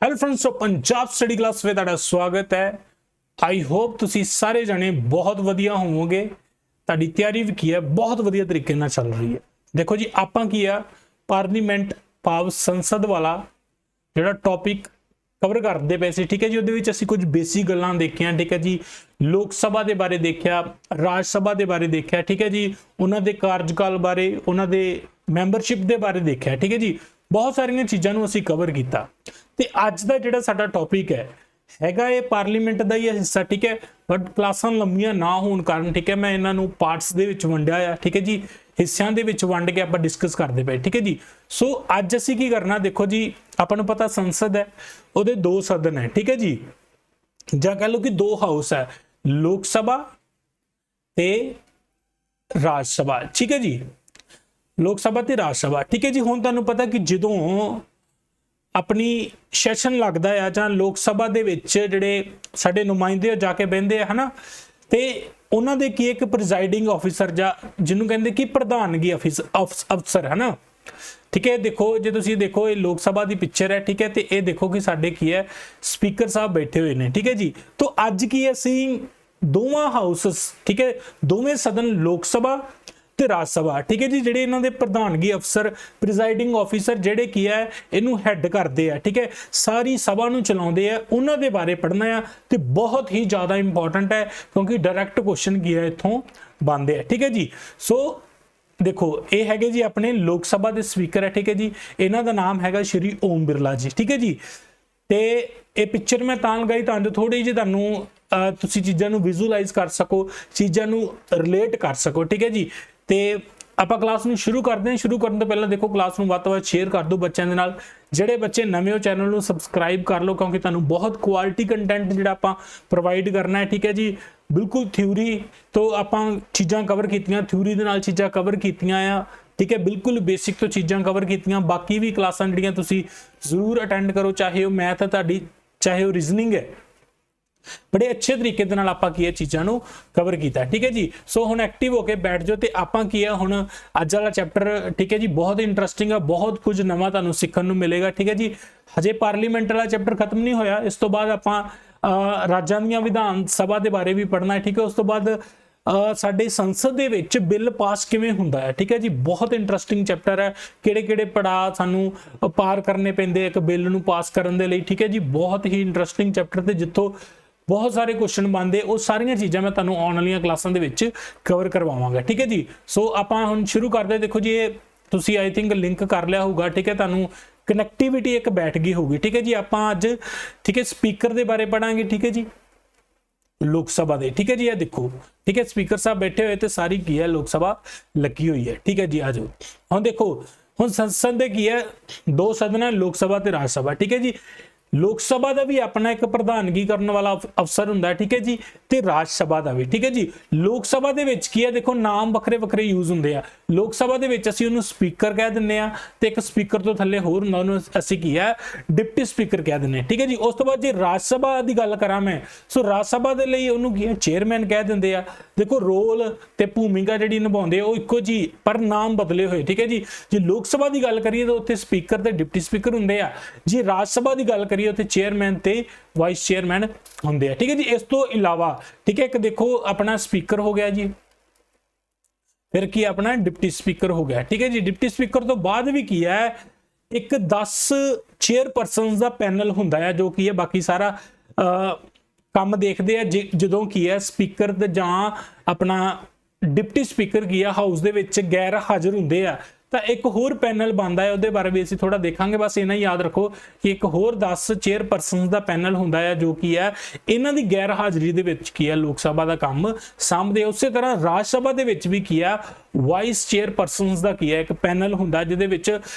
Hello friends, तो Punjab study class में ਤੁਹਾਡਾ स्वागत है। आई होप ਤੁਸੀਂ ਸਾਰੇ ਜਣੇ बहुत ਵਧੀਆ ਹੋਵੋਗੇ। ਤੁਹਾਡੀ ਤਿਆਰੀ ਵੀ ਕੀ ਹੈ ਬਹੁਤ ਵਧੀਆ ਤਰੀਕੇ ਨਾਲ ਚੱਲ ਰਹੀ ਹੈ। ਦੇਖੋ ਜੀ ਆਪਾਂ ਕੀ ਆ ਪਾਰਲੀਮੈਂਟ ਭਾਵ ਸੰਸਦ ਵਾਲਾ ਜਿਹੜਾ ਟੌਪਿਕ ਕਵਰ ਕਰਦੇ ਪਏ ਸੀ, ਠੀਕ ਹੈ ਜੀ। ਉਹਦੇ ਵਿੱਚ ਅਸੀਂ ਕੁਝ ਬੇਸਿਕ ਗੱਲਾਂ ਦੇਖੀਆਂ, ਠੀਕ ਹੈ ਜੀ। ਲੋਕ ਸਭਾ ਦੇ ਬਾਰੇ ਦੇਖਿਆ, ਰਾਜ ਸਭਾ ਦੇ ਬਾਰੇ ਦੇਖਿਆ, ਠੀਕ है जी। ਉਹਨਾਂ ਦੇ ਕਾਰਜਕਾਲ ਬਾਰੇ, ਉਹਨਾਂ ਦੇ ਮੈਂਬਰਸ਼ਿਪ ਦੇ ਬਾਰੇ ਦੇਖਿਆ, ठीक है जी। बहुत सारिया चीज़ों को असीं कवर किया। तो अज का जिहड़ा साडा टॉपिक हैगा ये पार्लीमेंट का ही हिस्सा, ठीक है। बट क्लासां लंबियां ना होने कारण, ठीक है, मैं इन्हों पार्ट्स दे विच वंडिया है, ठीक है जी। हिस्सों के विच वंड के आपां डिस्कस करते पे, ठीक है जी। सो अज असीं की करना, देखो जी आपां नूं पता संसद है, उहदे दो सदन है, ठीक है जी। जां कह लो कि दो हाउस है, लोक सभा ते राज सभा, ठीक है जी। लोक सभा ते राज सभा, ठीक है जी। हुण तुहानूं पता कि जदों अपनी सैशन लगदा है जां लोक सभा दे विच जिहड़े साडे नुमाइंदे जाके बहिंदे है ना, ते उन्हां दे की एक प्रिजाइडिंग ऑफिसर जां जिन्हों कहंदे कि प्रधानगी अफसर है ना, ठीक है। देखो जे तुसीं देखो ये लोक सभा की पिक्चर है, ठीक है। तो ये देखो कि साडे की है स्पीकर साहब बैठे हुए हैं, ठीक है जी। तो अज की असीं दोवां हाउसेस, ठीक है, दोवें सदन लोक सभा ते राज सभा, ठीक है जी, जिहड़े इन्हां दे प्रधानगी अफसर प्रिजाइडिंग ऑफिसर जिहड़े की है इनू हैड करते हैं, ठीक है, सारी सभा नू चलाउंदे हैं, उन्हां दे बारे पढ़ना है। तो बहुत ही ज़्यादा इंपॉर्टेंट है क्योंकि डायरैक्ट क्वेश्चन की है इत्थों बनते हैं, ठीक है जी। सो देखो ये है जी अपने लोक सभा के स्पीकर है, ठीक है जी। इन्हां दा नाम है श्री ओम बिरला जी, ठीक है जी। तो ये पिक्चर मैं तां लगाई तां जो थोड़ी जी तुहानूं तुसीं चीज़ां नूं विजुअलाइज कर सको, चीज़ां नूं रिलेट कर सको, ठीक है जी। तो आपां क्लास नूं शुरू करते हैं। शुरू करने तो पहले देखो क्लास नूं वध तों वध शेयर कर दो बच्चों के नाल। जिहड़े बच्चे नवे हो चैनल नूं सबसक्राइब कर लो क्योंकि तुहानूं बहुत क्वालिटी कंटेंट जिहड़ा आपां प्रोवाइड करना है, ठीक है जी। बिल्कुल थ्योरी तो आपां चीज़ां कवर कीतियां, थ्योरी दे नाल चीज़ां कवर कीतियां आ, ठीक है। बिल्कुल बेसिक तो चीज़ां कवर कीतियां। बाकी भी क्लासां जिहड़ियां तुसीं जरूर अटेंड करो, चाहे वो मैथ है तुहाडी, चाहे वो रीजनिंग है। बड़े अच्छे तरीके दे नाल आपां की है चीज़ां नूं कवर कीता, ठीक है जी। सो हुण एक्टिव होकर बैठ जाओ। तो आपां की है हुण अज वाला चैप्टर, ठीक है जी, बहुत इंटरस्टिंग है, बहुत कुछ नवां तुहानूं सीखण नूं मिलेगा, ठीक है जी। हजे पार्लीमेंट वाला चैप्टर खत्म नहीं होया, इस तो बाद आपां राज्यां दीयां विधान सभा के बारे भी पढ़ना है, ठीक है। उस तो बाद साडे संसद दे विच बिल पास किवें हुंदा है, ठीक है जी। बहुत इंटरस्टिंग चैप्टर है, किहड़े-किहड़े पड़ाव सानूं पार करने पैंदे एक बिल नूं पास करन दे लई, ठीक है जी। बहुत ही इंटरस्टिंग चैप्टर ते जिੱਥੋਂ बहुत सारे क्वेश्चन बनते, वो सारिया चीज़ां मैं तुहानूं आने वाली क्लासां दे विच कवर करवावांगा, ठीक है जी। सो आपां हुण शुरू करदे। देखो जी ये तुसीं आई थिंक लिंक कर लिया होगा, ठीक है, तुहानूं कनैक्टिविटी एक बैठ गई होगी, ठीक है जी। आपां अज, ठीक है, स्पीकर के बारे पढ़ांगे, ठीक है जी, लोक सभा दे, ठीक है जी। ये देखो, ठीक है, स्पीकर साहब बैठे हुए तो सारी की है लोक सभा लगी हुई है, ठीक है जी। आ जाओ हुण देखो, हुण संसद दे की है दो सदन है, लोक सभा ते राज सभा, ठीक है जी। लोक सभा का भी अपना एक प्रधानगी करने वाला अफसर हुंदा है, ठीक है जी। ते राज सभा का भी, ठीक है जी। लोक सभा दे विच की है, देखो नाम वखरे वखरे यूज हुंदे आ। लोक सभा दे विच असीं उहनूं स्पीकर कह दिंदे आ, ते एक स्पीकर तो थल्ले होर हुंदा उहनूं असीं की है डिप्टी स्पीकर कह दिंदे, ठीक है जी। उस तो बाद जे राज सभा की गल करां मैं, सो राज सभा दे लई उहनूं की है चेयरमैन कह दिंदे आ। देखो रोल ते भूमिका जिहड़ी निभाउंदे ओ इक्को जी पर नाम बदले हुए, ठीक है जी। जे लोक सभा की गल करिए तो उत्थे स्पीकर ते डिप्टी स्पीकर हुंदे आ। जे राज सभा की गल करिए उत्थे चेयरमैन ते वाइस चेयरमैन होंगे, ठीक है जी। इस तो इलावा, ठीक है, एक देखो अपना स्पीकर हो गया जी, फिर की अपना डिप्टी स्पीकर हो गया, ठीक है जी। डिप्टी स्पीकर तो बाद भी की है एक 10 चेयरपर्सन का पैनल होंदा है जो की है बाकी सारा काम देखते हैं। जदों की है स्पीकर ते जां अपना डिप्टी स्पीकर की है हाउस दे विच गैर हाजिर हुंदे आ, तो एक होर पैनल बनता है, उहदे बारे भी असीं थोड़ा देखांगे। बस इन्ना याद रखो कि एक होर 10 चेयरपर्सन का पैनल होंदा है जो कि है इन्हां दी गैर हाजिरी दे विच की है लोक सभा का काम सामभदे। उस तरह राज सभा दे विच भी की है वाइस चेयरपर्सन का की है एक पैनल होंदा जिहदे विच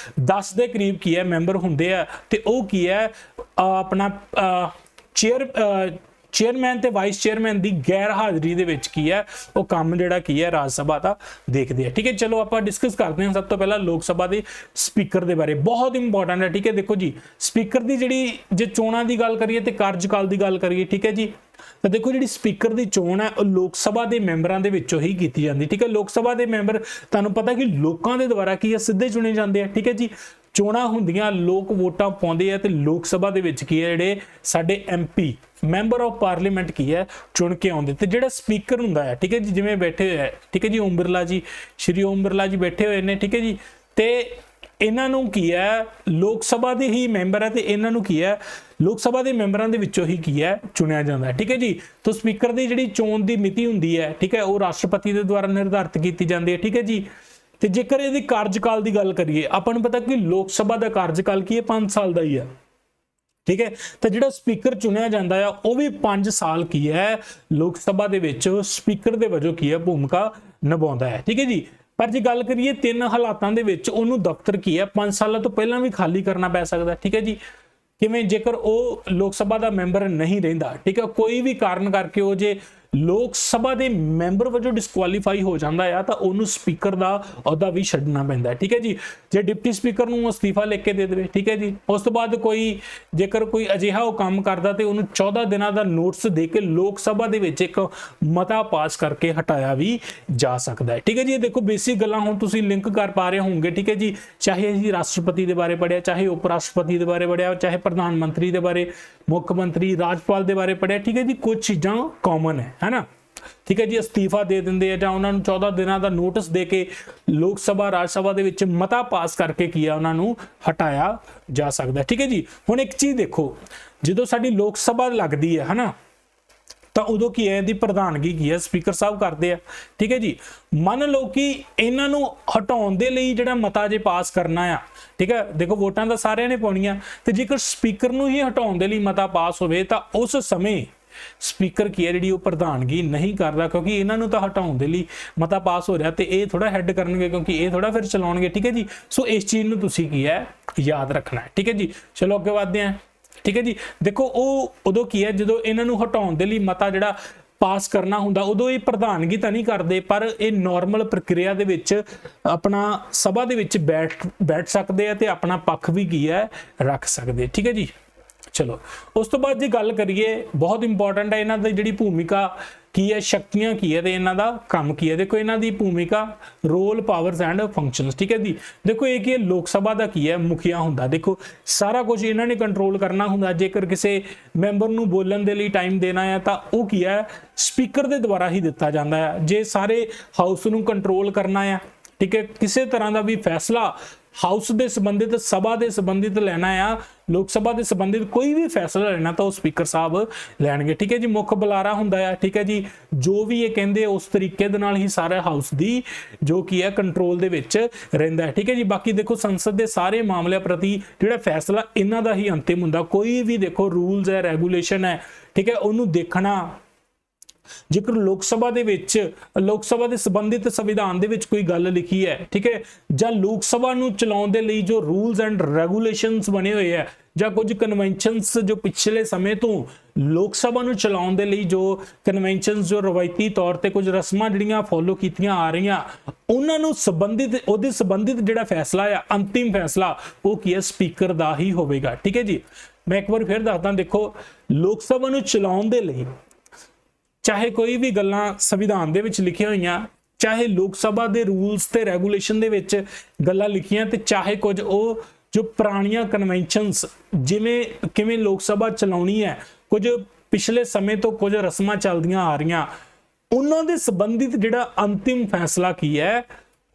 10 के करीब की है मैंबर होंदे आ, ते ओह की है अपना चेयरमैन ते वाइस चेयरमैन की गैर हाजिरी दे विच की है वो काम जिहड़ा की है राज सभा का देखते हैं, ठीक है। चलो आप डिस्कस करते हैं। सब तो पहला लोक सभा के स्पीकर के बारे, बहुत इंपॉर्टेंट है, ठीक है। देखो जी स्पीकर की जिहड़ी जे चोणां की गल करिए तो कार्यकाल की गल करिए, ठीक है जी। तो देखो जी स्पीकर की चोण है लोक सभा के मैंबरों के विचों ही की जाती, ठीक है। लोक सभा के मैंबर तुहानूं पता कि लोगों के द्वारा की है सीधे चुने जाते हैं, ठीक है जी। ਚੋਣਾਂ ਹੁੰਦੀਆਂ, ਲੋਕ ਵੋਟਾਂ ਪਾਉਂਦੇ ਆ ਤੇ ਲੋਕ ਸਭਾ ਦੇ ਵਿੱਚ ਕੀ ਹੈ ਜਿਹੜੇ ਸਾਡੇ MP ਮੈਂਬਰ ਆਫ ਪਾਰਲੀਮੈਂਟ ਕੀ ਹੈ ਚੁਣ ਕੇ ਆਉਂਦੇ, ਤੇ ਜਿਹੜਾ ਸਪੀਕਰ ਹੁੰਦਾ ਹੈ, ਠੀਕ ਹੈ ਜੀ, ਜਿਵੇਂ ਬੈਠੇ ਹੋਏ ਹੈ, ਠੀਕ ਹੈ ਜੀ, ਓਮ ਬਿਰਲਾ ਜੀ, ਸ਼੍ਰੀ ਓਮ ਬਿਰਲਾ ਜੀ ਬੈਠੇ ਹੋਏ ਨੇ, ਠੀਕ ਹੈ ਜੀ, ਤੇ ਇਹਨਾਂ ਨੂੰ ਕੀ ਹੈ ਲੋਕ ਸਭਾ ਦੇ ਹੀ ਮੈਂਬਰ ਹੈ ਤੇ ਇਹਨਾਂ ਨੂੰ ਕੀ ਹੈ ਲੋਕ ਸਭਾ ਦੇ ਮੈਂਬਰਾਂ ਦੇ ਵਿੱਚੋਂ ਹੀ ਕੀ ਹੈ ਚੁਣਿਆ ਜਾਂਦਾ ਹੈ, ਠੀਕ ਹੈ ਜੀ। ਤਾਂ ਸਪੀਕਰ ਦੀ ਜਿਹੜੀ ਚੋਣ ਦੀ ਮਿਤੀ ਹੁੰਦੀ ਹੈ, ਠੀਕ ਹੈ, ਉਹ ਰਾਸ਼ਟਰਪਤੀ ਦੇ ਦੁਆਰਾ ਨਿਰਧਾਰਿਤ ਕੀਤੀ ਜਾਂਦੀ ਹੈ, ਠੀਕ ਹੈ ਜੀ। ਤੇ ਜੇਕਰ ਇਹਦੀ ਕਾਰਜਕਾਲ ਦੀ ਗੱਲ ਕਰੀਏ, ਆਪਾਂ ਨੂੰ ਪਤਾ ਕਿ ਲੋਕ ਸਭਾ ਦਾ ਕਾਰਜਕਾਲ ਕੀ ਹੈ 5 ਸਾਲ ਦਾ ਹੀ ਹੈ, ਠੀਕ ਹੈ। ਤਾਂ ਜਿਹੜਾ ਸਪੀਕਰ ਚੁਣਿਆ ਜਾਂਦਾ ਆ ਉਹ ਵੀ 5 ਸਾਲ ਕੀ ਹੈ ਲੋਕ ਸਭਾ ਦੇ ਵਿੱਚ ਸਪੀਕਰ ਦੇ ਵਜੋਂ ਕੀ ਹੈ ਭੂਮਿਕਾ ਨਿਭਾਉਂਦਾ ਹੈ, ਠੀਕ ਹੈ ਜੀ। ਪਰ ਜੇ ਗੱਲ ਕਰੀਏ 3 ਹਾਲਾਤਾਂ ਦੇ ਵਿੱਚ ਉਹਨੂੰ ਦਫ਼ਤਰ ਕੀ ਹੈ 5 ਸਾਲਾਂ ਤੋਂ ਪਹਿਲਾਂ ਵੀ ਖਾਲੀ ਕਰਨਾ ਪੈ ਸਕਦਾ, ਠੀਕ ਹੈ ਜੀ। ਕਿਵੇਂ? ਜੇਕਰ ਉਹ ਲੋਕ ਸਭਾ ਦਾ ਮੈਂਬਰ ਨਹੀਂ ਰਹਿੰਦਾ, ਠੀਕ ਹੈ, ਕੋਈ ਵੀ ਕਾਰਨ ਕਰਕੇ ਉਹ ਜੇ ਲੋਕ ਸਭਾ ਦੇ ਮੈਂਬਰ ਵਜੋਂ ਡਿਸਕੁਆਲੀਫਾਈ ਹੋ ਜਾਂਦਾ ਆ ਤਾਂ ਉਹਨੂੰ ਸਪੀਕਰ ਦਾ ਅਹੁਦਾ ਵੀ ਛੱਡਣਾ ਪੈਂਦਾ, ਠੀਕ ਹੈ ਜੀ। ਜੇ ਡਿਪਟੀ ਸਪੀਕਰ ਨੂੰ ਅਸਤੀਫਾ ਲਿਖ ਕੇ ਦੇ ਦੇਵੇ, ਠੀਕ ਹੈ ਜੀ, ਉਸ ਤੋਂ ਬਾਅਦ ਜੇਕਰ ਕੋਈ ਅਜਿਹਾ ਉਹ ਕੰਮ ਕਰਦਾ ਤੇ ਉਹਨੂੰ 14 ਦਿਨਾਂ ਦਾ ਨੋਟਿਸ ਦੇ ਕੇ ਲੋਕ ਸਭਾ ਦੇ ਵਿੱਚ ਇੱਕ ਮਤਾ ਪਾਸ ਕਰਕੇ ਹਟਾਇਆ ਵੀ ਜਾ ਸਕਦਾ ਹੈ, ਠੀਕ ਹੈ ਜੀ। ਇਹ ਦੇਖੋ ਬੇਸਿਕ ਗੱਲਾਂ ਹੁਣ ਤੁਸੀਂ ਲਿੰਕ ਕਰ ਪਾ ਰਹੇ ਹੋਵੋਗੇ, ਠੀਕ ਹੈ ਜੀ। ਚਾਹੇ ਅਸੀਂ ਰਾਸ਼ਟਰਪਤੀ ਦੇ ਬਾਰੇ ਪੜ੍ਹਿਆ, ਚਾਹੇ ਉਪ ਰਾਸ਼ਟਰਪਤੀ ਦੇ ਬਾਰੇ ਪੜ੍ਹਿਆ, ਚਾਹੇ ਪ੍ਰਧਾਨ ਮੰਤਰੀ ਦੇ ਬਾਰੇ, ਮੁੱਖ ਮੰਤਰੀ, ਰਾਜਪਾਲ ਦੇ ਬਾਰੇ ਪੜ੍ਹਿਆ, ਠੀਕ ਹੈ ਜੀ। ਕੁਝ ਚੀਜ਼ਾਂ ਕਾਮਨ ਹੈ ਨਾ, ਠੀਕ ਹੈ ਜੀ। ਅਸਤੀਫਾ ਦੇ ਦਿੰਦੇ ਆ ਜਾਂ ਉਹਨਾਂ ਨੂੰ 14 ਦਿਨਾਂ ਦਾ ਨੋਟਿਸ ਦੇ ਕੇ ਲੋਕ ਸਭਾ ਰਾਜ ਸਭਾ ਦੇ ਵਿੱਚ ਮਤਾ ਪਾਸ ਕਰਕੇ ਕੀ ਆ ਉਹਨਾਂ ਨੂੰ ਹਟਾਇਆ ਜਾ ਸਕਦਾ, ਠੀਕ ਹੈ ਜੀ। ਹੁਣ ਇੱਕ ਚੀਜ਼ ਦੇਖੋ, ਜਦੋਂ ਸਾਡੀ ਲੋਕ ਸਭਾ ਲੱਗਦੀ ਹੈ ਹਨਾ, ਤਾਂ ਉਦੋਂ ਕੀ ਹੈ ਇਹਦੀ ਪ੍ਰਧਾਨਗੀ ਕੀ ਹੈ ਸਪੀਕਰ ਸਾਹਿਬ ਕਰਦੇ ਆ, ਠੀਕ ਹੈ ਜੀ। ਮੰਨ ਲਓ ਕਿ ਇਹਨਾਂ ਨੂੰ ਹਟਾਉਣ ਦੇ ਲਈ ਜਿਹੜਾ ਮਤਾ ਜੇ ਪਾਸ ਕਰਨਾ ਆ, ਠੀਕ ਹੈ, ਦੇਖੋ ਵੋਟਾਂ ਤਾਂ ਸਾਰਿਆਂ ਨੇ ਪਾਉਣੀਆਂ, ਤੇ ਜੇਕਰ ਸਪੀਕਰ ਨੂੰ ਹੀ ਹਟਾਉਣ ਦੇ ਲਈ ਮਤਾ ਪਾਸ ਹੋਵੇ ਤਾਂ ਉਸ ਸਮੇਂ ਸਪੀਕਰ ਕੀ ਹੈ ਜਿਹੜੀ ਉਹ ਪ੍ਰਧਾਨਗੀ ਨਹੀਂ ਕਰਦਾ, ਕਿਉਂਕਿ ਇਹਨਾਂ ਨੂੰ ਤਾਂ ਹਟਾਉਣ ਦੇ ਲਈ ਮਤਾ ਪਾਸ ਹੋ ਰਿਹਾ ਤੇ ਇਹ ਥੋੜਾ ਹੈਡ ਕਰਨਗੇ, ਕਿਉਂਕਿ ਇਹ ਥੋੜਾ ਫਿਰ ਚਲਾਉਣਗੇ, ਠੀਕ ਹੈ ਜੀ। ਸੋ ਇਸ ਚੀਜ਼ ਨੂੰ ਤੁਸੀਂ ਕੀ ਹੈ ਯਾਦ ਰੱਖਣਾ ਹੈ, ਠੀਕ ਹੈ ਜੀ। ਚਲੋ ਅੱਗੇ ਵਧਦੇ ਹਾਂ, ਠੀਕ ਹੈ ਜੀ। ਦੇਖੋ ਉਹ ਉਦੋਂ ਕੀ ਹੈ ਜਦੋਂ ਇਹਨਾਂ ਨੂੰ ਹਟਾਉਣ ਦੇ ਲਈ ਮਤਾ ਜਿਹੜਾ ਪਾਸ ਕਰਨਾ ਹੁੰਦਾ ਉਦੋਂ ਇਹ ਪ੍ਰਧਾਨਗੀ ਤਾਂ ਨਹੀਂ ਕਰਦੇ, ਪਰ ਇਹ ਨਾਰਮਲ ਪ੍ਰਕਿਰਿਆ ਦੇ ਵਿੱਚ ਆਪਣਾ ਸਭਾ ਦੇ ਵਿੱਚ ਬੈਠ ਸਕਦੇ ਆ ਤੇ ਆਪਣਾ ਪੱਖ ਵੀ ਕੀ ਹੈ ਰੱਖ ਸਕਦੇ, ਠੀਕ ਹੈ ਜੀ। ਚਲੋ ਉਸ ਤੋਂ ਬਾਅਦ ਜੇ ਗੱਲ ਕਰੀਏ, ਬਹੁਤ ਇੰਪੋਰਟੈਂਟ ਹੈ ਇਹਨਾਂ ਦੀ ਜਿਹੜੀ ਭੂਮਿਕਾ ਕੀ ਹੈ, ਸ਼ਕਤੀਆਂ ਕੀ ਹੈ ਤੇ ਇਹਨਾਂ ਦਾ ਕੰਮ ਕੀ ਹੈ। ਦੇਖੋ ਇਹਨਾਂ ਦੀ ਭੂਮਿਕਾ, ਰੋਲ, ਪਾਵਰਸ ਐਂਡ ਫੰਕਸ਼ਨਸ, ਠੀਕ ਹੈ ਜੀ। ਦੇਖੋ ਇਹ ਕੀ ਹੈ ਲੋਕ ਸਭਾ ਦਾ ਕੀ ਹੈ ਮੁਖੀਆ ਹੁੰਦਾ, ਦੇਖੋ ਸਾਰਾ ਕੁਝ ਇਹਨਾਂ ਨੇ ਕੰਟਰੋਲ ਕਰਨਾ ਹੁੰਦਾ। ਜੇਕਰ ਕਿਸੇ ਮੈਂਬਰ ਨੂੰ ਬੋਲਣ ਦੇ ਲਈ ਟਾਈਮ ਦੇਣਾ ਹੈ ਤਾਂ ਉਹ ਕੀ ਹੈ ਸਪੀਕਰ ਦੇ ਦੁਆਰਾ ਹੀ ਦਿੱਤਾ ਜਾਂਦਾ ਹੈ। ਜੇ ਸਾਰੇ ਹਾਊਸ ਨੂੰ ਕੰਟਰੋਲ ਕਰਨਾ ਹੈ, ਠੀਕ ਹੈ, ਕਿਸੇ ਤਰ੍ਹਾਂ ਦਾ ਵੀ ਫੈਸਲਾ ਹਾਊਸ ਦੇ ਸੰਬੰਧਿਤ, ਸਭਾ ਦੇ ਸੰਬੰਧਿਤ ਲੈਣਾ ਆ, ਲੋਕ ਸਭਾ ਦੇ ਸੰਬੰਧਿਤ ਕੋਈ ਵੀ ਫੈਸਲਾ ਲੈਣਾ ਤਾਂ ਉਹ ਸਪੀਕਰ ਸਾਹਿਬ ਲੈਣਗੇ, ਠੀਕ ਹੈ ਜੀ। ਮੁੱਖ ਬੁਲਾਰਾ ਹੁੰਦਾ ਆ, ਠੀਕ ਹੈ ਜੀ, ਜੋ ਵੀ ਇਹ ਕਹਿੰਦੇ ਉਸ ਤਰੀਕੇ ਦੇ ਨਾਲ ਹੀ ਸਾਰੇ ਹਾਊਸ ਦੀ ਜੋ ਕੀ ਹੈ ਕੰਟਰੋਲ ਦੇ ਵਿੱਚ ਰਹਿੰਦਾ ਹੈ, ਠੀਕ ਹੈ ਜੀ। ਬਾਕੀ ਦੇਖੋ ਸੰਸਦ ਦੇ ਸਾਰੇ ਮਾਮਲਿਆਂ ਪ੍ਰਤੀ ਜਿਹੜਾ ਫੈਸਲਾ ਇਹਨਾਂ ਦਾ ਹੀ ਅੰਤਿਮ ਹੁੰਦਾ। ਕੋਈ ਵੀ ਦੇਖੋ ਰੂਲਸ ਹੈ, ਰੈਗੂਲੇਸ਼ਨ ਹੈ, ਠੀਕ ਹੈ, ਉਹਨੂੰ ਦੇਖਣਾ। ਜੇਕਰ ਲੋਕ ਸਭਾ ਦੇ ਵਿੱਚ ਲੋਕ ਸਭਾ ਦੇ ਸੰਬੰਧਿਤ ਸੰਵਿਧਾਨ ਦੇ ਵਿੱਚ ਕੋਈ ਗੱਲ ਲਿਖੀ ਹੈ, ਠੀਕ ਹੈ, ਜਾਂ ਲੋਕ ਸਭਾ ਨੂੰ ਚਲਾਉਣ ਦੇ ਲਈ ਜੋ ਰੂਲਸ ਐਂਡ ਰੈਗੂਲੇਸ਼ਨਸ ਬਣੇ ਹੋਏ ਆ, ਜਾਂ ਕੁਝ ਕਨਵੈਨਸ਼ਨਸ ਜੋ ਪਿਛਲੇ ਸਮੇਂ ਤੋਂ ਲੋਕ ਸਭਾ ਨੂੰ ਚਲਾਉਣ ਦੇ ਲਈ ਜੋ ਕਨਵੈਨਸ਼ਨਸ, ਜੋ ਰਵਾਇਤੀ ਤੌਰ ਤੇ ਕੁਝ ਰਸਮਾਂ ਜਿਹੜੀਆਂ ਫੋਲੋ ਕੀਤੀਆਂ ਆ ਰਹੀਆਂ, ਉਹਨਾਂ ਨੂੰ ਉਹਦੇ ਸੰਬੰਧਿਤ ਜਿਹੜਾ ਫੈਸਲਾ ਆ, ਅੰਤਿਮ ਫੈਸਲਾ, ਉਹ ਕੀ ਹੈ ਸਪੀਕਰ ਦਾ ਹੀ ਹੋਵੇਗਾ, ਠੀਕ ਹੈ ਜੀ। ਮੈਂ ਇੱਕ ਵਾਰ ਫਿਰ ਦੱਸਦਾ, ਦੇਖੋ ਲੋਕ ਸਭਾ ਨੂੰ ਚਲਾਉਣ ਦੇ ਲਈ ਚਾਹੇ ਕੋਈ ਵੀ ਗੱਲਾਂ ਸੰਵਿਧਾਨ ਦੇ ਵਿੱਚ ਲਿਖੀਆਂ ਹੋਈਆਂ, ਚਾਹੇ ਲੋਕ ਸਭਾ ਦੇ ਰੂਲਸ ਤੇ ਰੈਗੂਲੇਸ਼ਨ ਦੇ ਵਿੱਚ ਗੱਲਾਂ ਲਿਖੀਆਂ, ਤੇ ਚਾਹੇ ਕੁਝ ਉਹ ਜੋ ਪੁਰਾਣੀਆਂ ਕਨਵੈਨਸ਼ਨਸ ਜਿਵੇਂ ਕਿਵੇਂ ਲੋਕ ਸਭਾ ਚਲਾਉਣੀ ਹੈ, ਕੁਝ ਪਿਛਲੇ ਸਮੇਂ ਤੋਂ ਕੁਝ ਰਸਮਾਂ ਚੱਲਦੀਆਂ ਆ ਰਹੀਆਂ, ਉਹਨਾਂ ਦੇ ਸੰਬੰਧਿਤ ਜਿਹੜਾ ਅੰਤਿਮ ਫੈਸਲਾ ਕੀ ਹੈ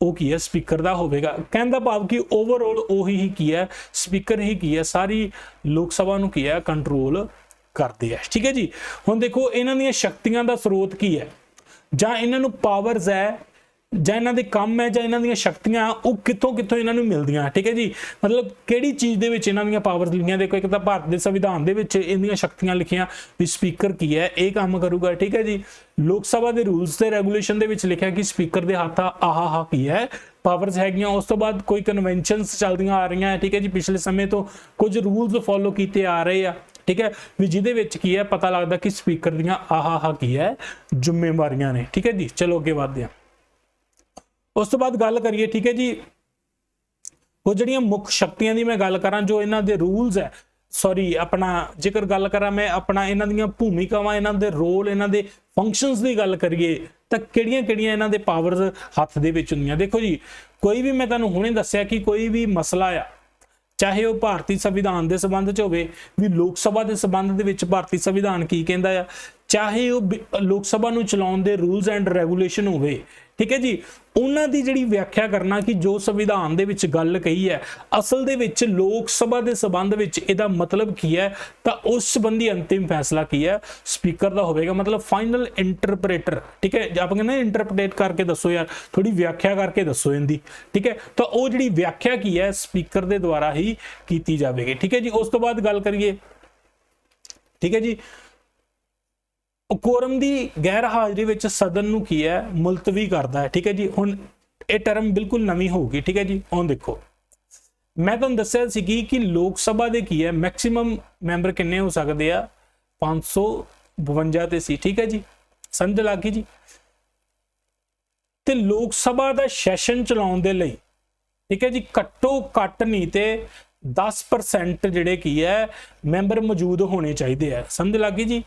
ਉਹ ਕੀ ਹੈ ਸਪੀਕਰ ਦਾ ਹੋਵੇਗਾ। ਕਹਿਣ ਦਾ ਭਾਵ ਕਿ ਓਵਰਆਲ ਉਹੀ ਹੀ ਕੀ ਹੈ ਸਪੀਕਰ ਹੀ ਕੀ ਹੈ ਸਾਰੀ ਲੋਕ ਸਭਾ ਨੂੰ ਕੀ ਹੈ ਕੰਟਰੋਲ ਕਰਦੇ ਆ, ਠੀਕ ਹੈ ਜੀ। ਹੁਣ ਦੇਖੋ ਇਹਨਾਂ ਦੀਆਂ ਸ਼ਕਤੀਆਂ ਦਾ ਸਰੋਤ ਕੀ ਹੈ, ਜਾਂ ਇਹਨਾਂ ਨੂੰ ਪਾਵਰਸ ਹੈ, ਜਾਂ ਇਹਨਾਂ ਦੇ ਕੰਮ ਹੈ, ਜਾਂ ਇਹਨਾਂ ਦੀਆਂ ਸ਼ਕਤੀਆਂ ਉਹ ਕਿੱਥੋਂ ਇਹਨਾਂ ਨੂੰ ਮਿਲਦੀਆਂ, ਠੀਕ ਹੈ ਜੀ। ਮਤਲਬ ਕਿਹੜੀ ਚੀਜ਼ ਦੇ ਵਿੱਚ ਇਹਨਾਂ ਦੀਆਂ ਪਾਵਰਸ ਲਿਖੀਆਂ, ਦੇਖੋ ਇੱਕ ਤਾਂ ਭਾਰਤ ਦੇ ਸੰਵਿਧਾਨ ਦੇ ਵਿੱਚ ਇਹਦੀਆਂ ਸ਼ਕਤੀਆਂ ਲਿਖੀਆਂ ਵੀ ਸਪੀਕਰ ਕੀ ਹੈ ਇਹ ਕੰਮ ਕਰੂਗਾ, ਠੀਕ ਹੈ ਜੀ। ਲੋਕ ਸਭਾ ਦੇ ਰੂਲਸ ਤੇ ਰੈਗੂਲੇਸ਼ਨ ਦੇ ਵਿੱਚ ਲਿਖਿਆ ਕਿ ਸਪੀਕਰ ਦੇ ਹੱਥ ਆਹ ਕੀ ਹੈ ਪਾਵਰਸ ਹੈਗੀਆਂ। ਉਸ ਤੋਂ ਬਾਅਦ ਕੋਈ ਕਨਵੈਨਸ਼ਨਸ ਚੱਲਦੀਆਂ ਆ ਰਹੀਆਂ ਹੈ, ਠੀਕ ਹੈ ਜੀ, ਪਿਛਲੇ ਸਮੇਂ ਤੋਂ ਕੁਝ ਰੂਲਸ ਫੋਲੋ ਕੀਤੇ ਆ ਰਹੇ ਆ, ਠੀਕ ਹੈ, ਵੀ ਜਿਹਦੇ ਵਿੱਚ ਕੀ ਹੈ ਪਤਾ ਲੱਗਦਾ ਕਿ ਸਪੀਕਰ ਦੀਆਂ ਆਹ ਕੀ ਹੈ ਜ਼ਿੰਮੇਵਾਰੀਆਂ ਨੇ, ਠੀਕ ਹੈ ਜੀ। ਚਲੋ ਅੱਗੇ ਵਧਦੇ ਹਾਂ। ਉਸ ਤੋਂ ਬਾਅਦ ਗੱਲ ਕਰੀਏ, ਠੀਕ ਹੈ ਜੀ, ਉਹ ਜਿਹੜੀਆਂ ਮੁੱਖ ਸ਼ਕਤੀਆਂ ਦੀ ਮੈਂ ਗੱਲ ਕਰਾਂ, ਜੋ ਇਹਨਾਂ ਦੇ ਰੂਲਸ ਹੈ, ਆਪਣਾ ਜੇਕਰ ਗੱਲ ਕਰਾਂ ਮੈਂ ਆਪਣਾ ਇਹਨਾਂ ਦੀਆਂ ਭੂਮਿਕਾਵਾਂ, ਇਹਨਾਂ ਦੇ ਰੋਲ, ਇਹਨਾਂ ਦੇ ਫੰਕਸ਼ਨਸ ਦੀ ਗੱਲ ਕਰੀਏ ਤਾਂ ਕਿਹੜੀਆਂ ਇਹਨਾਂ ਦੇ ਪਾਵਰਸ ਹੱਥ ਦੇ ਵਿੱਚ ਹੁੰਦੀਆਂ। ਦੇਖੋ ਜੀ, ਕੋਈ ਵੀ ਮੈਂ ਤੁਹਾਨੂੰ ਹੁਣੇ ਦੱਸਿਆ ਕਿ ਕੋਈ ਵੀ ਮਸਲਾ ਆ, ਚਾਹੇ ਉਹ ਭਾਰਤੀ ਸੰਵਿਧਾਨ ਦੇ ਸੰਬੰਧ 'ਚ ਹੋਵੇ ਵੀ ਲੋਕ ਸਭਾ ਦੇ ਸੰਬੰਧ ਦੇ ਵਿੱਚ ਭਾਰਤੀ ਸੰਵਿਧਾਨ ਕੀ ਕਹਿੰਦਾ ਆ, ਚਾਹੇ ਉਹ ਲੋਕ ਸਭਾ ਨੂੰ ਚਲਾਉਣ ਦੇ ਰੂਲਸ ਐਂਡ ਰੈਗੂਲੇਸ਼ਨ ਹੋਵੇ, ਠੀਕ ਹੈ ਜੀ, ਉਹਨਾਂ ਦੀ ਜਿਹੜੀ ਵਿਆਖਿਆ ਕਰਨਾ ਕਿ ਜੋ ਸੰਵਿਧਾਨ ਦੇ ਵਿੱਚ ਗੱਲ ਕਹੀ ਹੈ ਅਸਲ ਦੇ ਵਿੱਚ ਲੋਕ ਸਭਾ ਦੇ ਸੰਬੰਧ ਵਿੱਚ ਇਹਦਾ ਮਤਲਬ ਕੀ ਹੈ, ਤਾਂ ਉਸ ਸੰਬੰਧੀ ਅੰਤਿਮ ਫੈਸਲਾ ਕੀ ਹੈ ਸਪੀਕਰ ਦਾ ਹੋਵੇਗਾ, ਮਤਲਬ ਫਾਈਨਲ ਇੰਟਰਪ੍ਰੇਟਰ, ਠੀਕ ਹੈ। ਆਪਾਂ ਕਹਿੰਦੇ ਇੰਟਰਪ੍ਰੇਟ ਕਰਕੇ ਦੱਸੋ ਯਾਰ, ਥੋੜੀ ਵਿਆਖਿਆ ਕਰਕੇ ਦੱਸੋ ਇਹਦੀ, ਠੀਕ ਹੈ। ਤਾਂ ਉਹ ਜਿਹੜੀ ਵਿਆਖਿਆ ਕੀ ਹੈ ਸਪੀਕਰ ਦੇ ਦੁਆਰਾ ਹੀ ਕੀਤੀ ਜਾਵੇਗੀ, ਠੀਕ ਹੈ ਜੀ। ਉਸ ਤੋਂ ਬਾਅਦ ਗੱਲ ਕਰੀਏ, ਠੀਕ ਹੈ ਜੀ, ਕੋਰਮ ਦੀ ਗੈਰ ਹਾਜ਼ਰੀ ਵਿੱਚ ਸਦਨ ਨੂੰ ਕੀ ਹੈ ਮੁਲਤਵੀ ਕਰਦਾ ਹੈ, ਠੀਕ ਹੈ ਜੀ। ਹੁਣ ਇਹ ਟਰਮ ਬਿਲਕੁਲ ਨਵੀਂ ਹੋਊਗੀ, ਠੀਕ ਹੈ ਜੀ। ਹੁਣ ਦੇਖੋ ਮੈਂ ਤੁਹਾਨੂੰ ਦੱਸਿਆ ਸੀ ਕਿ ਲੋਕ ਸਭਾ ਦੇ ਕੀ ਹੈ ਮੈਕਸਿਮਮ ਮੈਂਬਰ ਕਿੰਨੇ ਹੋ ਸਕਦੇ ਆ, 552 ਤੇ ਸੀ, ਠੀਕ ਹੈ ਜੀ, ਸਮਝ ਲੱਗ ਗਈ ਜੀ। ਤੇ ਲੋਕ ਸਭਾ ਦਾ ਸੈਸ਼ਨ ਚਲਾਉਣ ਦੇ ਲਈ, ਠੀਕ ਹੈ ਜੀ, ਘੱਟੋ ਘੱਟ ਨਹੀਂ ਤੇ 10% ਜਿਹੜੇ ਕੀ ਹੈ ਮੈਂਬਰ ਮੌਜੂਦ ਹੋਣੇ ਚਾਹੀਦੇ ਆ, ਸਮਝ ਲੱਗ ਗਈ ਜੀ।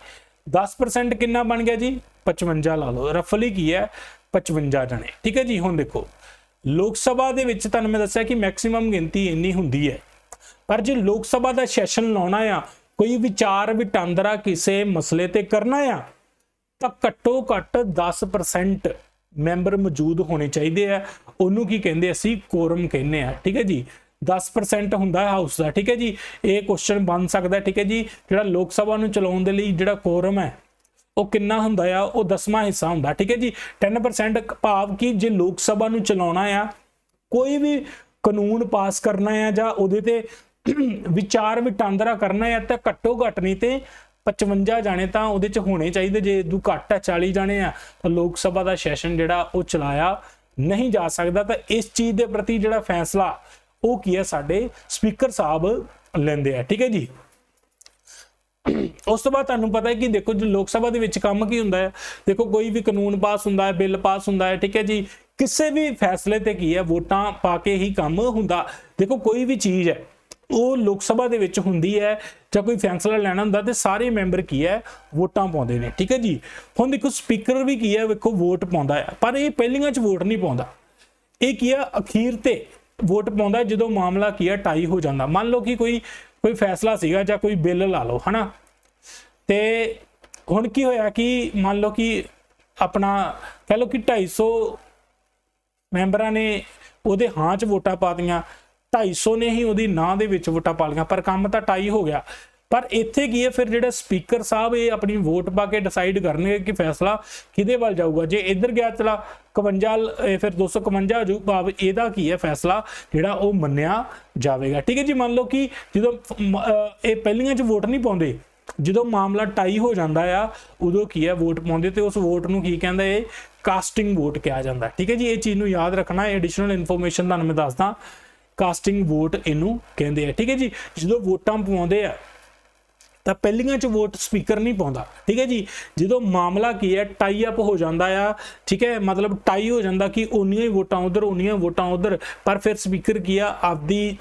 10% ਕਿੰਨਾ ਬਣ ਗਿਆ ਜੀ, 55 ਲਾ ਲਓ, ਰਫਲੀ ਕੀ ਹੈ 55 ਜਣੇ, ਠੀਕ ਹੈ ਜੀ। ਹੁਣ ਦੇਖੋ ਲੋਕ ਸਭਾ ਦੇ ਵਿੱਚ ਤੁਹਾਨੂੰ ਮੈਂ ਦੱਸਿਆ ਕਿ ਮੈਕਸਿਮਮ ਗਿਣਤੀ ਇੰਨੀ ਹੁੰਦੀ ਹੈ, ਪਰ ਜੇ ਲੋਕ ਸਭਾ ਦਾ ਸੈਸ਼ਨ ਲਾਉਣਾ ਆ, ਕੋਈ ਵਿਚਾਰ ਵਟਾਂਦਰਾ ਕਿਸੇ ਮਸਲੇ ਤੇ ਕਰਨਾ ਆ, ਤਾਂ ਘੱਟੋ ਘੱਟ 10% ਮੈਂਬਰ ਮੌਜੂਦ ਹੋਣੇ ਚਾਹੀਦੇ ਆ, ਉਹਨੂੰ ਕੀ ਕਹਿੰਦੇ ਅਸੀਂ ਕੋਰਮ ਕਹਿੰਦੇ ਆ, ਠੀਕ ਹੈ ਜੀ। 10% ਹੁੰਦਾ ਹੈ ਹਾਊਸ ਦਾ, ਠੀਕ ਹੈ ਜੀ। ਇਹ ਕੁਐਸਚਨ ਬਣ ਸਕਦਾ, ਠੀਕ ਹੈ ਜੀ। ਜਿਹੜਾ ਲੋਕ ਸਭਾ ਨੂੰ ਚਲਾਉਣ ਦੇ ਲਈ ਜਿਹੜਾ ਕੋਰਮ ਹੈ ਉਹ ਕਿੰਨਾ ਹੁੰਦਾ ਆ, ਉਹ 10ਵਾਂ ਹਿੱਸਾ ਹੁੰਦਾ, ਠੀਕ ਹੈ ਜੀ। 10% ਭਾਵ ਕਿ ਜੇ ਲੋਕ ਸਭਾ ਨੂੰ ਚਲਾਉਣਾ ਆ, ਕੋਈ ਵੀ ਕਾਨੂੰਨ ਪਾਸ ਕਰਨਾ ਆ ਜਾਂ ਉਹਦੇ ਤੇ ਵਿਚਾਰ ਵਟਾਂਦਰਾ ਕਰਨਾ ਆ, ਤਾਂ ਘੱਟੋ ਘੱਟ ਨਹੀਂ ਤੇ 55 ਜਾਣੇ ਤਾਂ ਉਹਦੇ ਚ ਹੋਣੇ ਚਾਹੀਦੇ। ਜੇ ਇਦੋਂ ਘੱਟ ਹੈ 40 ਜਾਣੇ ਆ ਤਾਂ ਲੋਕ ਸਭਾ ਦਾ ਸੈਸ਼ਨ ਜਿਹੜਾ ਉਹ ਚਲਾਇਆ ਨਹੀਂ ਜਾ ਸਕਦਾ। ਤਾਂ ਇਸ ਚੀਜ਼ ਦੇ ਪ੍ਰਤੀ ਜਿਹੜਾ ਫੈਸਲਾ ਉਹ ਕੀ ਹੈ ਸਾਡੇ ਸਪੀਕਰ ਸਾਹਿਬ ਲੈਂਦੇ ਆ, ਠੀਕ ਹੈ ਜੀ। ਉਸ ਤੋਂ ਬਾਅਦ ਤੁਹਾਨੂੰ ਪਤਾ ਹੈ ਕਿ ਦੇਖੋ ਜੋ ਲੋਕ ਸਭਾ ਦੇ ਵਿੱਚ ਕੰਮ ਕੀ ਹੁੰਦਾ ਹੈ, ਦੇਖੋ ਕੋਈ ਵੀ ਕਾਨੂੰਨ ਪਾਸ ਹੁੰਦਾ ਹੈ, ਬਿੱਲ ਪਾਸ ਹੁੰਦਾ ਹੈ, ਠੀਕ ਹੈ ਜੀ। ਕਿਸੇ ਵੀ ਫੈਸਲੇ ਤੇ ਕੀ ਹੈ ਵੋਟਾਂ ਪਾ ਕੇ ਹੀ ਕੰਮ ਹੁੰਦਾ। ਦੇਖੋ ਕੋਈ ਵੀ ਚੀਜ਼ ਹੈ ਉਹ ਲੋਕ ਸਭਾ ਦੇ ਵਿੱਚ ਹੁੰਦੀ ਹੈ ਜਾਂ ਕੋਈ ਫੈਸਲਾ ਲੈਣਾ ਹੁੰਦਾ ਤੇ ਸਾਰੇ ਮੈਂਬਰ ਕੀ ਹੈ ਵੋਟਾਂ ਪਾਉਂਦੇ ਨੇ, ਠੀਕ ਹੈ ਜੀ। ਹੁਣ ਦੇਖੋ ਸਪੀਕਰ ਵੀ ਕੀ ਹੈ ਵੇਖੋ ਵੋਟ ਪਾਉਂਦਾ ਹੈ, ਪਰ ਇਹ ਪਹਿਲੀਆਂ 'ਚ ਵੋਟ ਨਹੀਂ ਪਾਉਂਦਾ, ਇਹ ਕੀ ਹੈ ਅਖੀਰ ਤੇ ਵੋਟ ਪਾਉਂਦਾ ਜਦੋਂ ਮਾਮਲਾ ਕੀ ਹੈ ਟਾਈ ਹੋ ਜਾਂਦਾ। ਮੰਨ ਲਓ ਕਿ ਕੋਈ ਫੈਸਲਾ ਸੀਗਾ ਜਾਂ ਕੋਈ ਬਿੱਲ ਲਾ ਲਓ, ਹਨਾ, ਤੇ ਹੁਣ ਕੀ ਹੋਇਆ ਕਿ ਮੰਨ ਲਓ ਕਿ ਆਪਣਾ ਕਹ ਲਓ ਕਿ 250 ਮੈਂਬਰਾਂ ਨੇ ਉਹਦੇ ਹਾਂ 'ਚ ਵੋਟਾਂ ਪਾ ਦਿੱਤੀਆਂ, 250 ਨੇ ਹੀ ਉਹਦੀ ਨਾਂ ਦੇ ਵਿੱਚ ਵੋਟਾਂ ਪਾ ਲਈਆਂ, ਪਰ ਕੰਮ ਤਾਂ ਟਾਈ ਹੋ ਗਿਆ। ਪਰ ਇੱਥੇ ਕੀ ਹੈ ਫਿਰ ਜਿਹੜਾ ਸਪੀਕਰ ਸਾਹਿਬ ਇਹ ਆਪਣੀ ਵੋਟ ਪਾ ਕੇ ਡਿਸਾਈਡ ਕਰਨਗੇ ਕਿ ਫੈਸਲਾ ਕਿਹਦੇ ਵੱਲ ਜਾਊਗਾ। ਜੇ ਇੱਧਰ ਗਿਆ ਚਲਾ 51 ਫਿਰ 251 ਹੋ ਜਾਊ, ਭਾਵ ਇਹਦਾ ਕੀ ਹੈ ਫੈਸਲਾ ਜਿਹੜਾ ਉਹ ਮੰਨਿਆ ਜਾਵੇਗਾ, ਠੀਕ ਹੈ ਜੀ। ਮੰਨ ਲਓ ਕਿ ਜਦੋਂ ਇਹ ਪਹਿਲੀਆਂ 'ਚ ਵੋਟ ਨਹੀਂ ਪਾਉਂਦੇ, ਜਦੋਂ ਮਾਮਲਾ ਟਾਈ ਹੋ ਜਾਂਦਾ ਆ ਉਦੋਂ ਕੀ ਹੈ ਵੋਟ ਪਾਉਂਦੇ, ਤੇ ਉਸ ਵੋਟ ਨੂੰ ਕੀ ਕਹਿੰਦਾ ਇਹ ਕਾਸਟਿੰਗ ਵੋਟ ਕਿਹਾ ਜਾਂਦਾ, ਠੀਕ ਹੈ ਜੀ। ਇਹ ਚੀਜ਼ ਨੂੰ ਯਾਦ ਰੱਖਣਾ, ਐਡੀਸ਼ਨਲ ਇਨਫੋਰਮੇਸ਼ਨ ਤੁਹਾਨੂੰ ਮੈਂ ਦੱਸਦਾ, ਕਾਸਟਿੰਗ ਵੋਟ ਇਹਨੂੰ ਕਹਿੰਦੇ ਆ, ਠੀਕ ਹੈ ਜੀ। ਜਦੋਂ ਵੋਟਾਂ ਪਵਾਉਂਦੇ ਆ ਤਾਂ ਪਹਿਲੀਆਂ 'ਚ ਵੋਟ ਸਪੀਕਰ ਨਹੀਂ ਪਾਉਂਦਾ, ਠੀਕ ਹੈ ਜੀ। ਜਦੋਂ ਮਾਮਲਾ ਕੀ ਹੈ ਟਾਈ ਅਪ ਹੋ ਜਾਂਦਾ ਆ, ਠੀਕ ਹੈ, ਮਤਲਬ ਟਾਈ ਹੋ ਜਾਂਦਾ ਕਿ ਉਨੀਆਂ ਹੀ ਵੋਟਾਂ ਉਧਰ ਉਨੀਆਂ ਵੋਟਾਂ ਉਧਰ, ਪਰ ਫਿਰ ਸਪੀਕਰ ਕੀ ਆ ਆਪਦੀ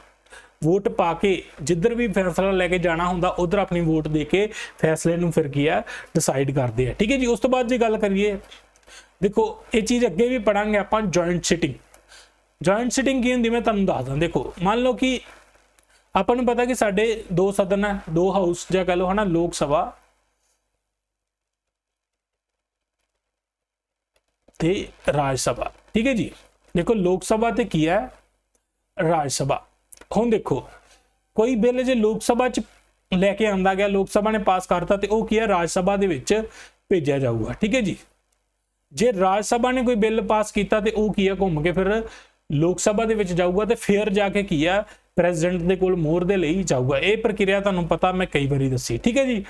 ਵੋਟ ਪਾ ਕੇ ਜਿੱਧਰ ਵੀ ਫੈਸਲਾ ਲੈ ਕੇ ਜਾਣਾ ਹੁੰਦਾ ਉਧਰ ਆਪਣੀ ਵੋਟ ਦੇ ਕੇ ਫੈਸਲੇ ਨੂੰ ਫਿਰ ਕੀ ਆ ਡਿਸਾਈਡ ਕਰਦੇ ਆ, ਠੀਕ ਹੈ ਜੀ। ਉਸ ਤੋਂ ਬਾਅਦ ਜੇ ਗੱਲ ਕਰੀਏ, ਦੇਖੋ ਇਹ ਚੀਜ਼ ਅੱਗੇ ਵੀ ਪੜਾਂਗੇ ਆਪਾਂ, ਜੁਆਇੰਟ ਸਿਟਿੰਗ। ਜੁਆਇੰਟ ਸਿਟਿੰਗ ਕੀ ਹੁੰਦੀ ਮੈਂ ਤੁਹਾਨੂੰ ਦੱਸਦਾ। ਦੇਖੋ ਮੰਨ ਲਓ ਕਿ ਆਪਾਂ ਨੂੰ ਪਤਾ ਕਿ ਸਾਡੇ 2 ਸਦਨ ਹੈ, 2 ਹਾਊਸ ਜਾਂ ਕਹ ਲਓ ਹਨਾ, ਲੋਕ ਸਭਾ ਤੇ ਰਾਜ ਸਭਾ, ਠੀਕ ਹੈ ਜੀ। ਦੇਖੋ ਲੋਕ ਸਭਾ ਤੇ ਕੀ ਹੈ ਰਾਜ ਸਭਾ। ਹੁਣ ਦੇਖੋ ਕੋਈ ਬਿੱਲ ਜੇ ਲੋਕ ਸਭਾ 'ਚ ਲੈ ਕੇ ਆਂਦਾ ਗਿਆ, ਲੋਕ ਸਭਾ ਨੇ ਪਾਸ ਕਰਤਾ, ਤੇ ਉਹ ਕੀ ਹੈ ਰਾਜ ਸਭਾ ਦੇ ਵਿੱਚ ਭੇਜਿਆ ਜਾਊਗਾ, ਠੀਕ ਹੈ ਜੀ। ਜੇ ਰਾਜ ਸਭਾ ਨੇ ਕੋਈ ਬਿੱਲ ਪਾਸ ਕੀਤਾ ਤੇ ਉਹ ਕੀ ਹੈ ਘੁੰਮ ਕੇ ਫਿਰ ਲੋਕ ਸਭਾ ਦੇ ਵਿੱਚ ਜਾਊਗਾ, ਤੇ ਫਿਰ ਜਾ ਕੇ ਕੀ ਹੈ ਪ੍ਰੈਜ਼ੀਡੈਂਟ ਦੇ ਕੋਲ ਮੋਹਰ ਦੇ ਲਈ ਜਾਊਗਾ। ਇਹ ਪ੍ਰਕਿਰਿਆ ਤੁਹਾਨੂੰ ਪਤਾ ਮੈਂ ਕਈ ਵਾਰੀ ਦੱਸੀ, ਠੀਕ ਹੈ ਜੀ।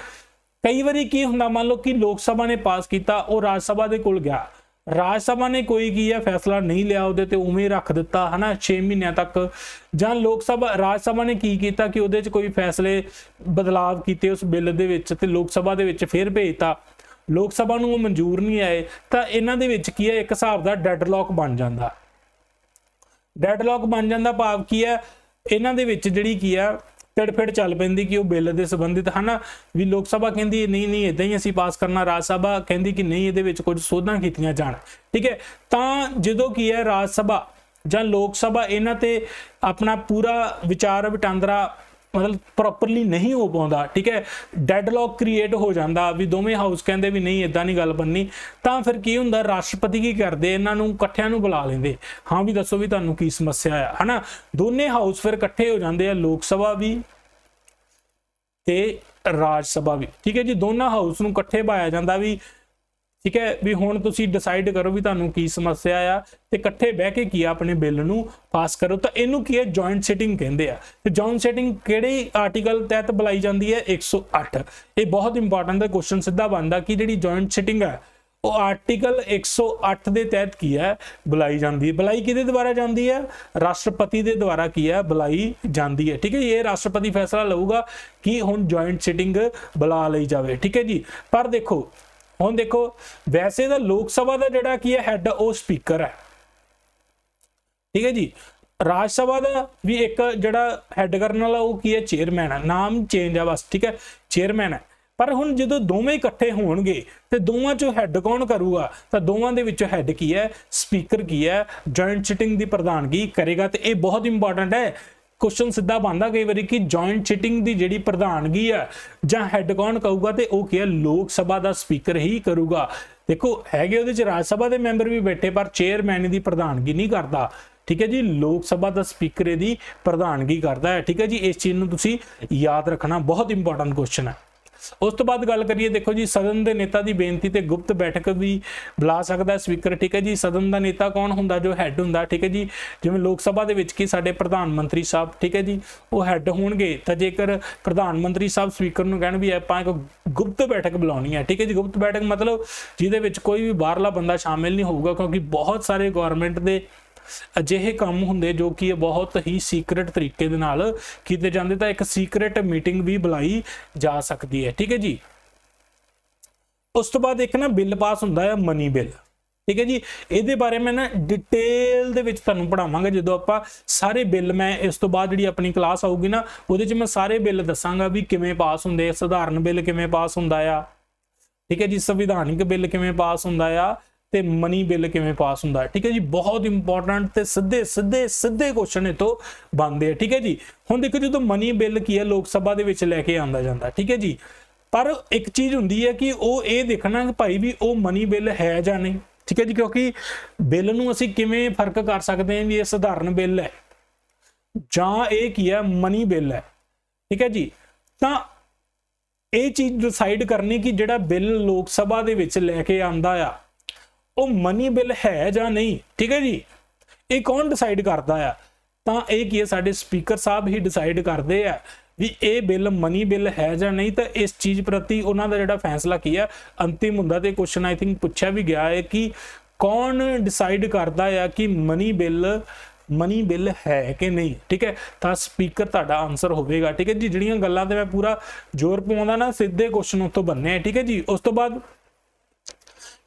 ਕਈ ਵਾਰੀ ਕੀ ਹੁੰਦਾ, ਮੰਨ ਲਓ ਕਿ ਲੋਕ ਸਭਾ ਨੇ ਪਾਸ ਕੀਤਾ, ਉਹ ਰਾਜ ਸਭਾ ਦੇ ਕੋਲ ਗਿਆ, ਰਾਜ ਸਭਾ ਨੇ ਕੋਈ ਕੀ ਹੈ ਫੈਸਲਾ ਨਹੀਂ ਲਿਆ, ਉਹਦੇ ਤੇ ਉਵੇਂ ਰੱਖ ਦਿੱਤਾ ਹਨਾ 6 ਮਹੀਨਿਆਂ ਤੱਕ। ਜਾਂ ਲੋਕ ਸਭਾ ਰਾਜ ਸਭਾ ਨੇ ਕੀ ਕੀਤਾ ਕਿ ਉਹਦੇ 'ਚ ਕੋਈ ਫੈਸਲੇ ਬਦਲਾਵ ਕੀਤੇ ਉਸ ਬਿੱਲ ਦੇ ਵਿੱਚ, ਤੇ ਲੋਕ ਸਭਾ ਦੇ ਵਿੱਚ ਫਿਰ ਭੇਜਤਾ, ਲੋਕ ਸਭਾ ਨੂੰ ਉਹ ਮਨਜ਼ੂਰ ਨਹੀਂ ਆਏ, ਤਾਂ ਇਹਨਾਂ ਦੇ ਵਿੱਚ ਕੀ ਹੈ ਇੱਕ ਹਿਸਾਬ ਦਾ ਡੈਡਲੌਕ ਬਣ ਜਾਂਦਾ। ਡੈਡਲੌਕ ਬਣ ਜਾਂਦਾ ਭਾਵ ਕੀ ਹੈ ਇਹਨਾਂ ਦੇ ਵਿੱਚ ਜਿਹੜੀ ਕੀ ਆ ਤੜਫੜ ਚੱਲ ਪੈਂਦੀ ਕਿ ਉਹ ਬਿੱਲ ਦੇ ਸੰਬੰਧਿਤ ਹਨਾ, ਵੀ ਲੋਕ ਸਭਾ ਕਹਿੰਦੀ ਨਹੀਂ ਇਦਾਂ ਹੀ ਅਸੀਂ ਪਾਸ ਕਰਨਾ, ਰਾਜ ਸਭਾ ਕਹਿੰਦੀ ਕਿ ਨਹੀਂ ਇਹਦੇ ਵਿੱਚ ਕੁਝ ਸੋਧਾਂ ਕੀਤੀਆਂ ਜਾਣ, ਠੀਕ ਹੈ। ਤਾਂ ਜਦੋਂ ਕੀ ਹੈ ਰਾਜ ਸਭਾ ਜਾਂ ਲੋਕ ਸਭਾ ਇਹਨਾਂ ਤੇ ਆਪਣਾ ਪੂਰਾ ਵਿਚਾਰ ਵਟਾਂਦਰਾ मतलब प्रॉपरली नहीं हो पाता, ठीक है, डेडलॉक क्रिएट हो जाता भी दोवें हाउस कहते भी नहीं इदां नहीं गल बननी, तो फिर की हुंदा राष्ट्रपति की करते इन्हों इकट्ठियां नूं बुला लेंदे, हाँ भी दसो भी तुहानूं की समस्या है ना। दोने हाउस फिर इकट्ठे हो जाते हैं, लोक सभा भी ते राज सभा भी, ठीक है जी। दोनों हाउस नूं इकट्ठे पाया जाता भी, ठीक है भी हुण तुसीं डिसाइड करो भी तुहानूं की समस्या आ ते इकट्ठे बह के की अपने बिल नूं पास करो। तो इनू की है जॉइंट सिटिंग कहंदे आ। ते जॉइंट सिटिंग किहड़े आर्टिकल तहत बुलाई जाती है 108। ये बहुत इंपॉर्टेंट है, क्वेश्चन सीधा बनता कि जिहड़ी जॉइंट सिटिंग है वो आर्टिकल 108 के तहत की है बुलाई जाती है। बुलाई किहदे द्वारा जाती है? राष्ट्रपति के द्वारा की है बुलाई जाती है, ठीक है। ये राष्ट्रपति फैसला लऊगा कि हुण जॉइंट सिटिंग बुला लई जावे, ठीक है जी। पर देखो हुण देखो वैसे तो लोक सभा का जिहड़ा की है हैड वो स्पीकर है, ठीक है जी। राज सभा का भी एक जिहड़ा हैड करने वाला वो की है चेयरमैन है, नाम चेंज है बस, ठीक है, चेयरमैन है। पर हुण जदों दोवें इकट्ठे होणगे ते दोवां चों हैड कौन करूगा? तो दोवां दे विचों हैड की है स्पीकर की है जॉइंट सिटिंग की प्रधानगी करेगा। तो ये बहुत इंपॉर्टेंट है, क्वेश्चन सीधा बनता कई बार कि जॉइंट सिटिंग की जिहड़ी प्रधानगी है जां हैड कौन कहूगा, तो वह की है लोक सभा का स्पीकर ही करूगा। देखो हैगे उहदे च राज सभा के मैंबर भी बैठे पर चेयरमैन की प्रधानगी नहीं करता, ठीक है जी। लोक सभा का स्पीकर की प्रधानगी करता है, ठीक है जी। इस चीज़ नूं तुसीं याद रखना, बहुत इंपॉर्टेंट क्वेश्चन है। उस तो बाद गल करिए, देखो जी सदन के नेता की बेनती ते गुप्त बैठक भी बुला सकता है स्पीकर, ठीक है जी। सदन का नेता कौन हुंदा? जो हैड हुंदा, ठीक है जी। जिवें लोक सभा दे विच कि साडे प्रधानमंत्री साहब, ठीक है जी, वो हैड होणगे। तो जेकर प्रधानमंत्री साहब स्पीकर नूं कहण भी आपां एक गुप्त बैठक बुलाउणी है, ठीक है जी। गुप्त बैठक मतलब जिहदे विच कोई भी बाहरला बंदा शामिल नहीं होऊगा, क्योंकि बहुत सारे गवर्नमेंट के अजिहे काम हुंदे जो कि बहुत ही सीक्रेट तरीके दे नाल कीते जांदे, तां एक सीक्रेट मीटिंग भी बुलाई जा सकती है, ठीक है जी। उस तो बाद एक ना बिल पास हुंदा है मनी बिल, ठीक है जी। इहदे बारे में ना डिटेल दे विच तुहानूं पढ़ावांगा जदों आपां सारे बिल, मैं इस तो बाद जिहड़ी अपनी क्लास आऊगी ना उहदे च मैं सारे बिल दसांगा भी किवें पास हुंदे, सधारण बिल किवें पास हुंदा आ, ठीक है जी, संविधानिक बिल किवें पास हुंदा आ ते मनी बिल किवें पास हुंदा है, ठीक है जी। बहुत इंपॉर्टेंट ते सीधे सीधे सीधे क्वेश्चन इतों बनते हैं, ठीक है जी। हुण देखो जो मनी बिल की है लोक सभा दे विच लैके आंदा जांदा, ठीक है जी। पर एक चीज़ हुंदी है कि वो ये देखना कि भाई भी वो मनी बिल है जां नहीं, ठीक है जी। क्योंकि बिल नूं असीं किवें फर्क कर सकते हैं भी ये सधारण बिल है जां ये की है मनी बिल है, ठीक है जी। तां ये चीज़ डिसाइड करनी कि जिहड़ा बिल लोक सभा दे विच लैके आंदा आ वो मनी बिल है जां नहीं, ठीक है जी। ये कौन डिसाइड करता है? तो ये की है साडे स्पीकर साहब ही डिसाइड करते हैं भी ये बिल मनी बिल है जां नहीं। तो इस चीज़ प्रति उन्हों का जिहड़ा फैसला की है अंतिम हुंदा। ते क्वेश्चन आई थिंक पूछा भी गया है कि कौन डिसाइड करता है कि मनी बिल है कि नहीं, ठीक है। तो स्पीकर तुहाडा आंसर होगा, ठीक है जी। जिहड़ियां गल्लां ते मैं पूरा जोर पाउंदा ना सीधे क्वेश्चन उत्तों बनने हैं, ठीक है जी। उस तो बाद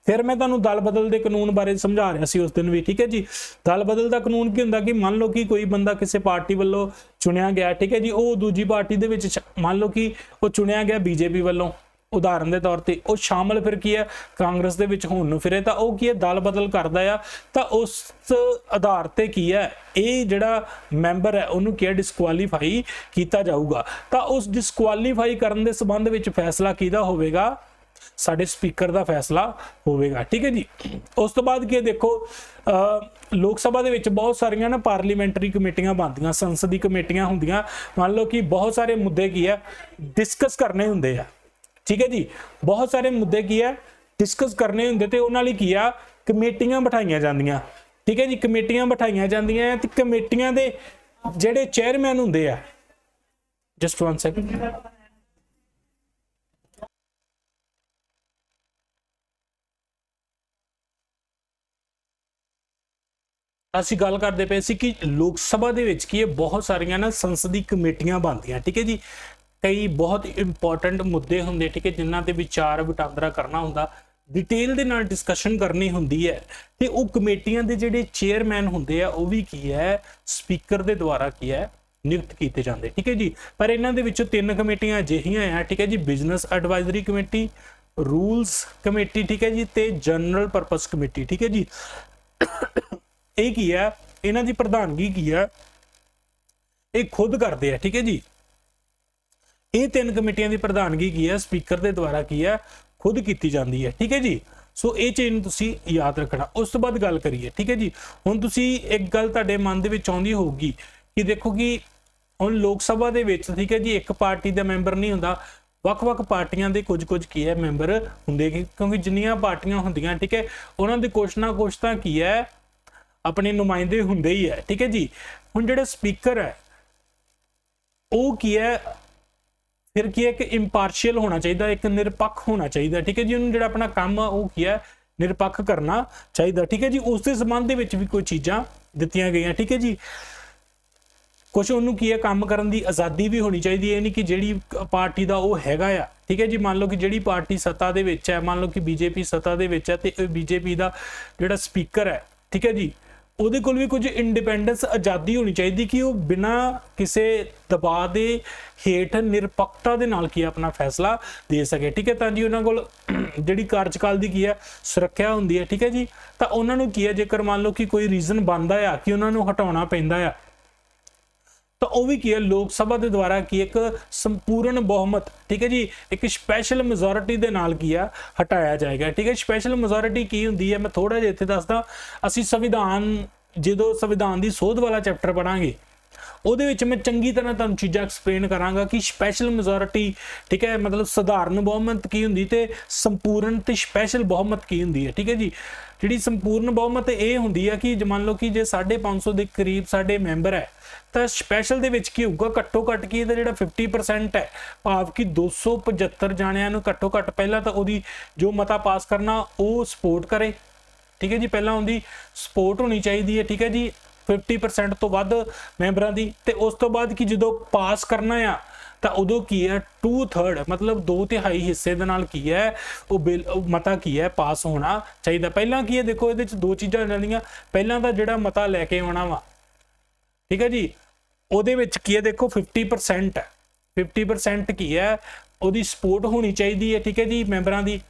फिर मैं तुहानूं दल बदल के कानून बारे समझा रहा सी उस दिन भी, ठीक है जी। दल बदल का कानून की हुंदा कि मान लो कि कोई बंदा किसी पार्टी वालों चुनिया गया, ठीक है जी, वो दूजी पार्टी दे विच मान लो कि वो चुनिया गया बीजेपी वालों उदाहरण के तौर पर, वो शामिल फिर की है कांग्रेस दे विच होण नूं फिरे, तो वो की है दल बदल करदा आ। तो उस आधार ते की है ये जिहड़ा मैंबर है उन्होंने की डिसकुआलीफाई किया जाऊगा। तो उस डिसकुआलीफाई करने के संबंध में फैसला किहदा होवेगा? साडे स्पीकर का फैसला होगा, ठीक है जी। उस तो बाद की देखो लोक सभा दे विच बहुत सारिया ना पार्लीमेंटरी कमेटियां बनदियां, संसदी कमेटियां हुंदियां। मान लो कि बहुत सारे मुद्दे की है डिस्कस करने हुंदे आ, ठीक है जी। बहुत सारे मुद्दे की है डिस्कस करने हुंदे ते उन्हां लई की आ कमेटियां बिठाईयां जांदियां, ठीक है जी। कमेटियां बिठाईयां जांदियां ते कमेटियां दे जिहड़े चेयरमैन हुंदे आ, जस्ट 1 सेकंड, ਅਸੀਂ ਗੱਲ ਕਰਦੇ ਪਏ ਸੀ कि लोक सभा ਦੇ ਵਿੱਚ ਕੀ ਹੈ ਬਹੁਤ ਸਾਰੀਆਂ ਨਾ ਸੰਸਦੀ ਕਮੇਟੀਆਂ ਬਣਦੀਆਂ, ठीक है जी। कई बहुत इंपॉर्टेंट मुद्दे होंगे, ठीक है, जिन्हां ते विचार वटांदरा करना हुंदा, डिटेल दे नाल डिस्कशन करनी हुंदी है। ते वो कमेटियां दे जिहड़े चेयरमैन हुंदे आ वो भी की है स्पीकर दे द्वारा की है नियुक्त किए जाते, ठीक है जी। पर इन्हां दे विचों 3 कमेटियां अजिहियां हैं, ठीक है जी। Business advisory committee, rules committee, ठीक है जी, ते जनरल परपस कमेटी, ठीक है जी। ये की है ਇਹਨਾਂ ਦੀ ਪ੍ਰਧਾਨਗੀ ਕੀ ਆ ਇਹ ਖੁਦ ਕਰਦੇ ਆ। ਠੀਕ ਹੈ ਜੀ, ਇਹ 3 ਕਮੇਟੀਆਂ ਦੀ ਪ੍ਰਧਾਨਗੀ ਕੀ ਹੈ ਸਪੀਕਰ ਦੇ ਦੁਆਰਾ ਕੀ ਹੈ ਖੁਦ ਕੀਤੀ ਜਾਂਦੀ ਹੈ। ਠੀਕ ਹੈ ਜੀ, ਸੋ ਇਹ ਚੀਜ਼ ਨੂੰ ਤੁਸੀਂ ਯਾਦ ਰੱਖਣਾ। ਉਸ ਤੋਂ ਬਾਅਦ ਗੱਲ ਕਰੀਏ। ਠੀਕ ਹੈ ਜੀ, ਹੁਣ ਤੁਸੀਂ ਇੱਕ ਗੱਲ ਤੁਹਾਡੇ ਮਨ ਦੇ ਵਿੱਚ ਆਉਂਦੀ ਹੋਊਗੀ ਕਿ ਦੇਖੋ ਕਿ ਹੁਣ ਲੋਕ ਸਭਾ ਦੇ ਵਿੱਚ ਠੀਕ ਹੈ ਜੀ ਇੱਕ ਪਾਰਟੀ ਦਾ ਮੈਂਬਰ ਨਹੀਂ ਹੁੰਦਾ, ਵੱਖ-ਵੱਖ ਪਾਰਟੀਆਂ ਦੇ ਕੁਝ ਕੀ ਹੈ ਮੈਂਬਰ ਹੁੰਦੇ, ਕਿਉਂਕਿ ਜਿੰਨੀਆਂ ਪਾਰਟੀਆਂ ਹੁੰਦੀਆਂ ਠੀਕ ਹੈ ਉਹਨਾਂ ਦੇ ਕੁਛ ਨਾ ਕੁਛ ਤਾਂ ਕੀ ਹੈ ਆਪਣੇ ਨੁਮਾਇੰਦੇ ਹੁੰਦੇ ਹੀ ਹੈ। ਠੀਕ ਹੈ ਜੀ, ਹੁਣ ਜਿਹੜਾ ਸਪੀਕਰ ਹੈ ਉਹ ਕੀ ਹੈ ਫਿਰ ਕੀ ਹੈ ਕਿ ਇੰਪਾਰਸ਼ੀਅਲ ਹੋਣਾ ਚਾਹੀਦਾ, ਇੱਕ ਨਿਰਪੱਖ ਹੋਣਾ ਚਾਹੀਦਾ। ਠੀਕ ਹੈ ਜੀ, ਉਹਨੂੰ ਜਿਹੜਾ ਆਪਣਾ ਕੰਮ ਆ ਉਹ ਕੀ ਹੈ ਨਿਰਪੱਖ ਕਰਨਾ ਚਾਹੀਦਾ। ਠੀਕ ਹੈ ਜੀ, ਉਸ ਦੇ ਸੰਬੰਧ ਦੇ ਵਿੱਚ ਵੀ ਕੋਈ ਚੀਜ਼ਾਂ ਦਿੱਤੀਆਂ ਗਈਆਂ। ਠੀਕ ਹੈ ਜੀ, ਕੁਛ ਉਹਨੂੰ ਕੀ ਹੈ ਕੰਮ ਕਰਨ ਦੀ ਆਜ਼ਾਦੀ ਵੀ ਹੋਣੀ ਚਾਹੀਦੀ, ਇਹ ਨਹੀਂ ਕਿ ਜਿਹੜੀ ਪਾਰਟੀ ਦਾ ਉਹ ਹੈਗਾ ਆ। ਠੀਕ ਹੈ ਜੀ, ਮੰਨ ਲਓ ਕਿ ਜਿਹੜੀ ਪਾਰਟੀ ਸੱਤਾ ਦੇ ਵਿੱਚ ਹੈ, ਮੰਨ ਲਓ ਕਿ ਬੀਜੇਪੀ ਸੱਤਾ ਦੇ ਵਿੱਚ ਹੈ ਤੇ ਬੀਜੇਪੀ ਦਾ ਜਿਹੜਾ ਸਪੀਕਰ ਹੈ ਠੀਕ ਹੈ ਜੀ ਉਹਦੇ ਕੋਲ ਵੀ ਕੁਝ ਇੰਡੀਪੈਂਡੈਂਸ ਆਜ਼ਾਦੀ ਹੋਣੀ ਚਾਹੀਦੀ ਕਿ ਉਹ ਬਿਨਾਂ ਕਿਸੇ ਦਬਾਅ ਦੇ ਹੇਠ ਨਿਰਪੱਖਤਾ ਦੇ ਨਾਲ ਕੀ ਆਪਣਾ ਫੈਸਲਾ ਦੇ ਸਕੇ। ਠੀਕ ਹੈ, ਤਾਂ ਜੀ ਉਹਨਾਂ ਕੋਲ ਜਿਹੜੀ ਕਾਰਜਕਾਲ ਦੀ ਕੀ ਹੈ ਸੁਰੱਖਿਆ ਹੁੰਦੀ ਹੈ। ਠੀਕ ਹੈ ਜੀ, ਤਾਂ ਉਹਨਾਂ ਨੂੰ ਕੀ ਹੈ ਜੇਕਰ ਮੰਨ ਲਓ ਕਿ ਕੋਈ ਰੀਜ਼ਨ ਬਣਦਾ ਆ ਕਿ ਉਹਨਾਂ ਨੂੰ ਹਟਾਉਣਾ ਪੈਂਦਾ ਆ ਤਾਂ ਉਹ ਵੀ ਕੀ ਹੈ ਲੋਕ ਸਭਾ ਦੇ ਦੁਆਰਾ ਕੀ ਇੱਕ ਸੰਪੂਰਨ ਬਹੁਮਤ ਠੀਕ ਹੈ ਜੀ ਇੱਕ ਸਪੈਸ਼ਲ ਮੈਜੋਰਿਟੀ ਦੇ ਨਾਲ ਕੀ ਆ ਹਟਾਇਆ ਜਾਏਗਾ। ਠੀਕ ਹੈ, ਸਪੈਸ਼ਲ ਮੈਜੋਰਿਟੀ ਕੀ ਹੁੰਦੀ ਹੈ ਮੈਂ ਥੋੜਾ ਜਿਹਾ ਇੱਥੇ ਦੱਸਦਾ। ਅਸੀਂ ਸੰਵਿਧਾਨ ਜਦੋਂ ਸੰਵਿਧਾਨ ਦੀ ਸੋਧ ਵਾਲਾ ਚੈਪਟਰ ਪੜਾਂਗੇ ਉਹਦੇ ਵਿੱਚ ਮੈਂ ਚੰਗੀ ਤਰ੍ਹਾਂ ਤੁਹਾਨੂੰ ਚੀਜ਼ਾਂ ਐਕਸਪਲੇਨ ਕਰਾਂਗਾ ਕਿ ਸਪੈਸ਼ਲ ਮੈਜੋਰਿਟੀ ਠੀਕ ਹੈ ਮਤਲਬ ਸਧਾਰਨ ਬਹੁਮਤ ਕੀ ਹੁੰਦੀ ਤੇ ਸੰਪੂਰਨ ਤੇ ਸਪੈਸ਼ਲ ਬਹੁਮਤ ਕੀ ਹੁੰਦੀ ਹੈ। ਠੀਕ ਹੈ ਜੀ, ਜਿਹੜੀ ਸੰਪੂਰਨ ਬਹੁਮਤ ਇਹ ਹੁੰਦੀ ਹੈ ਕਿ ਮੰਨ ਲਓ ਕਿ ਜੇ 550 ਦੇ ਕਰੀਬ ਸਾਡੇ ਮੈਂਬਰ ਹੈ ਤਾਂ ਸਪੈਸ਼ਲ ਦੇ ਵਿੱਚ ਕੀ ਹੋਊਗਾ ਘੱਟੋ ਘੱਟ ਕੀ ਇਹਦਾ ਜਿਹੜਾ 50% ਹੈ ਭਾਵ ਕਿ 275 ਜਾਣਿਆਂ ਨੂੰ ਘੱਟੋ ਘੱਟ ਪਹਿਲਾਂ ਤਾਂ ਉਹਦੀ ਜੋ ਮਤਾ ਪਾਸ ਕਰਨਾ ਉਹ ਸਪੋਰਟ ਕਰੇ। ਠੀਕ ਹੈ ਜੀ, ਪਹਿਲਾਂ ਉਹਦੀ ਸਪੋਰਟ ਹੋਣੀ ਚਾਹੀਦੀ ਹੈ। ਠੀਕ ਹੈ ਜੀ, 50% ਤੋਂ ਵੱਧ ਮੈਂਬਰਾਂ ਦੀ, ਤੇ ਉਸ ਤੋਂ ਬਾਅਦ ਕਿ ਜਦੋਂ ਪਾਸ ਕਰਨਾ ਆ ਤਾਂ ਉਦੋਂ ਕੀ ਹੈ 2/3 ਮਤਲਬ 2/3 ਹਿੱਸੇ ਦੇ ਨਾਲ ਕੀ ਹੈ ਉਹ ਬਿੱਲ ਮਤਾ ਕੀ ਹੈ ਪਾਸ ਹੋਣਾ ਚਾਹੀਦਾ। ਪਹਿਲਾਂ ਕੀ ਹੈ ਦੇਖੋ ਇਹਦੇ ਚ ਦੋ ਚੀਜ਼ਾਂ ਹੋ ਜਾਂਦੀਆਂ, ਪਹਿਲਾਂ ਤਾਂ ਜਿਹੜਾ ਮਤਾ ਲੈ ਕੇ ਆਉਣਾ ਵਾ ਠੀਕ ਹੈ ਜੀ ਉਹਦੇ ਵਿੱਚ ਕੀ ਹੈ ਦੇਖੋ 50% ਹੈ 50% ਕੀ ਹੈ ਉਹਦੀ ਸਪੋਰਟ ਹੋਣੀ ਚਾਹੀਦੀ ਹੈ। ਠੀਕ ਹੈ ਜੀ ਮੈਂਬਰਾਂ ਦੀ,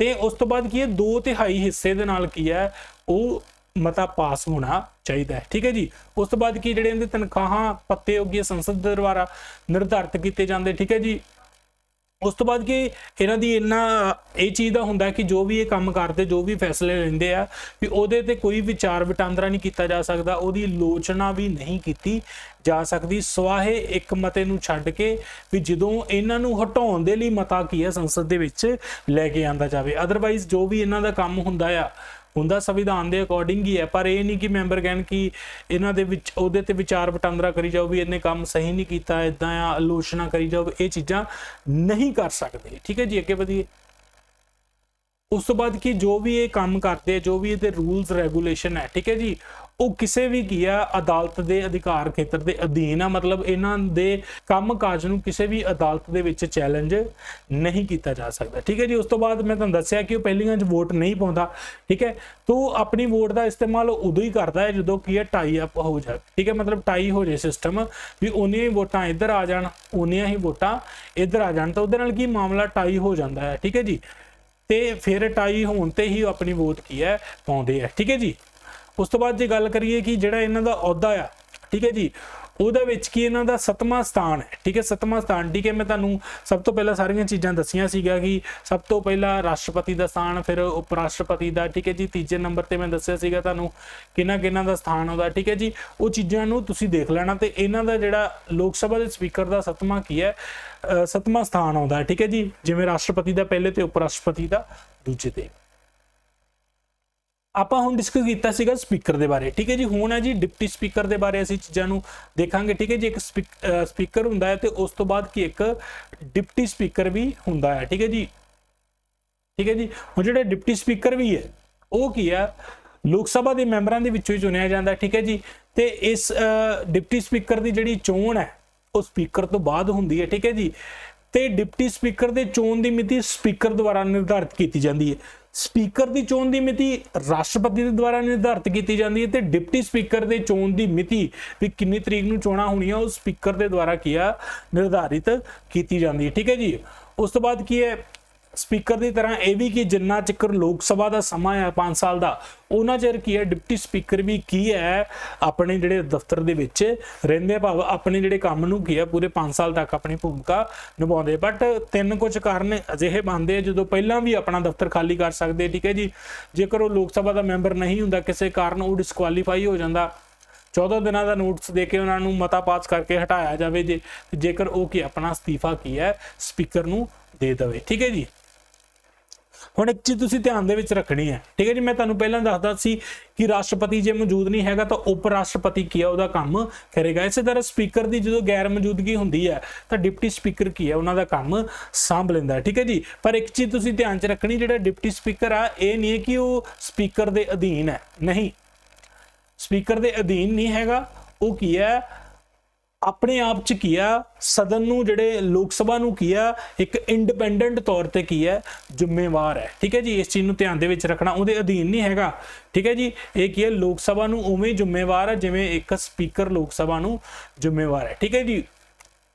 ਤੇ ਉਸ ਤੋਂ ਬਾਅਦ ਕੀ ਹੈ 2/3 ਹਿੱਸੇ ਦੇ ਨਾਲ ਕੀ ਹੈ ਉਹ ਮਤਾ ਪਾਸ ਹੋਣਾ ਚਾਹੀਦਾ ਹੈ। ਠੀਕ ਹੈ ਜੀ, ਉਸ ਤੋਂ ਬਾਅਦ ਕੀ ਜਿਹੜੇ ਇਹਦੇ ਤਨਖਾਹਾਂ ਪੱਤੇ ਹੋ ਗਏ ਸੰਸਦ ਦੇ ਦੁਆਰਾ ਨਿਰਧਾਰਿਤ ਕੀਤੇ ਜਾਂਦੇ। ਠੀਕ ਹੈ ਜੀ, ਉਸ ਤੋਂ ਬਾਅਦ ਕਿ ਇਹਨਾਂ ਦੀ ਇੰਨਾ ਇਹ ਚੀਜ਼ ਦਾ ਹੁੰਦਾ ਕਿ ਜੋ ਵੀ ਇਹ ਕੰਮ ਕਰਦੇ ਜੋ ਵੀ ਫੈਸਲੇ ਲੈਂਦੇ ਆ ਵੀ ਉਹਦੇ ਤੇ ਕੋਈ ਵਿਚਾਰ ਵਟਾਂਦਰਾ ਨਹੀਂ ਕੀਤਾ ਜਾ ਸਕਦਾ, ਉਹਦੀ ਆਲੋਚਨਾ ਵੀ ਨਹੀਂ ਕੀਤੀ ਜਾ ਸਕਦੀ ਸਵਾਹੇ ਇੱਕ ਮਤੇ ਨੂੰ ਛੱਡ ਕੇ ਵੀ ਜਦੋਂ ਇਹਨਾਂ ਨੂੰ ਹਟਾਉਣ ਦੇ ਲਈ ਮਤਾ ਕੀ ਹੈ ਸੰਸਦ ਦੇ ਵਿੱਚ ਲੈ ਕੇ ਆਂਦਾ ਜਾਵੇ। ਅਦਰਵਾਈਜ਼ ਜੋ ਵੀ ਇਹਨਾਂ ਦਾ ਕੰਮ ਹੁੰਦਾ ਸੰਵਿਧਾਨ ਦੇ ਅਕੋਰਡਿੰਗ ਹੀ ਹੈ, ਪਰ ਇਹ ਨਹੀਂ ਕਿ ਮੈਂਬਰ ਕਹਿਣ ਕਿ ਇਹਨਾਂ ਦੇ ਵਿੱਚ ਉਹਦੇ ਤੇ ਵਿਚਾਰ ਵਟਾਂਦਰਾ ਕਰੀ ਜਾਓ ਵੀ ਇਹਨੇ ਕੰਮ ਸਹੀ ਨਹੀਂ ਕੀਤਾ ਇਦਾਂ ਆ ਆਲੋਚਨਾ ਕਰੀ ਜਾਓ, ਇਹ ਚੀਜ਼ਾਂ ਨਹੀਂ ਕਰ ਸਕਦੇ। ਠੀਕ ਹੈ ਜੀ, ਅੱਗੇ ਵਧੀਏ। ਉਸ ਤੋਂ ਬਾਅਦ ਕਿ ਜੋ ਵੀ ਇਹ ਕੰਮ ਕਰਦੇ ਜੋ ਵੀ ਇਹਦੇ ਰੂਲਸ ਰੈਗੂਲੇਸ਼ਨ ਹੈ ਠੀਕ ਹੈ ਜੀ ਉਹ ਕਿਸੇ ਵੀ ਕੀ ਆ ਅਦਾਲਤ ਦੇ ਅਧਿਕਾਰ ਖੇਤਰ ਦੇ ਅਧੀਨ ਆ, ਮਤਲਬ ਇਹਨਾਂ ਦੇ ਕੰਮ ਕਾਜ ਨੂੰ ਕਿਸੇ ਵੀ ਅਦਾਲਤ ਦੇ ਵਿੱਚ ਚੈਲੰਜ ਨਹੀਂ ਕੀਤਾ ਜਾ ਸਕਦਾ। ਠੀਕ ਹੈ ਜੀ, ਉਸ ਤੋਂ ਬਾਅਦ ਮੈਂ ਤੁਹਾਨੂੰ ਦੱਸਿਆ ਕਿ ਉਹ ਪਹਿਲੀਆਂ 'ਚ ਵੋਟ ਨਹੀਂ ਪਾਉਂਦਾ। ਠੀਕ ਹੈ, ਤੋ ਆਪਣੀ ਵੋਟ ਦਾ ਇਸਤੇਮਾਲ ਉਦੋਂ ਹੀ ਕਰਦਾ ਹੈ ਜਦੋਂ ਕੀ ਹੈ ਟਾਈ ਅਪ ਹੋ ਜਾਏ। ਠੀਕ ਹੈ, ਮਤਲਬ ਟਾਈ ਹੋ ਜਾਏ ਸਿਸਟਮ ਵੀ ਉਨੀਆਂ ਹੀ ਵੋਟਾਂ ਇੱਧਰ ਆ ਜਾਣ ਉਨੀਆਂ ਹੀ ਵੋਟਾਂ ਇੱਧਰ ਆ ਜਾਣ ਤਾਂ ਉਹਦੇ ਨਾਲ ਕੀ ਮਾਮਲਾ ਟਾਈ ਹੋ ਜਾਂਦਾ ਹੈ। ਠੀਕ ਹੈ ਜੀ, ਤੇ ਫਿਰ ਟਾਈ ਹੋਣ ਤੇ ਹੀ ਆਪਣੀ ਵੋਟ ਕੀ ਹੈ ਪਾਉਂਦੇ ਆ। ਠੀਕ ਹੈ ਜੀ, ਉਸ ਤੋਂ ਬਾਅਦ ਜੇ ਗੱਲ ਕਰੀਏ ਕਿ ਜਿਹੜਾ ਇਹਨਾਂ ਦਾ ਅਹੁਦਾ ਆ ਠੀਕ ਹੈ ਜੀ ਉਹਦੇ ਵਿੱਚ ਕੀ ਇਹਨਾਂ ਦਾ 7ਵਾਂ ਸਥਾਨ ਹੈ। ਠੀਕ ਹੈ, 7ਵਾਂ ਸਥਾਨ। ਠੀਕ ਹੈ, ਮੈਂ ਤੁਹਾਨੂੰ ਸਭ ਤੋਂ ਪਹਿਲਾਂ ਸਾਰੀਆਂ ਚੀਜ਼ਾਂ ਦੱਸੀਆਂ ਸੀਗਾ ਕਿ ਸਭ ਤੋਂ ਪਹਿਲਾਂ ਰਾਸ਼ਟਰਪਤੀ ਦਾ ਸਥਾਨ, ਫਿਰ ਉਪ ਰਾਸ਼ਟਰਪਤੀ ਦਾ। ਠੀਕ ਹੈ ਜੀ, ਤੀਜੇ ਨੰਬਰ ਤੇ ਮੈਂ ਦੱਸਿਆ ਸੀਗਾ ਤੁਹਾਨੂੰ ਕਿਹਨਾਂ ਦਾ ਸਥਾਨ ਆਉਂਦਾ। ਠੀਕ ਹੈ ਜੀ, ਉਹ ਚੀਜ਼ਾਂ ਨੂੰ ਤੁਸੀਂ ਦੇਖ ਲੈਣਾ। ਤੇ ਇਹਨਾਂ ਦਾ ਜਿਹੜਾ ਲੋਕ ਸਭਾ ਦੇ ਸਪੀਕਰ ਦਾ 7ਵਾਂ ਕੀ ਹੈ 7ਵਾਂ ਸਥਾਨ ਆਉਂਦਾ। ਠੀਕ ਹੈ ਜੀ, ਜਿਵੇਂ ਰਾਸ਼ਟਰਪਤੀ ਦਾ ਪਹਿਲੇ ਤੇ ਉਪ ਰਾਸ਼ਟਰਪਤੀ ਦਾ ਦੂਜੇ ਤੇ। ਆਪਾਂ ਹੁਣ ਡਿਸਕਸ ਕੀਤਾ ਸੀਗਾ ਸਪੀਕਰ ਦੇ ਬਾਰੇ। ਠੀਕ ਹੈ ਜੀ, ਹੁਣ ਹੈ ਜੀ ਡਿਪਟੀ ਸਪੀਕਰ ਦੇ ਬਾਰੇ ਅਸੀਂ ਚੀਜ਼ਾਂ ਨੂੰ ਦੇਖਾਂਗੇ। ਠੀਕ ਹੈ ਜੀ, ਇੱਕ ਸਪੀਕਰ ਹੁੰਦਾ ਹੈ ਤੇ ਉਸ ਤੋਂ ਬਾਅਦ ਕੀ ਇੱਕ ਡਿਪਟੀ ਸਪੀਕਰ ਵੀ ਹੁੰਦਾ ਹੈ। ਠੀਕ ਹੈ ਜੀ, ਠੀਕ ਹੈ ਜੀ, ਹੁਣ ਜਿਹੜੇ ਡਿਪਟੀ ਸਪੀਕਰ ਵੀ ਹੈ ਉਹ ਕੀ ਹੈ ਲੋਕ ਸਭਾ ਦੇ ਮੈਂਬਰਾਂ ਦੇ ਵਿੱਚੋਂ ਹੀ ਚੁਣਿਆ ਜਾਂਦਾ। ਠੀਕ ਹੈ ਜੀ, ਤੇ ਇਸ ਡਿਪਟੀ ਸਪੀਕਰ ਦੀ ਜਿਹੜੀ ਚੋਣ ਹੈ ਉਹ ਸਪੀਕਰ ਤੋਂ ਬਾਅਦ ਹੁੰਦੀ ਹੈ। ਠੀਕ ਹੈ ਜੀ, ਤੇ ਡਿਪਟੀ ਸਪੀਕਰ ਦੇ ਚੋਣ ਦੀ ਮਿਤੀ ਸਪੀਕਰ ਦੁਆਰਾ ਨਿਰਧਾਰਿਤ ਕੀਤੀ ਜਾਂਦੀ ਹੈ। ਸਪੀਕਰ ਦੀ ਚੋਣ ਦੀ ਮਿਤੀ ਰਾਸ਼ਟਰਪਤੀ ਦੇ ਦੁਆਰਾ ਨਿਰਧਾਰਿਤ ਕੀਤੀ ਜਾਂਦੀ ਹੈ ਤੇ ਡਿਪਟੀ ਸਪੀਕਰ ਦੇ ਚੋਣ ਦੀ ਮਿਤੀ ਵੀ ਕਿੰਨੀ ਤਰੀਕ ਨੂੰ ਚੋਣਾਂ ਹੋਣੀਆਂ ਉਹ ਸਪੀਕਰ ਦੇ ਦੁਆਰਾ ਕੀ ਆ ਨਿਰਧਾਰਿਤ ਕੀਤੀ ਜਾਂਦੀ ਹੈ। ਠੀਕ ਹੈ ਜੀ, ਉਸ ਤੋਂ ਬਾਅਦ ਕੀ ਹੈ ਸਪੀਕਰ ਦੀ ਤਰ੍ਹਾਂ ਇਹ ਵੀ ਕਿ ਜਿੰਨਾ ਚਿਰ ਲੋਕ ਸਭਾ ਦਾ ਸਮਾਂ ਹੈ 5 ਸਾਲ ਦਾ, ਉਹਨਾਂ ਚਿਰ ਕੀ ਹੈ ਡਿਪਟੀ ਸਪੀਕਰ ਵੀ ਕੀ ਹੈ ਆਪਣੇ ਜਿਹੜੇ ਦਫ਼ਤਰ ਦੇ ਵਿੱਚ ਰਹਿੰਦੇ, ਭਾਵ ਆਪਣੇ ਜਿਹੜੇ ਕੰਮ ਨੂੰ ਕੀ ਹੈ ਪੂਰੇ 5 ਸਾਲ ਤੱਕ ਆਪਣੀ ਭੂਮਿਕਾ ਨਿਭਾਉਂਦੇ। ਬਟ 3 ਕੁਝ ਕਾਰਨ ਅਜਿਹੇ ਬਣਦੇ ਜਦੋਂ ਪਹਿਲਾਂ ਵੀ ਆਪਣਾ ਦਫ਼ਤਰ ਖਾਲੀ ਕਰ ਸਕਦੇ, ਠੀਕ ਹੈ ਜੀ। ਜੇਕਰ ਉਹ ਲੋਕ ਸਭਾ ਦਾ ਮੈਂਬਰ ਨਹੀਂ ਹੁੰਦਾ, ਕਿਸੇ ਕਾਰਨ ਉਹ ਡਿਸਕੁਆਲੀਫਾਈ ਹੋ ਜਾਂਦਾ, 14 ਦਿਨਾਂ ਦਾ ਨੋਟਿਸ ਦੇ ਕੇ ਉਹਨਾਂ ਨੂੰ ਮਤਾ ਪਾਸ ਕਰਕੇ ਹਟਾਇਆ ਜਾਵੇ ਜੇ, ਜੇਕਰ ਉਹ ਕੀ ਆਪਣਾ ਅਸਤੀਫਾ ਕੀ ਹੈ ਸਪੀਕਰ ਨੂੰ ਦੇ ਦੇਵੇ, ਠੀਕ ਹੈ ਜੀ। ਹੁਣ ਇੱਕ ਚੀਜ਼ ਤੁਸੀਂ ਧਿਆਨ ਦੇ ਵਿੱਚ ਰੱਖਣੀ ਹੈ, ਠੀਕ ਹੈ ਜੀ। ਮੈਂ ਤੁਹਾਨੂੰ ਪਹਿਲਾਂ ਦੱਸਦਾ ਸੀ ਕਿ ਰਾਸ਼ਟਰਪਤੀ ਜੇ ਮੌਜੂਦ ਨਹੀਂ ਹੈਗਾ ਤਾਂ ਉਪ ਰਾਸ਼ਟਰਪਤੀ ਕੀ ਹੈ ਉਹਦਾ ਕੰਮ ਕਰੇਗਾ। ਇਸੇ ਤਰ੍ਹਾਂ ਸਪੀਕਰ ਦੀ ਜਦੋਂ ਗੈਰ ਮੌਜੂਦਗੀ ਹੁੰਦੀ ਹੈ ਤਾਂ ਡਿਪਟੀ ਸਪੀਕਰ ਕੀ ਹੈ ਉਹਨਾਂ ਦਾ ਕੰਮ ਸਾਂਭ ਲੈਂਦਾ ਹੈ, ਠੀਕ ਹੈ ਜੀ। ਪਰ ਇੱਕ ਚੀਜ਼ ਤੁਸੀਂ ਧਿਆਨ 'ਚ ਰੱਖਣੀ, ਜਿਹੜਾ ਡਿਪਟੀ ਸਪੀਕਰ ਆ ਇਹ ਨਹੀਂ ਹੈ ਕਿ ਉਹ ਸਪੀਕਰ ਦੇ ਅਧੀਨ ਹੈ, ਨਹੀਂ, ਸਪੀਕਰ ਦੇ ਅਧੀਨ ਨਹੀਂ ਹੈਗਾ। ਉਹ ਕੀ ਹੈ ਆਪਣੇ ਆਪ 'ਚ ਕੀ ਆ ਸਦਨ ਨੂੰ, ਜਿਹੜੇ ਲੋਕ ਸਭਾ ਨੂੰ ਕੀ ਆ ਇੱਕ ਇੰਡੀਪੈਂਡੈਂਟ ਤੌਰ ਤੇ ਕੀ ਹੈ ਜ਼ਿੰਮੇਵਾਰ ਹੈ, ਠੀਕ ਹੈ ਜੀ। ਇਸ ਚੀਜ਼ ਨੂੰ ਧਿਆਨ ਦੇ ਵਿੱਚ ਰੱਖਣਾ, ਉਹਦੇ ਅਧੀਨ ਨਹੀਂ ਹੈਗਾ, ਠੀਕ ਹੈ ਜੀ। ਇਹ ਕੀ ਹੈ ਲੋਕ ਸਭਾ ਨੂੰ ਉਵੇਂ ਜ਼ਿੰਮੇਵਾਰ ਹੈ ਜਿਵੇਂ ਇੱਕ ਸਪੀਕਰ ਲੋਕ ਸਭਾ ਨੂੰ ਜ਼ਿੰਮੇਵਾਰ ਹੈ, ਠੀਕ ਹੈ ਜੀ।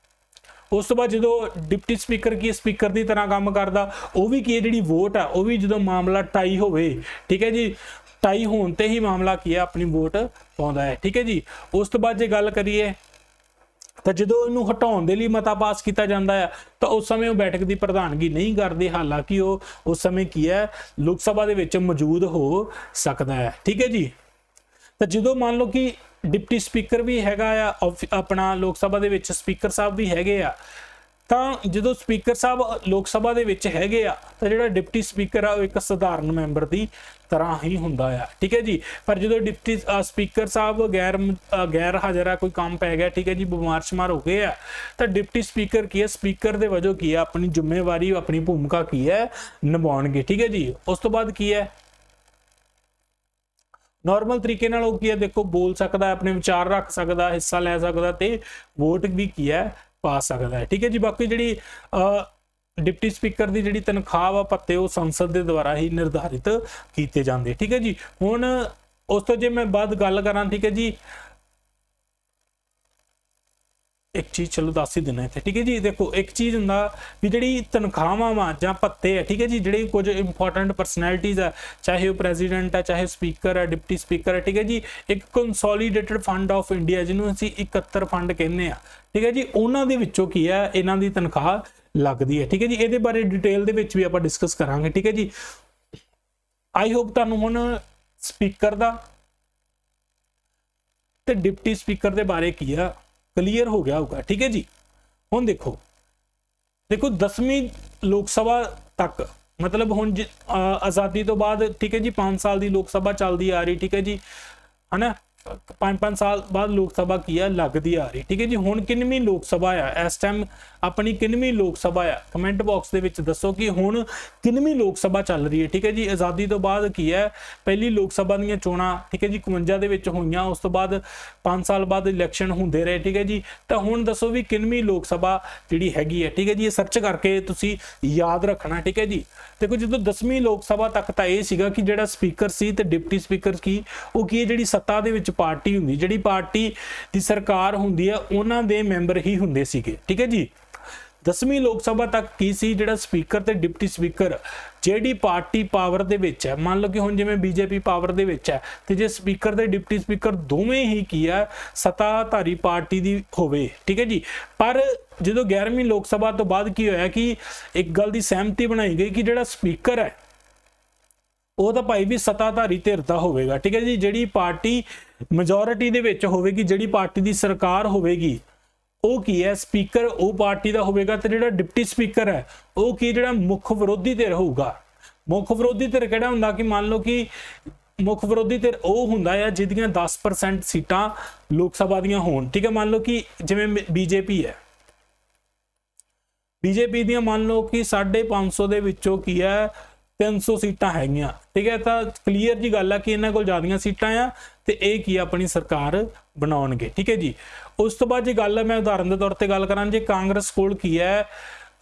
ਉਸ ਤੋਂ ਬਾਅਦ ਜਦੋਂ ਡਿਪਟੀ ਸਪੀਕਰ ਕੀ ਸਪੀਕਰ ਦੀ ਤਰ੍ਹਾਂ ਕੰਮ ਕਰਦਾ, ਉਹ ਵੀ ਕੀ ਹੈ ਜਿਹੜੀ ਵੋਟ ਆ ਉਹ ਵੀ ਜਦੋਂ ਮਾਮਲਾ ਟਾਈ ਹੋਵੇ, ਠੀਕ ਹੈ ਜੀ, ਟਾਈ ਹੋਣ ਤੇ ਹੀ ਮਾਮਲਾ ਕੀ ਹੈ ਆਪਣੀ ਵੋਟ ਪਾਉਂਦਾ ਹੈ, ਠੀਕ ਹੈ ਜੀ। ਉਸ ਤੋਂ ਬਾਅਦ ਜੇ ਗੱਲ ਕਰੀਏ ਤਾਂ ਜਦੋਂ ਇਹਨੂੰ ਹਟਾਉਣ ਦੇ ਲਈ ਮਤਾ ਪਾਸ ਕੀਤਾ ਜਾਂਦਾ ਹੈ ਤਾਂ ਉਸ ਸਮੇਂ ਉਹ ਬੈਠਕ ਦੀ ਪ੍ਰਧਾਨਗੀ ਨਹੀਂ ਕਰਦੇ, ਹਾਲਾਂਕਿ ਉਹ ਉਸ ਸਮੇਂ ਕੀ ਹੈ ਲੋਕ ਸਭਾ ਦੇ ਵਿੱਚ ਮੌਜੂਦ ਹੋ ਸਕਦਾ ਹੈ, ਠੀਕ ਹੈ ਜੀ। ਤਾਂ ਜਦੋਂ ਮੰਨ ਲਓ ਕਿ ਡਿਪਟੀ ਸਪੀਕਰ ਵੀ ਹੈਗਾ ਆ ਆਪਣਾ ਲੋਕ ਸਭਾ ਦੇ ਵਿੱਚ, ਸਪੀਕਰ ਸਾਹਿਬ ਵੀ ਹੈਗੇ ਆ, ਤਾਂ ਜਦੋਂ ਸਪੀਕਰ ਸਾਹਿਬ ਲੋਕ ਸਭਾ ਦੇ ਵਿੱਚ ਹੈਗੇ ਆ ਤਾਂ ਜਿਹੜਾ ਡਿਪਟੀ ਸਪੀਕਰ ਆ ਉਹ ਇੱਕ ਸਧਾਰਨ ਮੈਂਬਰ ਦੀ ਤਰ੍ਹਾਂ ਹੀ ਹੁੰਦਾ ਆ, ਠੀਕ ਹੈ ਜੀ। ਪਰ ਜਦੋਂ ਡਿਪਟੀ ਸਪੀਕਰ ਸਾਹਿਬ ਗੈਰ ਹਾਜ਼ਰ ਆ, ਕੋਈ ਕੰਮ ਪੈ ਗਿਆ, ਠੀਕ ਹੈ ਜੀ, ਬਿਮਾਰ ਸ਼ਮਾਰ ਹੋ ਗਏ ਆ, ਤਾਂ ਡਿਪਟੀ ਸਪੀਕਰ ਕੀ ਹੈ ਸਪੀਕਰ ਦੇ ਵਜੋਂ ਕੀ ਹੈ ਆਪਣੀ ਜ਼ਿੰਮੇਵਾਰੀ ਆਪਣੀ ਭੂਮਿਕਾ ਕੀ ਹੈ ਨਿਭਾਉਣਗੇ, ਠੀਕ ਹੈ ਜੀ। ਉਸ ਤੋਂ ਬਾਅਦ ਕੀ ਹੈ ਨਾਰਮਲ ਤਰੀਕੇ ਨਾਲ ਉਹ ਕੀ ਹੈ ਦੇਖੋ ਬੋਲ ਸਕਦਾ, ਆਪਣੇ ਵਿਚਾਰ ਰੱਖ ਸਕਦਾ, ਹਿੱਸਾ ਲੈ ਸਕਦਾ ਤੇ ਵੋਟ ਵੀ ਕੀ ਹੈ ਪਾ ਸਕਦਾ ਹੈ, ਠੀਕ ਹੈ ਜੀ। ਬਾਕੀ ਜਿਹੜੀ ਡਿਪਟੀ ਸਪੀਕਰ ਦੀ ਜਿਹੜੀ ਤਨਖਾਹ ਵਾ ਭੱਤੇ ਉਹ ਸੰਸਦ ਦੇ ਦੁਆਰਾ ਹੀ ਨਿਰਧਾਰਿਤ ਕੀਤੇ ਜਾਂਦੇ, ਠੀਕ ਹੈ ਜੀ। ਹੁਣ ਉਸ ਤੋਂ ਜੇ ਮੈਂ ਬਾਅਦ ਗੱਲ ਕਰਾਂ, ਠੀਕ ਹੈ ਜੀ, ਇੱਕ ਚੀਜ਼ ਚਲੋ ਦੱਸ ਹੀ ਦਿੰਦਾ ਇੱਥੇ, ਠੀਕ ਹੈ ਜੀ। ਦੇਖੋ ਇੱਕ ਚੀਜ਼ ਹੁੰਦਾ ਵੀ ਜਿਹੜੀ ਤਨਖਾਹਾਂ ਵਾ ਜਾਂ ਭੱਤੇ ਆ, ਠੀਕ ਹੈ ਜੀ, ਜਿਹੜੇ ਕੁਝ ਇੰਪੋਰਟੈਂਟ ਪਰਸਨੈਲਿਟੀਜ਼ ਆ, ਚਾਹੇ ਉਹ ਪ੍ਰੈਜ਼ੀਡੈਂਟ ਹੈ, ਚਾਹੇ ਸਪੀਕਰ ਹੈ, ਡਿਪਟੀ ਸਪੀਕਰ ਹੈ, ਠੀਕ ਹੈ ਜੀ, ਇੱਕ ਕੰਸੋਲੀਡੇਟਡ ਫੰਡ ਆਫ ਇੰਡੀਆ ਜਿਹਨੂੰ ਅਸੀਂ 71 ਫੰਡ ਕਹਿੰਦੇ ਆ, ਠੀਕ ਹੈ ਜੀ, ਉਹਨਾਂ ਦੇ ਵਿੱਚੋਂ ਕੀ ਹੈ ਇਹਨਾਂ ਦੀ ਤਨਖਾਹ ਲੱਗਦੀ ਹੈ, ਠੀਕ ਹੈ ਜੀ। ਇਹਦੇ ਬਾਰੇ ਡਿਟੇਲ ਦੇ ਵਿੱਚ ਵੀ ਆਪਾਂ ਡਿਸਕਸ ਕਰਾਂਗੇ, ਠੀਕ ਹੈ ਜੀ। ਆਈ ਹੋਪ ਤੁਹਾਨੂੰ ਹੁਣ ਸਪੀਕਰ ਦਾ ਤੇ ਡਿਪਟੀ ਸਪੀਕਰ ਦੇ ਬਾਰੇ ਕੀ ਆ ਕਲੀਅਰ ਹੋ ਗਿਆ ਹੋਊਗਾ, ਠੀਕ ਹੈ ਜੀ। ਹੁਣ ਦੇਖੋ 10ਵੀਂ ਲੋਕ ਸਭਾ ਤੱਕ ਮਤਲਬ ਹੁਣ ਆਜ਼ਾਦੀ ਤੋਂ ਬਾਅਦ, ਠੀਕ ਹੈ ਜੀ, 5 ਸਾਲ ਦੀ ਲੋਕ ਸਭਾ ਚੱਲਦੀ ਆ ਰਹੀ, ਠੀਕ ਹੈ ਜੀ, ਹਨਾ, 5 ਸਾਲ ਬਾਅਦ ਲੋਕ ਸਭਾ ਕੀ ਆ ਲੱਗਦੀ ਆ ਰਹੀ, ਠੀਕ ਹੈ ਜੀ। ਹੁਣ ਕਿੰਨਵੀਂ ਲੋਕ ਸਭਾ ਆ ਇਸ ਟਾਈਮ ਆਪਣੀ, ਕਿੰਨਵੀਂ ਲੋਕ ਸਭਾ ਆ ਕਮੈਂਟ ਬਾਕਸ ਦੇ ਵਿੱਚ ਦੱਸੋ ਕਿ ਹੁਣ ਕਿੰਨਵੀਂ ਲੋਕ ਸਭਾ ਚੱਲ ਰਹੀ ਹੈ, ਠੀਕ ਹੈ ਜੀ। ਆਜ਼ਾਦੀ ਤੋਂ ਬਾਅਦ ਕੀ ਹੈ ਪਹਿਲੀ ਲੋਕ ਸਭਾ ਦੀਆਂ ਚੋਣਾਂ, ਠੀਕ ਹੈ ਜੀ, 51 ਦੇ ਵਿੱਚ ਹੋਈਆਂ, ਉਸ ਤੋਂ ਬਾਅਦ 5 ਸਾਲ ਬਾਅਦ ਇਲੈਕਸ਼ਨ ਹੁੰਦੇ ਰਹੇ, ਠੀਕ ਹੈ ਜੀ। ਤਾਂ ਹੁਣ ਦੱਸੋ ਵੀ ਕਿੰਨਵੀਂ ਲੋਕ ਸਭਾ ਜਿਹੜੀ ਹੈਗੀ ਹੈ, ਠੀਕ ਹੈ ਜੀ, ਇਹ ਸਰਚ ਕਰਕੇ ਤੁਸੀਂ ਯਾਦ ਰੱਖਣਾ, ਠੀਕ ਹੈ ਜੀ। ਦੇਖੋ ਜਦੋਂ 10ਵੀਂ ਲੋਕ ਸਭਾ ਤੱਕ ਤਾਂ ਇਹ ਸੀਗਾ ਕਿ ਜਿਹੜਾ ਸਪੀਕਰ ਸੀ ਤੇ ਡਿਪਟੀ ਸਪੀਕਰ ਕੀ ਉਹ ਕੀ ਜਿਹੜੀ ਸੱਤਾ ਦੇ ਵਿੱਚ ਪਾਰਟੀ ਹੁੰਦੀ, ਜਿਹੜੀ ਪਾਰਟੀ ਦੀ ਸਰਕਾਰ ਹੁੰਦੀ ਹੈ ਉਹਨਾਂ ਦੇ ਮੈਂਬਰ ਹੀ ਹੁੰਦੇ ਸੀਗੇ, ਠੀਕ ਹੈ ਜੀ। 10ਵੀਂ ਲੋਕ ਸਭਾ ਤੱਕ ਕੀ ਸੀ ਜਿਹੜਾ ਸਪੀਕਰ ਤੇ ਡਿਪਟੀ ਸਪੀਕਰ ਜਿਹੜੀ ਪਾਰਟੀ ਪਾਵਰ ਦੇ ਵਿੱਚ ਹੈ, ਮੰਨ ਲਓ ਕਿ ਹੁਣ ਜਿਵੇਂ ਬੀਜੇਪੀ ਪਾਵਰ ਦੇ ਵਿੱਚ ਹੈ ਤੇ ਜੇ ਸਪੀਕਰ ਤੇ ਡਿਪਟੀ ਸਪੀਕਰ ਦੋਵੇਂ ਹੀ ਕੀ ਹੈ ਸੱਤਾਧਾਰੀ ਪਾਰਟੀ ਦੀ ਹੋਵੇ, ਠੀਕ ਹੈ ਜੀ। ਪਰ ਜਦੋਂ 11ਵੀਂ ਲੋਕ ਸਭਾ ਤੋਂ ਬਾਅਦ ਕੀ ਹੋਇਆ ਕਿ ਇੱਕ ਗੱਲ ਦੀ ਸਹਿਮਤੀ ਬਣਾਈ ਗਈ ਕਿ ਜਿਹੜਾ ਸਪੀਕਰ ਹੈ ਉਹ ਤਾਂ ਭਾਈ ਵੀ ਸੱਤਾਧਾਰੀ ਧਿਰ ਦਾ ਹੋਵੇਗਾ, ਠੀਕ ਹੈ ਜੀ। ਜਿਹੜੀ ਪਾਰਟੀ ਮੈਜੋਰਿਟੀ ਦੇ ਵਿੱਚ ਹੋਵੇਗੀ, ਜਿਹੜੀ ਪਾਰਟੀ ਦੀ ਸਰਕਾਰ ਹੋਵੇਗੀ ਉਹ ਕੀ ਹੈ ਸਪੀਕਰ ਉਹ ਪਾਰਟੀ ਦਾ ਹੋਵੇਗਾ, ਤੇ ਜਿਹੜਾ ਡਿਪਟੀ ਸਪੀਕਰ ਹੈ ਉਹ ਕੀ ਜਿਹੜਾ ਮੁੱਖ ਵਿਰੋਧੀ ਧਿਰ ਹੋਊਗਾ। ਮੁੱਖ ਵਿਰੋਧੀ ਧਿਰ ਕਿਹੜਾ ਹੁੰਦਾ ਕਿ ਮੰਨ ਲਓ ਕਿ ਮੁੱਖ ਵਿਰੋਧੀ ਧਿਰ ਉਹ ਹੁੰਦਾ ਹੈ ਜਿਹਦੀਆਂ 10% ਸੀਟਾਂ ਲੋਕ ਸਭਾ ਦੀਆਂ ਹੋਣ, ਠੀਕ ਹੈ। ਮੰਨ ਲਓ ਕਿ ਜਿਵੇਂ ਬੀਜੇਪੀ ਹੈ, ਬੀਜੇਪੀ ਦੀਆਂ ਮੰਨ ਲਓ ਕਿ 550 ਦੇ ਵਿੱਚੋਂ ਕੀ ਹੈ 300 ਸੀਟਾਂ ਹੈਗੀਆਂ, ਠੀਕ ਹੈ। ਤਾਂ ਕਲੀਅਰ ਜੀ ਗੱਲ ਆ ਕਿ ਇਹਨਾਂ ਕੋਲ ਜ਼ਿਆਦੀਆਂ ਸੀਟਾਂ ਆ ਤੇ ਇਹ ਕੀ ਆਪਣੀ ਸਰਕਾਰ ਬਣਾਉਣਗੇ, ਠੀਕ ਹੈ ਜੀ। ਉਸ ਤੋਂ ਬਾਅਦ ਜੇ ਗੱਲ ਹੈ ਮੈਂ ਉਦਾਹਰਨ ਦੇ ਤੌਰ ਤੇ ਗੱਲ ਕਰਾਂ, ਜੇ ਕਾਂਗਰਸ ਕੋਲ ਕੀ ਹੈ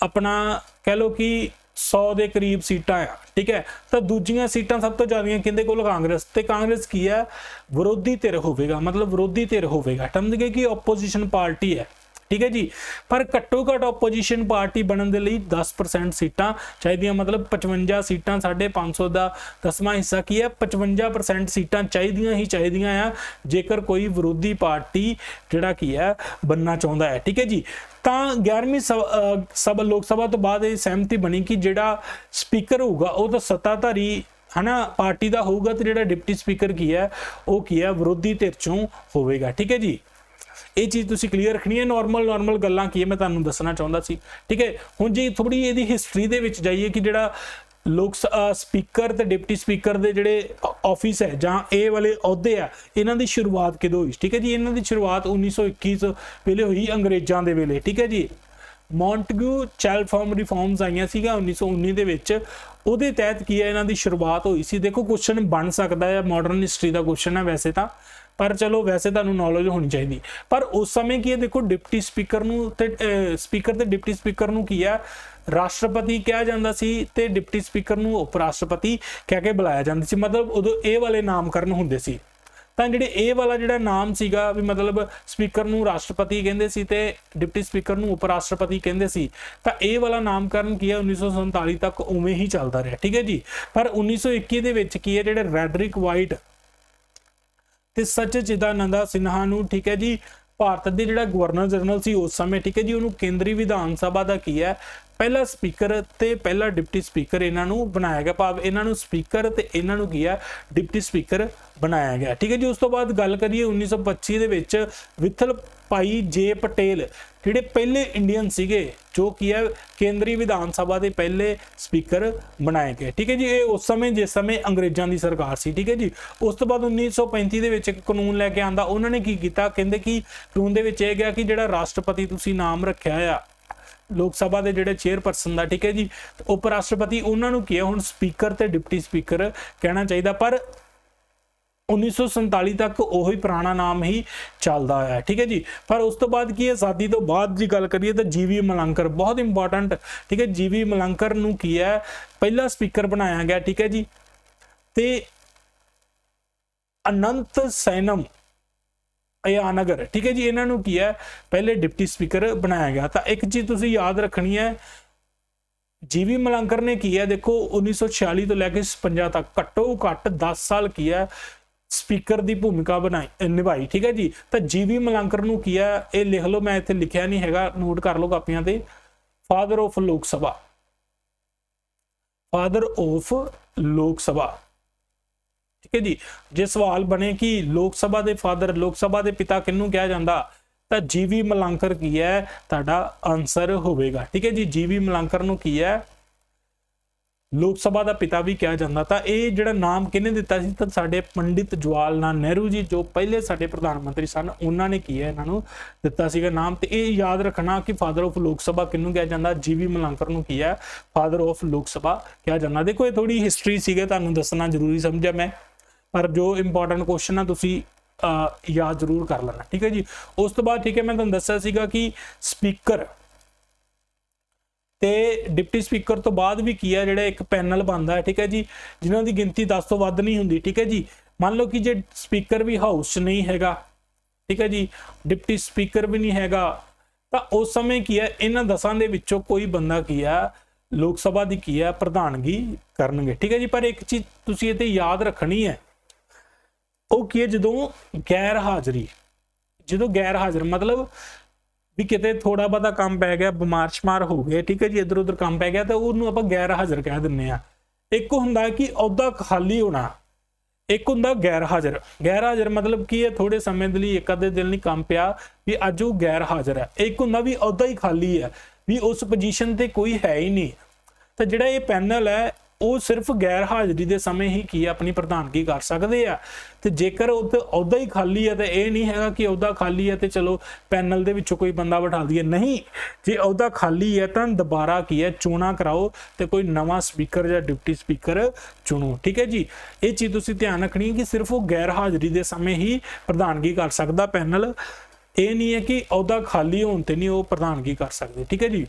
ਆਪਣਾ ਕਹਿ ਲਓ ਕਿ 100 ਦੇ ਕਰੀਬ ਸੀਟਾਂ ਆ, ਠੀਕ ਹੈ, ਤਾਂ ਦੂਜੀਆਂ ਸੀਟਾਂ ਸਭ ਤੋਂ ਜ਼ਿਆਦੀਆਂ ਕਿਹਦੇ ਕੋਲ ਕਾਂਗਰਸ, ਤੇ ਕਾਂਗਰਸ ਕੀ ਹੈ ਵਿਰੋਧੀ ਧਿਰ ਹੋਵੇਗਾ, ਮਤਲਬ ਵਿਰੋਧੀ ਧਿਰ ਹੋਵੇਗਾ, ਸਮਝ ਗਏ ਕਿ ਆਪੋਜੀਸ਼ਨ ਪਾਰਟੀ ਹੈ, ठीक है जी। पर घट्टो घट ओपोजिशन पार्टी बनने के लिए 10% सीटां चाहिए, मतलब 55 सीटां 550 का 10वां हिस्सा की है, 55% सीटां चाहिए ही चाहिए आ जेकर कोई विरोधी पार्टी जिहड़ा की है बनना चाहता है, ठीक है जी। तो 11वीं सभा लोक सभा तो बाद ये सहमति बनी कि जिहड़ा स्पीकर होगा वो तो सत्ताधारी है ना पार्टी का होगा, तो जिहड़ा डिप्टी स्पीकर की है वो की है विरोधी धिर चों होवेगा, ठीक है जी। ये चीज़ तुसीं क्लीयर रखनी है। नॉर्मल गल्लां की है मैं तुहानूं दसना चाहुंदा सी, ठीक है। हुण जी थोड़ी इहदी हिस्टरी दे विच जाइए कि जिहड़ा लोक स्पीकर ते डिप्टी स्पीकर दे जिहड़े ऑफिस है जां ये वाले अहुदे आ इन्हां दी शुरुआत कदों होई, ठीक है जी। इन्हां दी शुरुआत 1921 वेले हुई अंग्रेजां दे वेले, ठीक है जी। मॉन्टग्यू चैलफॉर्म रिफॉर्म्स आईयां सीगा 1919 दे विच, उहदे तहत की है इन्हां दी शुरुआत हुई सी। देखो क्वेश्चन बन सकदा है, मॉडर्न हिस्टरी दा क्वेश्चन है वैसे तां, पर चलो वैसे तुहानूं नॉलेज होनी चाहिए। पर उस समय की है देखो डिप्टी स्पीकर नूं ते स्पीकर ते डिप्टी स्पीकर नूं की है राष्ट्रपति कहा जाता सी ते डिप्टी स्पीकर नूं उप राष्ट्रपति कह के बुलाया जाता सी, मतलब उदों ए वाले नामकरण हुंदे सी। तां जिहड़े ए वाला जिहड़ा नाम सीगा भी मतलब स्पीकर नूं राष्ट्रपति कहंदे सी ते डिप्टी स्पीकर नूं उप राष्ट्रपति कहंदे सी, तां ए वाला नामकरण की है 1947 तक उवें ही चलदा रहा, ठीक है जी। पर 1921 दे विच की है जिहड़े रैडरिक वाइट ते सच्चिदानंद सिन्हा नूं, ठीक है जी, भारत के जिहड़ा गवर्नर जनरल सी उस समय, ठीक है जी, उन्होंने केंद्रीय विधान सभा का की है पहला स्पीकर ते पहला डिप्टी स्पीकर इन्हां नूं बनाया गया, भाव इन्हां नूं स्पीकर ते इन्हां नूं की है डिप्टी स्पीकर बनाया गया, ठीक है जी। उस तो बाद गल करिए 1925 दे विच विथल भाई जे पटेल जिहड़े पहले इंडियन सीगे जो की है केंद्रीय विधान सभा के पहले स्पीकर बनाए गए, ठीक है जी। ये उस समय जिस समय अंग्रेजों की सरकार सी, ठीक है जी। उस तो बाद 1935 दे विच एक कानून लैके आंदा, उन्होंने की कीता, कहंदे कि कानून दे विच यह गया कि जिहड़ा राष्ट्रपति तुसीं नाम रखिया आ लोक सभा के जिहड़े चेयरपर्सन का, ठीक है जी, उप राष्ट्रपति उन्होंने की है हुण स्पीकर ते डिप्टी स्पीकर कहना चाहिए। पर 1947 तक वही पुराना नाम ही चलता है, ठीक है जी। पर उस तो बाद की आज़ादी तो बाद की गल करिए तो जीवी मलंकर बहुत इंपॉर्टेंट, ठीक है। जीवी मलंकर नूं की है पहला स्पीकर बनाया गया, ठीक है जी। ते अनंत सैनम अयानगर, ठीक है जी, इन्हों की है पहले डिप्टी स्पीकर बनाया गया। तो एक चीज तुसीं याद रखनी है, जीवी मलंकर ने की है देखो 1946 तो लैके 56 तक घट्टो घट्ट 10 साल की है स्पीकर की भूमिका बनाई निभाई, ठीक है जी। तो जीवी मलंकर नूं की है ये लिख लो, मैं इत्थे लिखिया नहीं हैगा, नोट कर लो कापियां ते, फादर ऑफ लोक सभा, फादर ऑफ लोक सभा, ठीक है जी। जे सवाल बने कि लोक सभा के फादर लोक सभा के पिता किन्नू कहा जाता, तो जीवी मलंकर की है तुहाडा आंसर होवेगा, ठीक है जी। जीवी मलंकर नूं की है लोक सभा का पिता भी कहा जाता। तो ये जिहड़ा नाम किहने दिता सी, तो साडे पंडित जवाहर लाल नेहरू जी जो पहले साडे प्रधानमंत्री सन उन्होंने की है इन्हों दिता सीगा नाम। तो ये याद रखना कि फादर ऑफ लोक सभा किन्नू कहा जाता, जीवी मलंकर नूं की है फादर ऑफ लोक सभा कहा जाता। देखो ये थोड़ी हिस्टरी सीगे, तुहानूं दसना जरूरी समझा मैं, पर जो इंपॉर्टेंट क्वेश्चन है तुसीं याद जरूर कर लेना, ठीक है जी। उस तो बाद ठीक है मैं तुहानूं दस्सिया सीगा कि स्पीकर ते डिप्टी स्पीकर तो बाद भी की है जिहड़ा एक पैनल बनता है, ठीक है जी, जिन्हों की गिनती 10 तो वध नहीं हुंदी, ठीक है जी। मान लो कि जे स्पीकर भी हाउस नहीं हैगा, ठीक है जी, डिप्टी स्पीकर भी नहीं हैगा, तो उस समय की है इन्हां 10 दे विचों कोई बंदा की है लोक सभा की की है प्रधानगी करनगे, ठीक है जी। पर एक चीज तुसीं इत्थे याद रखनी है, वो की है जदों गैर हाज़री, जदों गैर हाज़र मतलब भी किते थोड़ा बहुता काम पै गया, बीमार शमार हो गए, ठीक है जी, इधर उधर काम पै गया, तो उन्होंने आपां गैर हाज़र कह दिंदे आ। एक हुंदा कि अहुदा खाली होना, एक हुंदा गैर हाज़र। गैर हाज़र मतलब कि थोड़े समय के लिए एक आधे दिन नहीं काम पिया भी अज वो गैर हाज़र है। एक हुंदा भी अहुदा ही खाली है भी उस पोजीशन ते कोई है ही नहीं। तो जिहड़ा ये पैनल है वो सिर्फ गैर हाज़री के समय ही की अपनी प्रधानगी कर सकते हैं। तो जेकर उत्ते अहुदा ही खाली है तो यह नहीं है कि अहुदा खाली है तो चलो पैनल दे विचों कोई बंदा बिठा दिए, नहीं। जे अहुदा खाली है तो दोबारा की है चोणां कराओ तो कोई नवा स्पीकर या डिप्टी स्पीकर चुनो, ठीक है जी। ये चीज़ तुसीं ध्यान रखनी है कि सिर्फ वो गैर हाज़री के समय ही प्रधानगी कर सकता पैनल, ये नहीं है कि अहुदा खाली होने ते नहीं वो प्रधानगी कर सकते, ठीक है जी।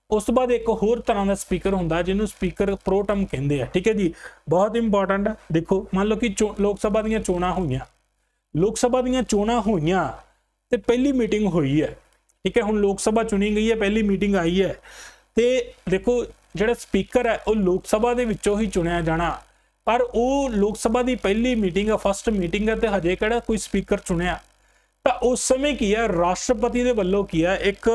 उस तो बाद एक होर तरह का स्पीकर होंदा जिन्होंने स्पीकर प्रोटम कहते हैं, ठीक है जी, बहुत इंपॉर्टेंट है। देखो मान लो कि लोक सभा दीयां चोणां होईयां, लोक सभा दीयां चोणां होईयां ਤੇ ਪਹਿਲੀ ਮੀਟਿੰਗ ਹੋਈ ਹੈ, ਠੀਕ ਹੈ। ਹੁਣ ਲੋਕ ਸਭਾ ਚੁਣੀ ਗਈ ਹੈ, ਪਹਿਲੀ ਮੀਟਿੰਗ ਆਈ ਹੈ, ਤੇ ਦੇਖੋ ਜਿਹੜਾ ਸਪੀਕਰ ਹੈ ਉਹ ਲੋਕ ਸਭਾ ਦੇ ਵਿੱਚੋਂ ਹੀ ਚੁਣਿਆ ਜਾਣਾ, ਪਰ ਉਹ ਲੋਕ ਸਭਾ ਦੀ ਪਹਿਲੀ ਮੀਟਿੰਗ ਹੈ, ਫਸਟ ਮੀਟਿੰਗ ਹੈ, ਤੇ ਹਜੇ ਕਿਹੜਾ ਕੋਈ ਸਪੀਕਰ ਚੁਣਿਆ। ਤਾਂ ਉਸ ਸਮੇਂ ਕੀ ਹੈ, ਰਾਸ਼ਟਰਪਤੀ ਦੇ ਵੱਲੋਂ ਕੀ ਹੈ, ਇੱਕ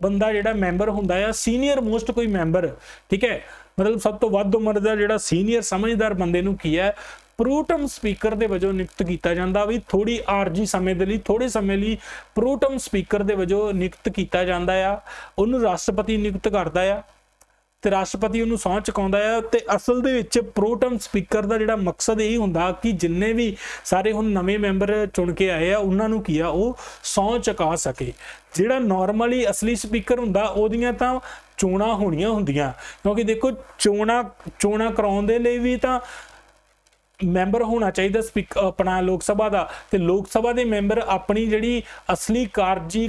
ਬੰਦਾ ਜਿਹੜਾ ਮੈਂਬਰ ਹੁੰਦਾ ਆ, ਸੀਨੀਅਰ ਮੋਸਟ ਕੋਈ ਮੈਂਬਰ, ਠੀਕ ਹੈ, ਮਤਲਬ ਸਭ ਤੋਂ ਵੱਧ ਉਮਰ ਦਾ ਜਿਹੜਾ ਸੀਨੀਅਰ ਸਮਝਦਾਰ ਬੰਦੇ ਨੂੰ ਕੀ ਹੈ, ਪ੍ਰੋਟਮ ਸਪੀਕਰ ਦੇ ਵਜੋਂ ਨਿਯੁਕਤ ਕੀਤਾ ਜਾਂਦਾ। ਵੀ ਥੋੜੀ ਆਰਜੀ ਸਮੇਂ ਦੇ ਲਈ, ਥੋੜੇ ਸਮੇਂ ਲਈ ਪ੍ਰੋਟਮ ਸਪੀਕਰ ਦੇ ਵਜੋਂ ਨਿਯੁਕਤ ਕੀਤਾ ਜਾਂਦਾ ਆ, ਉਹਨੂੰ ਰਾਸ਼ਟਰਪਤੀ ਨਿਯੁਕਤ ਕਰਦਾ ਆ, ਤੇ ਰਾਸ਼ਟਰਪਤੀ ਉਹਨੂੰ ਸਹੁੰ ਚੁਕਾਉਂਦਾ ਆ। ਤੇ ਅਸਲ ਦੇ ਵਿੱਚ ਪ੍ਰੋਟਮ ਸਪੀਕਰ ਦਾ ਜਿਹੜਾ ਮਕਸਦ ਇਹ ਹੁੰਦਾ ਕਿ ਜਿੰਨੇ ਵੀ ਸਾਰੇ ਹੁਣ ਨਵੇਂ ਮੈਂਬਰ ਚੁਣ ਕੇ ਆਏ ਆ, ਉਹਨਾਂ ਨੂੰ ਕੀ ਆ, ਉਹ ਸਹੁੰ ਚੁਕਾ ਸਕੇ। ਜਿਹੜਾ ਨਾਰਮਲੀ ਅਸਲੀ ਸਪੀਕਰ ਹੁੰਦਾ, ਉਹਦੀਆਂ ਤਾਂ ਚੋਣਾਂ ਹੋਣੀਆਂ ਹੁੰਦੀਆਂ, ਕਿਉਂਕਿ ਦੇਖੋ ਚੋਣਾਂ ਕਰਾਉਣ ਦੇ ਲਈ ਵੀ ਤਾਂ ਮੈਂਬਰ ਹੋਣਾ ਚਾਹੀਦਾ ਸਪੀਕਰ ਆਪਣਾ ਲੋਕ ਸਭਾ ਦਾ, ਤੇ ਲੋਕ ਸਭਾ ਦੇ ਮੈਂਬਰ ਆਪਣੀ ਜਿਹੜੀ ਅਸਲੀ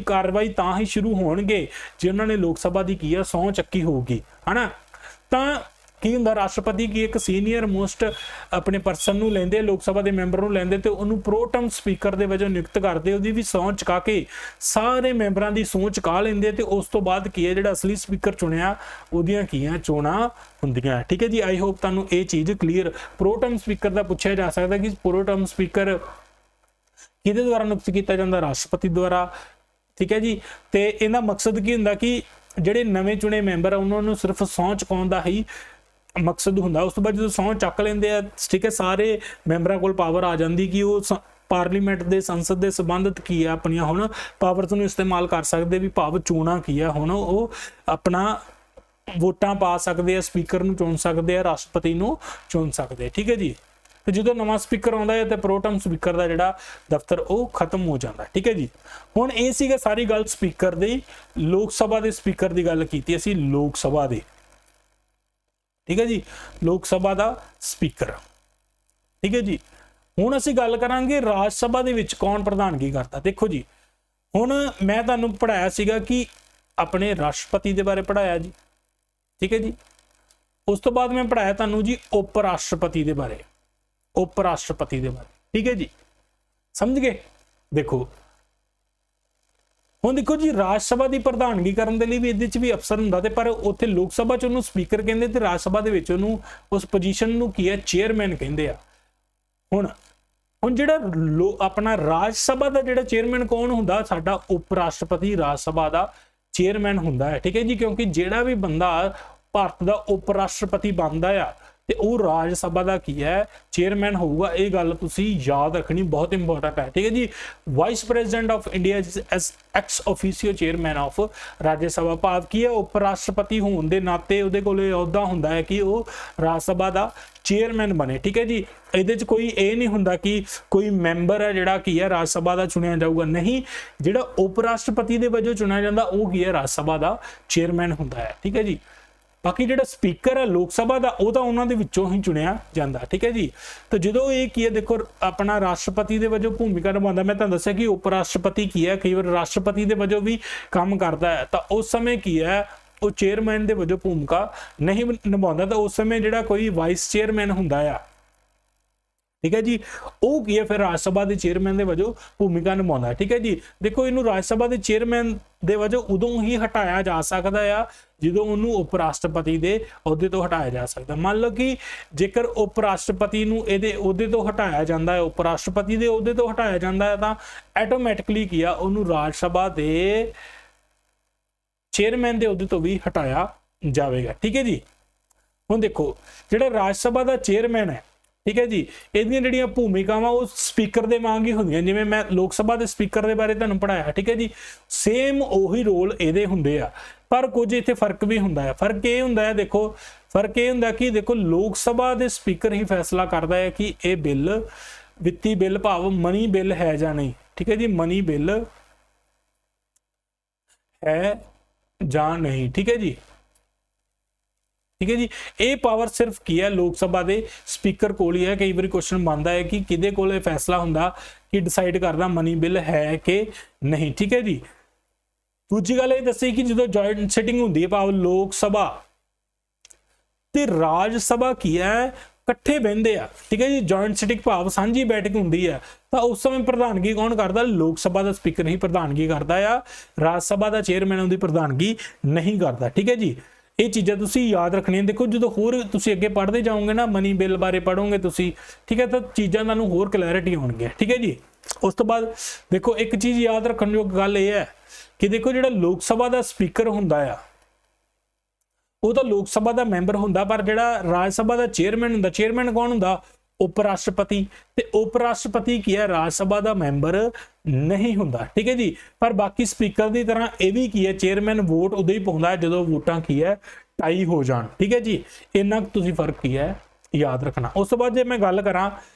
ਕਾਰਵਾਈ ਤਾਂ ਹੀ ਸ਼ੁਰੂ ਹੋਣਗੇ ਜੇ ਉਹਨਾਂ ਨੇ ਲੋਕ ਸਭਾ ਦੀ ਕੀ ਆ, ਸਹੁੰ ਚੱਕੀ ਹੋਊਗੀ, ਹਨਾ। ਤਾਂ ਕੀ ਹੁੰਦਾ, ਰਾਸ਼ਟਰਪਤੀ ਕੀ ਇੱਕ ਸੀਨੀਅਰ ਮੋਸਟ ਆਪਣੇ ਪਰਸਨ ਨੂੰ ਲੈਂਦੇ, ਲੋਕ ਸਭਾ ਦੇ ਮੈਂਬਰ ਨੂੰ ਲੈਂਦੇ, ਤੇ ਉਹਨੂੰ ਪ੍ਰੋਟਮ ਸਪੀਕਰ ਦੇ ਵਜੋਂ ਨਿਯੁਕਤ ਕਰਦੇ, ਉਹਦੀ ਵੀ ਸਹੁੰ ਚੁਕਾ ਕੇ ਸਾਰੇ ਮੈਂਬਰਾਂ ਦੀ ਸਹੁੰ ਚੁਕਾ ਲੈਂਦੇ, ਤੇ ਉਸ ਤੋਂ ਬਾਅਦ ਕੀ ਹੈ, ਜਿਹੜਾ ਅਸਲੀ ਸਪੀਕਰ ਚੁਣਿਆ ਉਹਦੀਆਂ ਕੀ ਆ, ਚੋਣਾਂ ਹੁੰਦੀਆਂ, ਠੀਕ ਹੈ ਜੀ। ਆਈ ਹੋਪ ਤੁਹਾਨੂੰ ਇਹ ਚੀਜ਼ ਕਲੀਅਰ। ਪ੍ਰੋਟਮ ਸਪੀਕਰ ਦਾ ਪੁੱਛਿਆ ਜਾ ਸਕਦਾ ਕਿ ਪ੍ਰੋਟਮ ਸਪੀਕਰ ਕਿਹਦੇ ਦੁਆਰਾ ਨਿਯੁਕਤ ਕੀਤਾ ਜਾਂਦਾ, ਰਾਸ਼ਟਰਪਤੀ ਦੁਆਰਾ, ਠੀਕ ਹੈ ਜੀ। ਤੇ ਇਹਦਾ ਮਕਸਦ ਕੀ ਹੁੰਦਾ ਕਿ ਜਿਹੜੇ ਨਵੇਂ ਚੁਣੇ ਮੈਂਬਰ ਆ ਉਹਨਾਂ ਨੂੰ ਸਿਰਫ ਸਹੁੰ ਚੁਕਾਉਣ ਦਾ ਹੀ ਮਕਸਦ ਹੁੰਦਾ। ਉਸ ਤੋਂ ਬਾਅਦ ਜਦੋਂ ਸਹੁੰ ਚੱਕ ਲੈਂਦੇ ਆ, ਠੀਕ ਹੈ, ਸਾਰੇ ਮੈਂਬਰਾਂ ਕੋਲ ਪਾਵਰ ਆ ਜਾਂਦੀ ਕਿ ਉਹ ਪਾਰਲੀਮੈਂਟ ਦੇ ਸੰਸਦ ਦੇ ਸੰਬੰਧਿਤ ਕੀ ਆ, ਆਪਣੀਆਂ ਹੁਣ ਪਾਵਰਸ ਨੂੰ ਇਸਤੇਮਾਲ ਕਰ ਸਕਦੇ, ਵੀ ਭਾਵ ਚੋਣਾਂ ਕੀ ਆ, ਹੁਣ ਉਹ ਆਪਣਾ ਵੋਟਾਂ ਪਾ ਸਕਦੇ ਆ, ਸਪੀਕਰ ਨੂੰ ਚੁਣ ਸਕਦੇ ਆ, ਰਾਸ਼ਟਰਪਤੀ ਨੂੰ ਚੁਣ ਸਕਦੇ, ਠੀਕ ਹੈ ਜੀ। ਤੇ ਜਦੋਂ ਨਵਾਂ ਸਪੀਕਰ ਆਉਂਦਾ ਹੈ ਤੇ ਪ੍ਰੋਟਮ ਸਪੀਕਰ ਦਾ ਜਿਹੜਾ ਦਫ਼ਤਰ ਉਹ ਖਤਮ ਹੋ ਜਾਂਦਾ, ਠੀਕ ਹੈ ਜੀ। ਹੁਣ ਇਹ ਸੀਗਾ ਸਾਰੀ ਗੱਲ ਸਪੀਕਰ ਦੀ, ਲੋਕ ਸਭਾ ਦੇ ਸਪੀਕਰ ਦੀ ਗੱਲ ਕੀਤੀ ਅਸੀਂ, ਲੋਕ ਸਭਾ ਦੇ, ਠੀਕ ਹੈ ਜੀ, ਲੋਕ ਸਭਾ ਦਾ ਸਪੀਕਰ, ਠੀਕ ਹੈ ਜੀ। ਹੁਣ ਅਸੀਂ ਗੱਲ ਕਰਾਂਗੇ ਰਾਜ ਸਭਾ ਦੇ ਵਿੱਚ ਕੌਣ ਪ੍ਰਧਾਨਗੀ ਕਰਦਾ। ਦੇਖੋ ਜੀ, ਹੁਣ ਮੈਂ ਤੁਹਾਨੂੰ ਪੜ੍ਹਾਇਆ ਸੀਗਾ ਕਿ ਆਪਣੇ ਰਾਸ਼ਟਰਪਤੀ ਦੇ ਬਾਰੇ ਪੜ੍ਹਾਇਆ ਜੀ, ਠੀਕ ਹੈ ਜੀ। ਉਸ ਤੋਂ ਬਾਅਦ ਮੈਂ ਪੜ੍ਹਾਇਆ ਤੁਹਾਨੂੰ ਜੀ ਉਪ ਰਾਸ਼ਟਰਪਤੀ ਦੇ ਬਾਰੇ, ਉਪ ਰਾਸ਼ਟਰਪਤੀ ਦੇ ਬਾਰੇ, ਠੀਕ ਹੈ ਜੀ, ਸਮਝ ਗਏ। ਦੇਖੋ ਹੁਣ ਦੇਖੋ ਜੀ, ਰਾਜ ਸਭਾ ਦੀ ਪ੍ਰਧਾਨਗੀ ਕਰਨ ਦੇ ਲਈ ਵੀ ਇਹਦੇ ਚ ਵੀ ਅਫਸਰ ਹੁੰਦਾ, ਤੇ ਪਰ ਉੱਥੇ ਲੋਕ ਸਭਾ ਚ ਉਹਨੂੰ ਸਪੀਕਰ ਕਹਿੰਦੇ, ਤੇ ਰਾਜ ਸਭਾ ਦੇ ਵਿੱਚ ਉਹਨੂੰ ਉਸ ਪੋਜੀਸ਼ਨ ਨੂੰ ਕੀ ਹੈ, ਚੇਅਰਮੈਨ ਕਹਿੰਦੇ ਆ। ਹੁਣ ਜਿਹੜਾ ਆਪਣਾ ਰਾਜ ਸਭਾ ਦਾ ਜਿਹੜਾ ਚੇਅਰਮੈਨ ਕੌਣ ਹੁੰਦਾ, ਸਾਡਾ ਉਪ ਰਾਸ਼ਟਰਪਤੀ ਰਾਜ ਸਭਾ ਦਾ ਚੇਅਰਮੈਨ ਹੁੰਦਾ ਹੈ, ਠੀਕ ਹੈ ਜੀ। ਕਿਉਂਕਿ ਜਿਹੜਾ ਵੀ ਬੰਦਾ ਭਾਰਤ ਦਾ ਉਪ ਰਾਸ਼ਟਰਪਤੀ ਬਣਦਾ ਆ, ਤੇ ਉਹ ਰਾਜ ਸਭਾ ਦਾ ਕੀ ਹੈ, ਚੇਅਰਮੈਨ ਹੋਊਗਾ। ਇਹ ਗੱਲ ਤੁਸੀਂ ਯਾਦ ਰੱਖਣੀ, ਬਹੁਤ ਇੰਪੋਰਟੈਂਟ ਹੈ, ਠੀਕ ਹੈ ਜੀ। Vice president of India as ex officio chairman of Rajya Sabha, ਭਾਵ ਕੀ ਹੈ, ਉਪ ਰਾਸ਼ਟਰਪਤੀ ਹੋਣ ਦੇ ਨਾਤੇ ਉਹਦੇ ਕੋਲ ਇਹ ਅਹੁਦਾ ਹੁੰਦਾ ਹੈ ਕਿ ਉਹ ਰਾਜ ਸਭਾ ਦਾ ਚੇਅਰਮੈਨ ਬਣੇ, ਠੀਕ ਹੈ ਜੀ। ਇਹਦੇ ਚ ਕੋਈ ਇਹ ਨਹੀਂ ਹੁੰਦਾ ਕਿ ਕੋਈ ਮੈਂਬਰ ਹੈ ਜਿਹੜਾ ਕੀ ਹੈ ਰਾਜ ਸਭਾ ਦਾ ਚੁਣਿਆ ਜਾਊਗਾ, ਨਹੀਂ, ਜਿਹੜਾ ਉਪ ਰਾਸ਼ਟਰਪਤੀ ਦੇ ਵਜੋਂ ਚੁਣਿਆ ਜਾਂਦਾ ਉਹ ਕੀ ਹੈ, ਰਾਜ ਸਭਾ ਦਾ ਚੇਅਰਮੈਨ ਹੁੰਦਾ ਹੈ, ਠੀਕ ਹੈ ਜੀ। ਬਾਕੀ ਜਿਹੜਾ ਸਪੀਕਰ ਹੈ ਲੋਕ ਸਭਾ ਦਾ, ਉਹ ਤਾਂ ਉਹਨਾਂ ਦੇ ਵਿੱਚੋਂ ਹੀ ਚੁਣਿਆ ਜਾਂਦਾ, ਠੀਕ ਹੈ ਜੀ। ਤਾਂ ਜਦੋਂ ਇਹ ਕੀ ਹੈ, ਦੇਖੋ ਆਪਣਾ ਰਾਸ਼ਟਰਪਤੀ ਦੇ ਵਜੋਂ ਭੂਮਿਕਾ ਨਿਭਾਉਂਦਾ, ਮੈਂ ਤੁਹਾਨੂੰ ਦੱਸਿਆ ਕਿ ਉਪ ਰਾਸ਼ਟਰਪਤੀ ਕੀ ਹੈ, ਕਈ ਵਾਰ ਰਾਸ਼ਟਰਪਤੀ ਦੇ ਵਜੋਂ ਵੀ ਕੰਮ ਕਰਦਾ ਹੈ, ਤਾਂ ਉਸ ਸਮੇਂ ਕੀ ਹੈ, ਉਹ ਚੇਅਰਮੈਨ ਦੇ ਵਜੋਂ ਭੂਮਿਕਾ ਨਹੀਂ ਨਿਭਾਉਂਦਾ, ਤਾਂ ਉਸ ਸਮੇਂ ਜਿਹੜਾ ਕੋਈ ਵਾਈਸ ਚੇਅਰਮੈਨ ਹੁੰਦਾ ਆ, ਠੀਕ ਹੈ ਜੀ, ਉਹ ਕੀ ਹੈ, ਫਿਰ ਰਾਜ ਸਭਾ ਦੇ ਚੇਅਰਮੈਨ ਦੇ ਵਜੋਂ ਭੂਮਿਕਾ ਨਿਭਾਉਂਦਾ, ਠੀਕ ਹੈ ਜੀ। ਦੇਖੋ ਇਹਨੂੰ ਰਾਜ ਸਭਾ ਦੇ ਚੇਅਰਮੈਨ ਦੇ ਵਜੋਂ ਉਦੋਂ ਹੀ ਹਟਾਇਆ ਜਾ ਸਕਦਾ ਆ ਜਦੋਂ ਉਹਨੂੰ ਉਪ ਰਾਸ਼ਟਰਪਤੀ ਦੇ ਅਹੁਦੇ ਤੋਂ ਹਟਾਇਆ ਜਾ ਸਕਦਾ। ਮੰਨ ਲਓ ਕਿ ਜੇਕਰ ਉਪ ਰਾਸ਼ਟਰਪਤੀ ਨੂੰ ਇਹਦੇ ਅਹੁਦੇ ਤੋਂ ਹਟਾਇਆ ਜਾਂਦਾ ਹੈ, ਉਪ ਰਾਸ਼ਟਰਪਤੀ ਦੇ ਅਹੁਦੇ ਤੋਂ ਹਟਾਇਆ ਜਾਂਦਾ ਹੈ, ਤਾਂ ਆਟੋਮੈਟਿਕਲੀ ਕੀ ਆ, ਉਹਨੂੰ ਰਾਜ ਸਭਾ ਦੇ ਚੇਅਰਮੈਨ ਦੇ ਅਹੁਦੇ ਤੋਂ ਵੀ ਹਟਾਇਆ ਜਾਵੇਗਾ, ਠੀਕ ਹੈ ਜੀ। ਹੁਣ ਦੇਖੋ ਜਿਹੜਾ ਰਾਜ ਸਭਾ ਦਾ ਚੇਅਰਮੈਨ ਹੈ, ਠੀਕ ਹੈ ਜੀ, ਇਹਦੀਆਂ ਜਿਹੜੀਆਂ ਭੂਮਿਕਾਵਾਂ ਉਹ ਸਪੀਕਰ ਦੇ ਵਾਂਗ ਹੀ ਹੁੰਦੀਆਂ, ਜਿਵੇਂ ਮੈਂ ਲੋਕ ਸਭਾ ਦੇ ਸਪੀਕਰ ਦੇ ਬਾਰੇ ਤੁਹਾਨੂੰ ਪੜ੍ਹਾਇਆ, ਠੀਕ ਹੈ ਜੀ। ਸੇਮ ਉਹੀ ਰੋਲ ਇਹਦੇ ਹੁੰਦੇ ਆ, ਪਰ ਕੁਝ ਇੱਥੇ ਫਰਕ ਵੀ ਹੁੰਦਾ ਹੈ। ਫਰਕ ਇਹ ਹੁੰਦਾ ਹੈ, ਦੇਖੋ ਫਰਕ ਇਹ ਹੁੰਦਾ ਕਿ ਦੇਖੋ ਲੋਕ ਸਭਾ ਦੇ ਸਪੀਕਰ ਹੀ ਫੈਸਲਾ ਕਰਦਾ ਹੈ ਕਿ ਇਹ ਬਿੱਲ ਵਿੱਤੀ ਬਿੱਲ ਭਾਵ ਮਨੀ ਬਿੱਲ ਹੈ ਜਾਂ ਨਹੀਂ, ਠੀਕ ਹੈ ਜੀ, ਮਨੀ ਬਿੱਲ ਹੈ ਜਾਂ ਨਹੀਂ, ਠੀਕ ਹੈ ਜੀ, ਠੀਕ ਹੈ ਜੀ। ਇਹ ਪਾਵਰ ਸਿਰਫ ਕੀ ਹੈ, ਲੋਕ ਸਭਾ ਦੇ ਸਪੀਕਰ ਕੋਲ ਹੀ ਹੈ। ਕਈ ਵਾਰੀ ਕੁਐਸਚਨ ਬਣਦਾ ਹੈ ਕਿ ਕਿਹਦੇ ਕੋਲ ਇਹ ਫੈਸਲਾ ਹੁੰਦਾ ਕਿ ਡਿਸਾਈਡ ਕਰਦਾ ਮਨੀ ਬਿੱਲ ਹੈ ਕਿ ਨਹੀਂ, ਠੀਕ ਹੈ ਜੀ। ਦੂਜੀ ਗੱਲ ਇਹ ਦੱਸੀ ਕਿ ਜਦੋਂ ਜੁਆਇੰਟ ਸਿਟਿੰਗ ਹੁੰਦੀ ਹੈ, ਭਾਵ ਲੋਕ ਸਭਾ ਤੇ ਰਾਜ ਸਭਾ ਕੀ ਹੈ, ਇਕੱਠੇ ਬਹਿੰਦੇ ਆ, ਠੀਕ ਹੈ ਜੀ, ਜੁਆਇੰਟ ਸਿਟਿੰਗ ਭਾਵ ਸਾਂਝੀ ਬੈਠਕ ਹੁੰਦੀ ਹੈ, ਤਾਂ ਉਸ ਸਮੇਂ ਪ੍ਰਧਾਨਗੀ ਕੌਣ ਕਰਦਾ? ਲੋਕ ਸਭਾ ਦਾ ਸਪੀਕਰ ਹੀ ਪ੍ਰਧਾਨਗੀ ਕਰਦਾ ਆ, ਰਾਜ ਸਭਾ ਦਾ ਚੇਅਰਮੈਨ ਉਹਦੀ ਪ੍ਰਧਾਨਗੀ ਨਹੀਂ ਕਰਦਾ, ਠੀਕ ਹੈ ਜੀ। ਇਹ ਚੀਜ਼ਾਂ ਤੁਸੀਂ ਯਾਦ ਰੱਖਣੀਆਂ। ਦੇਖੋ ਜਦੋਂ ਹੋਰ ਤੁਸੀਂ ਅੱਗੇ ਪੜ੍ਹਦੇ ਜਾਓਗੇ ਨਾ, ਮਨੀ ਬਿੱਲ ਬਾਰੇ ਪੜ੍ਹੋਗੇ ਤੁਸੀਂ, ਠੀਕ ਹੈ, ਤਾਂ ਚੀਜ਼ਾਂ ਤੁਹਾਨੂੰ ਹੋਰ ਕਲੈਰਿਟੀ ਹੋਣਗੀਆਂ, ਠੀਕ ਹੈ ਜੀ। ਉਸ ਤੋਂ ਬਾਅਦ ਦੇਖੋ ਇੱਕ ਚੀਜ਼ ਯਾਦ ਰੱਖਣ ਯੋਗ ਗੱਲ ਇਹ ਹੈ ਕਿ ਦੇਖੋ ਜਿਹੜਾ ਲੋਕ ਸਭਾ ਦਾ ਸਪੀਕਰ ਹੁੰਦਾ ਆ ਉਹ ਤਾਂ ਲੋਕ ਸਭਾ ਦਾ ਮੈਂਬਰ ਹੁੰਦਾ, ਪਰ ਜਿਹੜਾ ਰਾਜ ਸਭਾ ਦਾ ਚੇਅਰਮੈਨ ਹੁੰਦਾ, ਚੇਅਰਮੈਨ ਕੌਣ ਹੁੰਦਾ? ਉਪ ਰਾਸ਼ਟਰਪਤੀ। ਤੇ ਉਪ ਰਾਸ਼ਟਰਪਤੀ ਕੀ ਹੈ? ਰਾਜ ਸਭਾ ਦਾ ਮੈਂਬਰ ਨਹੀਂ ਹੁੰਦਾ, ਠੀਕ ਹੈ ਜੀ। ਪਰ ਬਾਕੀ ਸਪੀਕਰ ਦੀ ਤਰ੍ਹਾਂ ਇਹ ਵੀ ਕੀ ਹੈ, ਚੇਅਰਮੈਨ ਵੋਟ ਉਦੋਂ ਹੀ ਪਾਉਂਦਾ ਹੈ ਜਦੋਂ ਵੋਟਾਂ ਕੀ ਹੈ, ਟਾਈ ਹੋ ਜਾਣ, ਠੀਕ ਹੈ ਜੀ। ਇੰਨਾ ਤੁਸੀਂ ਫਰਕ ਕੀ ਹੈ ਯਾਦ ਰੱਖਣਾ। ਉਸ ਤੋਂ ਬਾਅਦ ਜੇ ਮੈਂ ਗੱਲ ਕਰਾਂ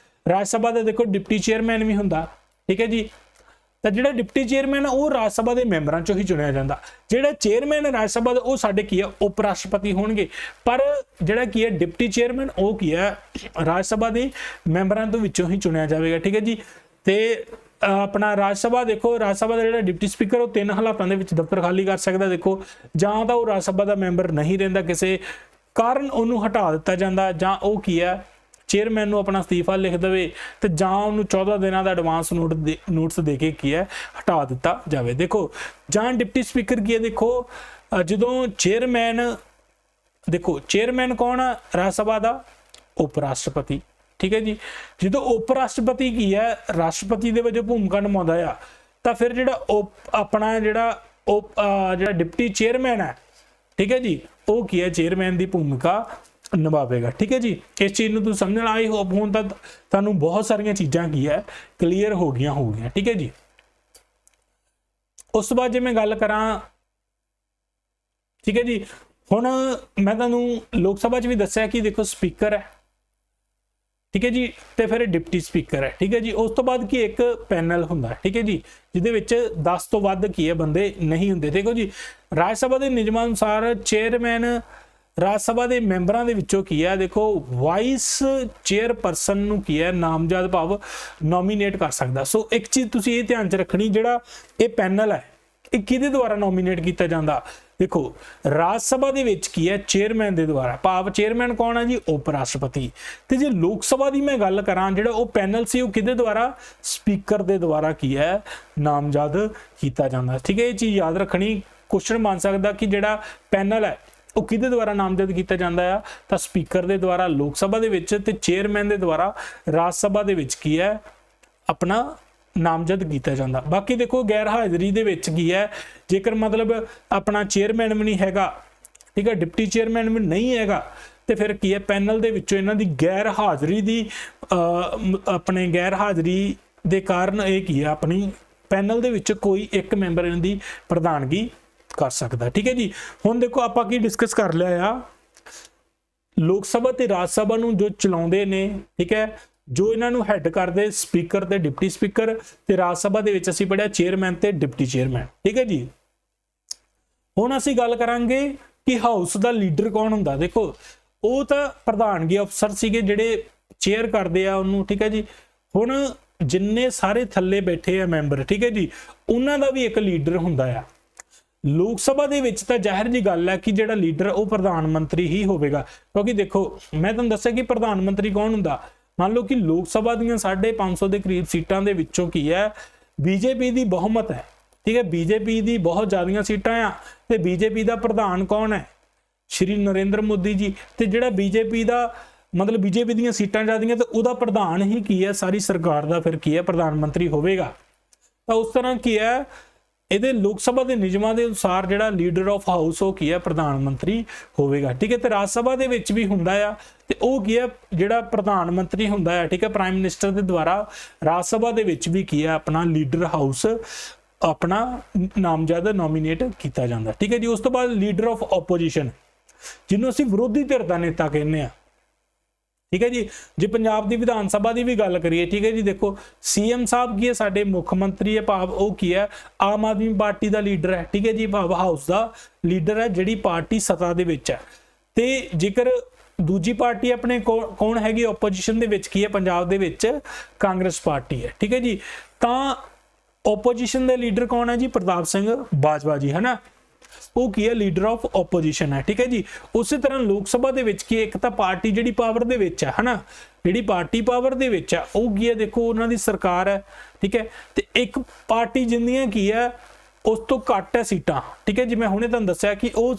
ਰਾਜ ਸਭਾ ਦਾ, ਦੇਖੋ ਡਿਪਟੀ ਚੇਅਰਮੈਨ ਵੀ ਹੁੰਦਾ, ਠੀਕ ਹੈ ਜੀ। ਤਾਂ ਜਿਹੜਾ ਡਿਪਟੀ ਚੇਅਰਮੈਨ ਉਹ ਰਾਜ ਸਭਾ ਦੇ ਮੈਂਬਰਾਂ ਚੋਂ ਹੀ ਚੁਣਿਆ ਜਾਂਦਾ। ਜਿਹੜਾ ਚੇਅਰਮੈਨ ਰਾਜ ਸਭਾ ਦਾ ਉਹ ਸਾਡੇ ਕੀ ਹੈ, ਉਪ ਰਾਸ਼ਟਰਪਤੀ ਹੋਣਗੇ, ਪਰ ਜਿਹੜਾ ਕੀ ਹੈ ਡਿਪਟੀ ਚੇਅਰਮੈਨ ਉਹ ਕੀ ਹੈ, ਰਾਜ ਸਭਾ ਦੇ ਮੈਂਬਰਾਂ ਤੋਂ ਵਿੱਚੋਂ ਹੀ ਚੁਣਿਆ ਜਾਵੇਗਾ, ਠੀਕ ਹੈ ਜੀ। ਤੇ ਆਪਣਾ ਰਾਜ ਸਭਾ, ਦੇਖੋ ਰਾਜ ਸਭਾ ਦਾ ਜਿਹੜਾ ਡਿਪਟੀ ਸਪੀਕਰ ਉਹ 3 ਹਾਲਾਤਾਂ ਦੇ ਵਿੱਚ ਦਫ਼ਤਰ ਖਾਲੀ ਕਰ ਸਕਦਾ। ਦੇਖੋ ਜਾਂ ਤਾਂ ਉਹ ਰਾਜ ਸਭਾ ਦਾ ਮੈਂਬਰ ਨਹੀਂ ਰਹਿੰਦਾ, ਕਿਸੇ ਕਾਰਨ ਉਹਨੂੰ ਹਟਾ ਦਿੱਤਾ ਜਾਂਦਾ, ਜਾਂ ਉਹ ਕੀ ਹੈ ਚੇਅਰਮੈਨ ਨੂੰ ਆਪਣਾ ਅਸਤੀਫਾ ਲਿਖ ਦੇਵੇ, ਤੇ ਜਾਂ ਉਹਨੂੰ 14 ਦਿਨਾਂ ਦਾ ਐਡਵਾਂਸ ਨੋਟਿਸ ਦੇ ਕੇ ਕੀ ਹੈ ਹਟਾ ਦਿੱਤਾ ਜਾਵੇ। ਦੇਖੋ ਜਾਂ ਡਿਪਟੀ ਸਪੀਕਰ ਕੀ ਹੈ, ਦੇਖੋ ਜਦੋਂ ਚੇਅਰਮੈਨ, ਦੇਖੋ ਚੇਅਰਮੈਨ ਕੌਣ ਹੈ ਰਾਜ ਸਭਾ ਦਾ? ਉਪ ਰਾਸ਼ਟਰਪਤੀ, ਠੀਕ ਹੈ ਜੀ। ਜਦੋਂ ਉਪ ਰਾਸ਼ਟਰਪਤੀ ਕੀ ਹੈ ਰਾਸ਼ਟਰਪਤੀ ਦੇ ਵਜੋਂ ਭੂਮਿਕਾ ਨਿਭਾਉਂਦਾ ਆ, ਤਾਂ ਫਿਰ ਜਿਹੜਾ ਆਪਣਾ ਜਿਹੜਾ ਡਿਪਟੀ ਚੇਅਰਮੈਨ ਹੈ, ਠੀਕ ਹੈ ਜੀ, ਉਹ ਕੀ ਹੈ ਚੇਅਰਮੈਨ ਦੀ ਭੂਮਿਕਾ ਨਿਭਾਵੇਗਾ, ਠੀਕ ਹੈ ਜੀ। ਇਸ ਚੀਜ਼ ਨੂੰ ਤੁਸੀਂ ਸਮਝਣਾ। ਆਈ ਹੋਪ ਹੁਣ ਤਾਂ ਤੁਹਾਨੂੰ ਬਹੁਤ ਸਾਰੀਆਂ ਚੀਜ਼ਾਂ ਕੀ ਹੈ ਕਲੀਅਰ ਹੋ ਗਈਆਂ, ਠੀਕ ਹੈ ਜੀ। ਉਸ ਤੋਂ ਬਾਅਦ ਜੇ ਮੈਂ ਗੱਲ ਕਰਾਂ, ਠੀਕ ਹੈ ਜੀ, ਹੁਣ ਮੈਂ ਤੁਹਾਨੂੰ ਲੋਕ ਸਭਾ 'ਚ ਵੀ ਦੱਸਿਆ ਕਿ ਦੇਖੋ ਸਪੀਕਰ ਹੈ, ਠੀਕ ਹੈ ਜੀ, ਤੇ ਫਿਰ ਡਿਪਟੀ ਸਪੀਕਰ ਹੈ, ਠੀਕ ਹੈ ਜੀ। ਉਸ ਤੋਂ ਬਾਅਦ ਕੀ ਇੱਕ ਪੈਨਲ ਹੁੰਦਾ, ਠੀਕ ਹੈ ਜੀ, ਜਿਹਦੇ ਵਿੱਚ 10 ਤੋਂ ਵੱਧ ਕੀ ਹੈ ਬੰਦੇ ਨਹੀਂ ਹੁੰਦੇ। ਦੇਖੋ ਜੀ ਰਾਜ ਸਭਾ ਦੇ ਨਿਯਮਾਂ ਅਨੁਸਾਰ ਚੇਅਰਮੈਨ ਰਾਜ ਸਭਾ ਦੇ ਮੈਂਬਰਾਂ ਦੇ ਵਿੱਚੋਂ ਕੀ ਹੈ, ਦੇਖੋ ਵਾਈਸ ਚੇਅਰਪਰਸਨ ਨੂੰ ਕੀ ਹੈ ਨਾਮਜ਼ਦ ਭਾਵ ਨੋਮੀਨੇਟ ਕਰ ਸਕਦਾ। ਸੋ ਇੱਕ ਚੀਜ਼ ਤੁਸੀਂ ਇਹ ਧਿਆਨ 'ਚ ਰੱਖਣੀ, ਜਿਹੜਾ ਇਹ ਪੈਨਲ ਹੈ ਇਹ ਕਿਹਦੇ ਦੁਆਰਾ ਨੋਮੀਨੇਟ ਕੀਤਾ ਜਾਂਦਾ? ਦੇਖੋ ਰਾਜ ਸਭਾ ਦੇ ਵਿੱਚ ਕੀ ਹੈ ਚੇਅਰਮੈਨ ਦੇ ਦੁਆਰਾ, ਭਾਵ ਚੇਅਰਮੈਨ ਕੌਣ ਹੈ ਜੀ? ਉਪ ਰਾਸ਼ਟਰਪਤੀ। ਤੇ ਜੇ ਲੋਕ ਸਭਾ ਦੀ ਮੈਂ ਗੱਲ ਕਰਾਂ, ਜਿਹੜਾ ਉਹ ਪੈਨਲ ਸੀ ਉਹ ਕਿਹਦੇ ਦੁਆਰਾ? ਸਪੀਕਰ ਦੇ ਦੁਆਰਾ ਕੀ ਹੈ ਨਾਮਜ਼ਦ ਕੀਤਾ ਜਾਂਦਾ, ਠੀਕ ਹੈ। ਇਹ ਚੀਜ਼ ਯਾਦ ਰੱਖਣੀ। ਕੁਐਸਚਨ ਬਣ ਸਕਦਾ ਕਿ ਜਿਹੜਾ ਪੈਨਲ ਹੈ ਉਹ ਕਿਹਦੇ ਦੁਆਰਾ ਨਾਮਜ਼ਦ ਕੀਤਾ ਜਾਂਦਾ ਆ? ਤਾਂ ਸਪੀਕਰ ਦੇ ਦੁਆਰਾ ਲੋਕ ਸਭਾ ਦੇ ਵਿੱਚ, ਤੇ ਚੇਅਰਮੈਨ ਦੇ ਦੁਆਰਾ ਰਾਜ ਸਭਾ ਦੇ ਵਿੱਚ ਕੀ ਹੈ ਆਪਣਾ ਨਾਮਜ਼ਦ ਕੀਤਾ ਜਾਂਦਾ। ਬਾਕੀ ਦੇਖੋ ਗੈਰ ਹਾਜ਼ਰੀ ਦੇ ਵਿੱਚ ਕੀ ਹੈ, ਜੇਕਰ ਮਤਲਬ ਆਪਣਾ ਚੇਅਰਮੈਨ ਵੀ ਨਹੀਂ ਹੈਗਾ, ਠੀਕ ਹੈ, ਡਿਪਟੀ ਚੇਅਰਮੈਨ ਵੀ ਨਹੀਂ ਹੈਗਾ, ਤੇ ਫਿਰ ਕੀ ਹੈ ਪੈਨਲ ਦੇ ਵਿੱਚੋਂ ਇਹਨਾਂ ਦੀ ਗੈਰ ਹਾਜ਼ਰੀ ਦੀ ਆਪਣੇ ਗੈਰ ਹਾਜ਼ਰੀ ਦੇ ਕਾਰਨ ਇਹ ਕੀ ਹੈ ਆਪਣੀ ਪੈਨਲ ਦੇ ਵਿੱਚ ਕੋਈ ਇੱਕ ਮੈਂਬਰ ਇਹਨਾਂ ਦੀ ਪ੍ਰਧਾਨਗੀ ਕਰ ਸਕਦਾ, ਠੀਕ ਹੈ ਜੀ। ਹੁਣ ਦੇਖੋ ਆਪਾਂ ਕੀ ਡਿਸਕਸ ਕਰ ਲਿਆ ਆ, ਲੋਕ ਸਭਾ ਤੇ ਰਾਜ ਸਭਾ ਨੂੰ ਜੋ ਚਲਾਉਂਦੇ ਨੇ, ਠੀਕ ਹੈ, ਜੋ ਇਹਨਾਂ ਨੂੰ ਹੈਡ ਕਰਦੇ ਸਪੀਕਰ ਤੇ ਡਿਪਟੀ ਸਪੀਕਰ, ਤੇ ਰਾਜ ਸਭਾ ਦੇ ਵਿੱਚ ਅਸੀਂ ਪੜਿਆ ਚੇਅਰਮੈਨ ਤੇ ਡਿਪਟੀ ਚੇਅਰਮੈਨ, ਠੀਕ ਹੈ ਜੀ। ਹੁਣ ਅਸੀਂ ਗੱਲ ਕਰਾਂਗੇ ਕਿ ਹਾਊਸ ਦਾ ਲੀਡਰ ਕੌਣ ਹੁੰਦਾ। ਦੇਖੋ ਉਹ ਤਾਂ ਪ੍ਰਧਾਨਗੀ ਅਫਸਰ ਸੀਗੇ ਜਿਹੜੇ ਚੇਅਰ ਕਰਦੇ ਆ ਉਹਨੂੰ, ਠੀਕ ਹੈ ਜੀ। ਹੁਣ ਜਿੰਨੇ ਸਾਰੇ ਥੱਲੇ ਬੈਠੇ ਆ ਮੈਂਬਰ, ਠੀਕ ਹੈ ਜੀ, ਉਹਨਾਂ ਦਾ ਵੀ ਇੱਕ ਲੀਡਰ ਹੁੰਦਾ ਆ। ਲੋਕ ਸਭਾ ਦੇ ਵਿੱਚ ਤਾਂ ਜ਼ਾਹਿਰ ਜੀ ਗੱਲ ਹੈ ਕਿ ਜਿਹੜਾ ਲੀਡਰ ਉਹ ਪ੍ਰਧਾਨ ਮੰਤਰੀ ਹੀ ਹੋਵੇਗਾ, ਕਿਉਂਕਿ ਦੇਖੋ ਮੈਂ ਤੁਹਾਨੂੰ ਦੱਸਿਆ ਕਿ ਪ੍ਰਧਾਨ ਮੰਤਰੀ ਕੌਣ ਹੁੰਦਾ। ਮੰਨ ਲਓ ਕਿ ਲੋਕ ਸਭਾ ਦੀਆਂ 550 ਦੇ ਕਰੀਬ ਸੀਟਾਂ ਦੇ ਵਿੱਚੋਂ ਕੀ ਹੈ ਬੀਜੇਪੀ ਦੀ ਬਹੁਮਤ ਹੈ, ਠੀਕ ਹੈ, ਬੀਜੇਪੀ ਦੀ ਬਹੁਤ ਜ਼ਿਆਦੀਆਂ ਸੀਟਾਂ ਆ, ਤੇ ਬੀਜੇਪੀ ਦਾ ਪ੍ਰਧਾਨ ਕੌਣ ਹੈ? ਸ਼੍ਰੀ ਨਰਿੰਦਰ ਮੋਦੀ ਜੀ। ਤੇ ਜਿਹੜਾ ਬੀਜੇਪੀ ਦਾ ਮਤਲਬ ਬੀਜੇਪੀ ਦੀਆਂ ਸੀਟਾਂ ਜ਼ਿਆਦੀਆਂ ਤੇ ਉਹਦਾ ਪ੍ਰਧਾਨ ਹੀ ਕੀ ਹੈ ਸਾਰੀ ਸਰਕਾਰ ਦਾ ਫਿਰ ਕੀ ਹੈ ਪ੍ਰਧਾਨ ਮੰਤਰੀ ਹੋਵੇਗਾ। ਤਾਂ ਉਸ ਤਰ੍ਹਾਂ ਕੀ ਹੈ ਇਹਦੇ ਲੋਕ ਸਭਾ ਦੇ ਨਿਯਮਾਂ ਦੇ ਅਨੁਸਾਰ ਜਿਹੜਾ ਲੀਡਰ ਆਫ ਹਾਊਸ ਉਹ ਕੀ ਹੈ ਪ੍ਰਧਾਨ ਮੰਤਰੀ ਹੋਵੇਗਾ, ਠੀਕ ਹੈ। ਤੇ ਰਾਜ ਸਭਾ ਦੇ ਵਿੱਚ ਵੀ ਹੁੰਦਾ ਆ, ਤੇ ਉਹ ਕੀ ਹੈ ਜਿਹੜਾ ਪ੍ਰਧਾਨ ਮੰਤਰੀ ਹੁੰਦਾ ਹੈ, ਠੀਕ ਹੈ, ਪ੍ਰਾਈਮ ਮਿਨਿਸਟਰ ਦੇ ਦੁਆਰਾ ਰਾਜ ਸਭਾ ਦੇ ਵਿੱਚ ਵੀ ਕੀ ਹੈ ਆਪਣਾ ਲੀਡਰ ਹਾਊਸ ਆਪਣਾ ਨਾਮਜ਼ਦ ਨੋਮੀਨੇਟ ਕੀਤਾ ਜਾਂਦਾ, ਠੀਕ ਹੈ ਜੀ। ਉਸ ਤੋਂ ਬਾਅਦ ਲੀਡਰ ਆਫ ਆਪੋਜੀਸ਼ਨ, ਜਿਹਨੂੰ ਅਸੀਂ ਵਿਰੋਧੀ ਧਿਰ ਦਾ ਨੇਤਾ ਕਹਿੰਦੇ ਆ, ਠੀਕ ਹੈ ਜੀ। ਜੇ ਪੰਜਾਬ ਦੀ ਵਿਧਾਨ ਸਭਾ ਦੀ ਵੀ ਗੱਲ ਕਰੀਏ, ਠੀਕ ਹੈ ਜੀ, ਦੇਖੋ ਸੀਐਮ ਸਾਹਿਬ ਕੀ ਹੈ ਸਾਡੇ ਮੁੱਖ ਮੰਤਰੀ ਹੈ, ਭਾਵ ਉਹ ਕੀ ਹੈ ਆਮ ਆਦਮੀ ਪਾਰਟੀ ਦਾ ਲੀਡਰ ਹੈ, ਠੀਕ ਹੈ ਜੀ, ਭਾਵ ਹਾਊਸ ਦਾ ਲੀਡਰ ਹੈ ਜਿਹੜੀ ਪਾਰਟੀ ਸੱਤਾ ਦੇ ਵਿੱਚ ਹੈ। ਤੇ ਜੇਕਰ ਦੂਜੀ ਪਾਰਟੀ ਆਪਣੇ ਕੌਣ ਹੈਗੀ ਆਪੋਜੀਸ਼ਨ ਦੇ ਵਿੱਚ ਕੀ ਹੈ ਪੰਜਾਬ ਦੇ ਵਿੱਚ ਕਾਂਗਰਸ ਪਾਰਟੀ ਹੈ, ਠੀਕ ਹੈ ਜੀ। ਤਾਂ ਆਪੋਜੀਸ਼ਨ ਦੇ ਲੀਡਰ ਕੌਣ ਹੈ ਜੀ? ਪ੍ਰਤਾਪ ਸਿੰਘ ਬਾਜਵਾ ਜੀ, ਹੈ ਨਾ। ਉਹ ਕੀ ਹੈ ਲੀਡਰ ਆਫ ਓਪੋਜੀਸ਼ਨ ਹੈ। ठीक है जी। ਉਸੇ ਤਰ੍ਹਾਂ ਲੋਕ ਸਭਾ ਦੇ ਵਿੱਚ ਕੀ ਇੱਕ ਤਾਂ ਪਾਰਟੀ ਜਿਹੜੀ ਪਾਵਰ ਦੇ ਵਿੱਚ ਹੈ ਹਨਾ, ਜਿਹੜੀ ਪਾਰਟੀ ਪਾਵਰ ਦੇ ਵਿੱਚ ਆ ਉਹ ਕੀ ਹੈ ਦੇਖੋ ਉਹਨਾਂ ਦੀ ਸਰਕਾਰ ਹੈ। ठीक है। ਤੇ ਇੱਕ ਪਾਰਟੀ ਜਿੰਨੀਆਂ ਕੀ ਹੈ ਉਸ ਤੋਂ ਘੱਟ ਹੈ ਸੀਟਾਂ। ठीक है। ਜਿਵੇਂ ਹੁਣੇ ਤੁਹਾਨੂੰ ਦੱਸਿਆ ਕਿ ਉਹ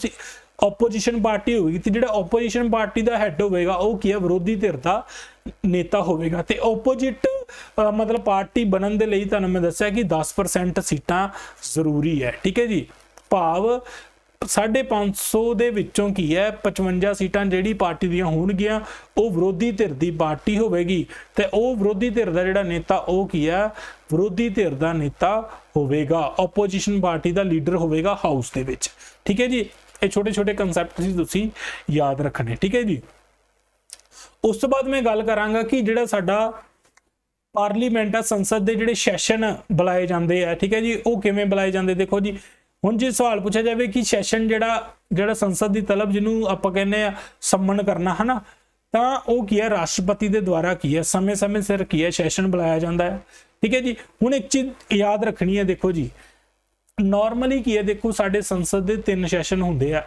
ਓਪੋਜੀਸ਼ਨ ਪਾਰਟੀ ਹੋਵੇਗੀ ਤੇ ਜਿਹੜਾ ਓਪੋਜੀਸ਼ਨ ਪਾਰਟੀ ਦਾ ਹੈਡ ਹੋਵੇਗਾ ਉਹ ਕੀ ਹੈ ਵਿਰੋਧੀ ਧਿਰ ਦਾ ਨੇਤਾ ਹੋਵੇਗਾ। ਤੇ ਓਪੋਜਿਟ मतलब ਪਾਰਟੀ ਬਣਨ ਦੇ ਲਈ ਤੁਹਾਨੂੰ ਮੈਂ ਦੱਸਿਆ ਕਿ 10% ਸੀਟਾਂ ਜ਼ਰੂਰੀ ਹੈ। ठीक है जी। ਭਾਵ 550 ਦੇ ਵਿੱਚੋਂ ਕੀ ਹੈ 55 ਸੀਟਾਂ ਜਿਹੜੀ ਪਾਰਟੀ ਦੀਆਂ ਹੋਣਗੀਆਂ ਉਹ ਵਿਰੋਧੀ ਧਿਰ ਦੀ ਪਾਰਟੀ ਹੋਵੇਗੀ ਤੇ ਉਹ ਵਿਰੋਧੀ ਧਿਰ ਦਾ ਜਿਹੜਾ ਨੇਤਾ ਉਹ ਕੀ ਹੈ ਵਿਰੋਧੀ ਧਿਰ ਦਾ ਨੇਤਾ ਹੋਵੇਗਾ, ਓਪੋਜੀਸ਼ਨ ਪਾਰਟੀ ਦਾ ਲੀਡਰ ਹੋਵੇਗਾ ਹਾਊਸ ਦੇ ਵਿੱਚ। ठीक है जी। ਇਹ ਛੋਟੇ ਛੋਟੇ ਕਨਸੈਪਟ ਸੀ ਤੁਸੀਂ ਯਾਦ ਰੱਖਣੇ। ठीक है जी। ਉਸ ਤੋਂ ਬਾਅਦ ਮੈਂ ਗੱਲ ਕਰਾਂਗਾ ਕਿ ਜਿਹੜਾ ਸਾਡਾ ਪਾਰਲੀਮੈਂਟ ਆ ਸੰਸਦ ਦੇ ਜਿਹੜੇ ਸੈਸ਼ਨ ਬੁਲਾਏ ਜਾਂਦੇ ਆ। ठीक है जी। ਉਹ ਕਿਵੇਂ ਬੁਲਾਏ ਜਾਂਦੇ ਦੇਖੋ ਜੀ। ਹੁਣ ਜੇ ਸਵਾਲ ਪੁੱਛਿਆ ਜਾਵੇ ਕਿ ਸੈਸ਼ਨ ਜਿਹੜਾ ਸੰਸਦ ਦੀ ਤਲਬ ਜਿਹਨੂੰ ਆਪਾਂ ਕਹਿੰਦੇ ਆ ਸੰਮਨ ਕਰਨਾ ਹੈ ਨਾ, ਤਾਂ ਉਹ ਕੀ ਹੈ ਰਾਸ਼ਟਰਪਤੀ ਦੇ ਦੁਆਰਾ ਕੀ ਹੈ ਸਮੇਂ-ਸਮੇਂ ਸਿਰ ਕੀ ਹੈ ਸੈਸ਼ਨ ਬੁਲਾਇਆ ਜਾਂਦਾ ਹੈ। ठीक है जी। ਹੁਣ ਇੱਕ ਚੀਜ਼ ਯਾਦ ਰੱਖਣੀ ਹੈ ਦੇਖੋ ਜੀ, ਨਾਰਮਲੀ ਕੀ ਹੈ ਦੇਖੋ ਸਾਡੇ ਸੰਸਦ ਦੇ 3 ਸੈਸ਼ਨ ਹੁੰਦੇ ਆ।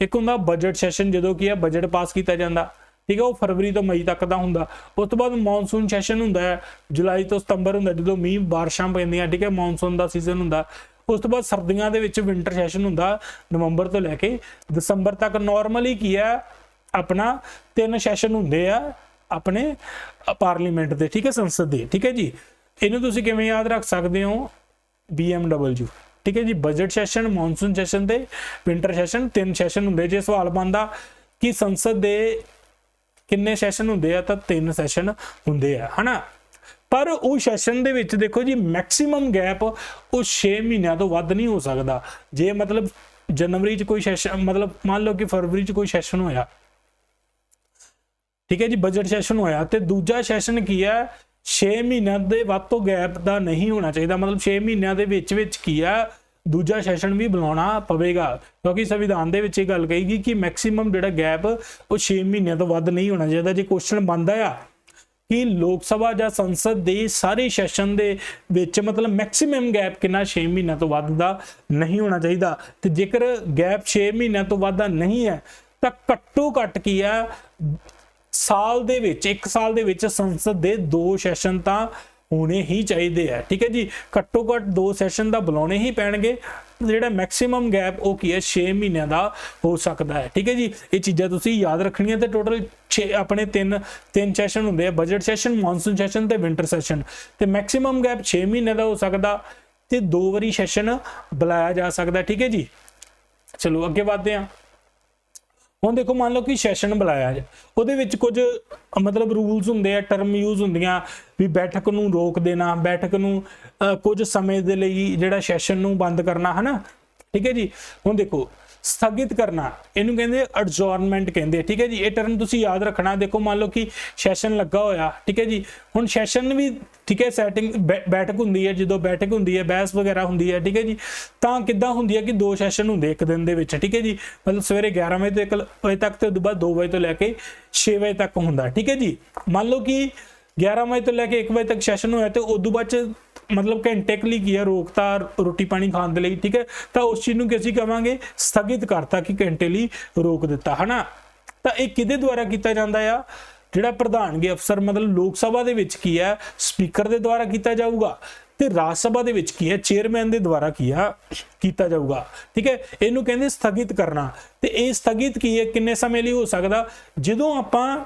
ਇੱਕ ਹੁੰਦਾ ਬਜਟ ਸੈਸ਼ਨ ਜਦੋਂ ਕੀ ਹੈ ਬਜਟ ਪਾਸ ਕੀਤਾ ਜਾਂਦਾ। ठीक है। ਉਹ ਫਰਵਰੀ ਤੋਂ ਮਈ ਤੱਕ ਦਾ ਹੁੰਦਾ। ਉਸ ਤੋਂ ਬਾਅਦ ਮੌਨਸੂਨ ਸੈਸ਼ਨ ਹੁੰਦਾ ਹੈ, ਜੁਲਾਈ ਤੋਂ ਸਤੰਬਰ ਹੁੰਦਾ ਜਦੋਂ ਮੀਂਹ ਬਾਰਿਸ਼ਾਂ ਪੈਂਦੀਆਂ। ठीक है। ਮੌਨਸੂਨ ਦਾ ਸੀਜ਼ਨ ਹੁੰਦਾ। ਉਸ ਤੋਂ ਬਾਅਦ ਸਰਦੀਆਂ ਦੇ ਵਿੱਚ ਵਿੰਟਰ ਸੈਸ਼ਨ ਹੁੰਦਾ ਨਵੰਬਰ ਤੋਂ ਲੈ ਕੇ ਦਸੰਬਰ ਤੱਕ। ਨਾਰਮਲੀ ਕੀ ਹੈ ਆਪਣਾ 3 ਸੈਸ਼ਨ ਹੁੰਦੇ ਆ ਆਪਣੇ ਪਾਰਲੀਮੈਂਟ ਦੇ। ठीक है। ਸੰਸਦ ਦੇ। ठीक है जी। ਇਹਨੂੰ ਤੁਸੀਂ ਕਿਵੇਂ ਯਾਦ ਰੱਖ ਸਕਦੇ ਹੋ BMW। ठीक है जी। ਬਜਟ ਸੈਸ਼ਨ, ਮੌਨਸੂਨ ਸੈਸ਼ਨ ਤੇ ਵਿੰਟਰ ਸੈਸ਼ਨ 3 ਸੈਸ਼ਨ ਹੁੰਦੇ। ਜੇ ਸਵਾਲ ਬਣਦਾ ਕਿ ਸੰਸਦ ਦੇ ਕਿੰਨੇ ਸੈਸ਼ਨ ਹੁੰਦੇ ਆ ਤਾਂ 3 ਸੈਸ਼ਨ ਹੁੰਦੇ ਆ ਹਨਾ। ਪਰ ਉਹ ਸੈਸ਼ਨ ਦੇ ਵਿੱਚ ਦੇਖੋ ਜੀ ਮੈਕਸਿਮਮ ਗੈਪ ਉਹ 6 ਮਹੀਨਿਆਂ ਤੋਂ ਵੱਧ ਨਹੀਂ ਹੋ ਸਕਦਾ। ਜੇ ਮਤਲਬ ਜਨਵਰੀ 'ਚ ਕੋਈ ਸੈਸ਼ਨ ਮਤਲਬ ਮੰਨ ਲਓ ਕਿ ਫਰਵਰੀ 'ਚ ਕੋਈ ਸੈਸ਼ਨ ਹੋਇਆ। ठीक है जी। ਬਜਟ ਸੈਸ਼ਨ ਹੋਇਆ ਤੇ ਦੂਜਾ ਸੈਸ਼ਨ ਕੀ ਹੈ 6 ਮਹੀਨਿਆਂ ਦੇ ਵੱਧ ਤੋਂ ਗੈਪ ਦਾ ਨਹੀਂ ਹੋਣਾ ਚਾਹੀਦਾ। ਮਤਲਬ 6 ਮਹੀਨਿਆਂ ਦੇ ਵਿੱਚ ਕੀ ਹੈ ਦੂਜਾ ਸੈਸ਼ਨ ਵੀ ਬੁਲਾਉਣਾ ਪਵੇਗਾ ਕਿਉਂਕਿ ਸੰਵਿਧਾਨ ਦੇ ਵਿੱਚ ਇਹ ਗੱਲ ਕਹੀ ਗਈ ਕਿ ਮੈਕਸਿਮਮ ਜਿਹੜਾ ਗੈਪ ਉਹ 6 ਮਹੀਨਿਆਂ ਤੋਂ ਵੱਧ ਨਹੀਂ ਹੋਣਾ ਚਾਹੀਦਾ। ਜੇ ਕੁਐਸਚਨ ਬਣਦਾ ਆ ਕਿ ਲੋਕ ਸਭਾ ਜਾਂ ਸੰਸਦ ਦੇ ਸਾਰੇ ਸੈਸ਼ਨ ਦੇ ਵਿੱਚ ਮਤਲਬ ਮੈਕਸਿਮਮ ਗੈਪ ਕਿੰਨਾ 6 ਮਹੀਨਿਆਂ ਤੋਂ ਵੱਧ ਦਾ ਨਹੀਂ ਹੋਣਾ ਚਾਹੀਦਾ। ਤੇ ਜੇਕਰ ਗੈਪ 6 ਮਹੀਨਿਆਂ ਤੋਂ ਵੱਧ ਦਾ ਨਹੀਂ ਹੈ ਤਾਂ ਘੱਟੋ ਘੱਟ ਕੀ ਆ ਸਾਲ ਦੇ ਵਿੱਚ 1 ਸਾਲ ਦੇ ਵਿੱਚ ਸੰਸਦ ਦੇ 2 ਸੈਸ਼ਨ ਤਾਂ ਹੋਣੇ ਹੀ ਚਾਹੀਦੇ ਆ। ठीक है जी। ਘੱਟੋ ਘੱਟ 2 ਸੈਸ਼ਨ ਦਾ ਬੁਲਾਉਣੇ ਹੀ ਪੈਣਗੇ। ਜਿਹੜਾ ਮੈਕਸਿਮਮ ਗੈਪ ਉਹ ਕੀ ਹੈ 6 ਮਹੀਨਿਆਂ ਦਾ ਹੋ ਸਕਦਾ ਹੈ। ठीक है जी। ਇਹ ਚੀਜ਼ਾਂ ਤੁਸੀਂ ਯਾਦ ਰੱਖਣੀਆਂ ਤੇ ਟੋਟਲ 6 ਆਪਣੇ 3 ਸੈਸ਼ਨ ਹੁੰਦੇ ਆ ਬਜਟ ਸੈਸ਼ਨ, ਮੌਨਸੂਨ ਸੈਸ਼ਨ ਤੇ ਵਿੰਟਰ ਸੈਸ਼ਨ ਤੇ ਮੈਕਸਿਮਮ ਗੈਪ 6 ਮਹੀਨੇ ਦਾ ਹੋ ਸਕਦਾ ਤੇ 2 ਵਾਰੀ ਸੈਸ਼ਨ ਬੁਲਾਇਆ ਜਾ ਸਕਦਾ। ठीक है जी। ਚਲੋ ਅੱਗੇ ਵਧਦੇ ਹਾਂ। ਹੁਣ ਦੇਖੋ ਮੰਨ ਲਓ ਕਿ ਸੈਸ਼ਨ ਬੁਲਾਇਆ ਹੈ ਉਹਦੇ ਵਿੱਚ ਕੁਝ ਮਤਲਬ ਰੂਲਸ ਹੁੰਦੇ ਆ, ਟਰਮ ਯੂਜ਼ ਹੁੰਦੀਆਂ ਵੀ ਬੈਠਕ ਨੂੰ ਰੋਕ ਦੇਣਾ, ਬੈਠਕ ਨੂੰ ਕੁਝ ਸਮੇਂ ਦੇ ਲਈ ਜਿਹੜਾ ਸੈਸ਼ਨ ਨੂੰ ਬੰਦ ਕਰਨਾ ਹੈ ਨਾ। ठीक है जी। ਹੁਣ ਦੇਖੋ ਸਥਗਿਤ ਕਰਨਾ ਇਹਨੂੰ ਕਹਿੰਦੇ ਐਡਜੋਰਨਮੈਂਟ ਕਹਿੰਦੇ। ठीक है जी। ਇਹ ਟਰਮ ਤੁਸੀਂ ਯਾਦ ਰੱਖਣਾ। ਦੇਖੋ ਮੰਨ ਲਓ ਕਿ ਸੈਸ਼ਨ ਲੱਗਾ ਹੋਇਆ। ठीक है जी। ਹੁਣ ਸੈਸ਼ਨ ਵੀ ठीक है ਸੈਟਿੰਗ ਬੈਠਕ ਹੁੰਦੀ ਹੈ, ਜਦੋਂ ਬੈਠਕ ਹੁੰਦੀ ਹੈ ਬਹਿਸ ਵਗੈਰਾ ਹੁੰਦੀ ਹੈ। ठीक है जी। ਤਾਂ ਕਿੱਦਾਂ ਹੁੰਦੀ ਹੈ ਕਿ 2 ਸੈਸ਼ਨ ਹੁੰਦੇ ਇੱਕ ਦਿਨ ਦੇ ਵਿੱਚ। ठीक है जी। ਮਤਲਬ ਸਵੇਰੇ 11 ਵਜੇ ਤੋਂ 1 ਵਜੇ ਤੱਕ ਤੇ ਉਦੋਂ ਬਾਅਦ 2 ਵਜੇ ਤੋਂ ਲੈ ਕੇ 6 ਵਜੇ ਤੱਕ ਹੁੰਦਾ। ठीक है जी। ਮੰਨ ਲਓ ਕਿ 11 ਵਜੇ ਤੋਂ ਲੈ ਕੇ 1 ਵਜੇ ਤੱਕ ਸੈਸ਼ਨ ਹੋਇਆ ਤੇ ਉਦੋਂ ਬਾਅਦ ਚ ਮਤਲਬ ਘੰਟੇ ਲਈ ਕੀ ਹੈ ਰੋਕਤਾ ਰੋਟੀ ਪਾਣੀ ਖਾਣ ਦੇ ਲਈ। ठीक है। ਤਾਂ ਉਸ ਚੀਜ਼ ਨੂੰ ਕਿ ਅਸੀਂ ਕਵਾਂਗੇ ਸਥਗਿਤ ਕਰਤਾ ਕਿ ਘੰਟੇ ਲਈ ਰੋਕ ਦਿੱਤਾ ਹੈ ਨਾ। ਤਾਂ ਇਹ ਕਿਹਦੇ ਦੁਆਰਾ ਕੀਤਾ ਜਾਂਦਾ ਆ ਜਿਹੜਾ ਪ੍ਰਧਾਨਗੀ ਅਫਸਰ ਮਤਲਬ ਲੋਕ ਸਭਾ ਦੇ ਵਿੱਚ ਕੀ ਹੈ ਸਪੀਕਰ ਦੇ ਦੁਆਰਾ ਕੀਤਾ ਜਾਊਗਾ ਤੇ ਰਾਜ ਸਭਾ ਦੇ ਵਿੱਚ ਕੀ ਹੈ ਚੇਅਰਮੈਨ ਦੇ ਦੁਆਰਾ ਕੀ ਆ ਕੀਤਾ ਜਾਊਗਾ। ठीक है। ਇਹਨੂੰ ਕਹਿੰਦੇ ਸਥਗਿਤ ਕਰਨਾ। ਤੇ ਇਹ ਸਥਗਿਤ ਕੀ ਹੈ ਕਿੰਨੇ ਸਮੇਂ ਲਈ ਹੋ ਸਕਦਾ ਜਦੋਂ ਆਪਾਂ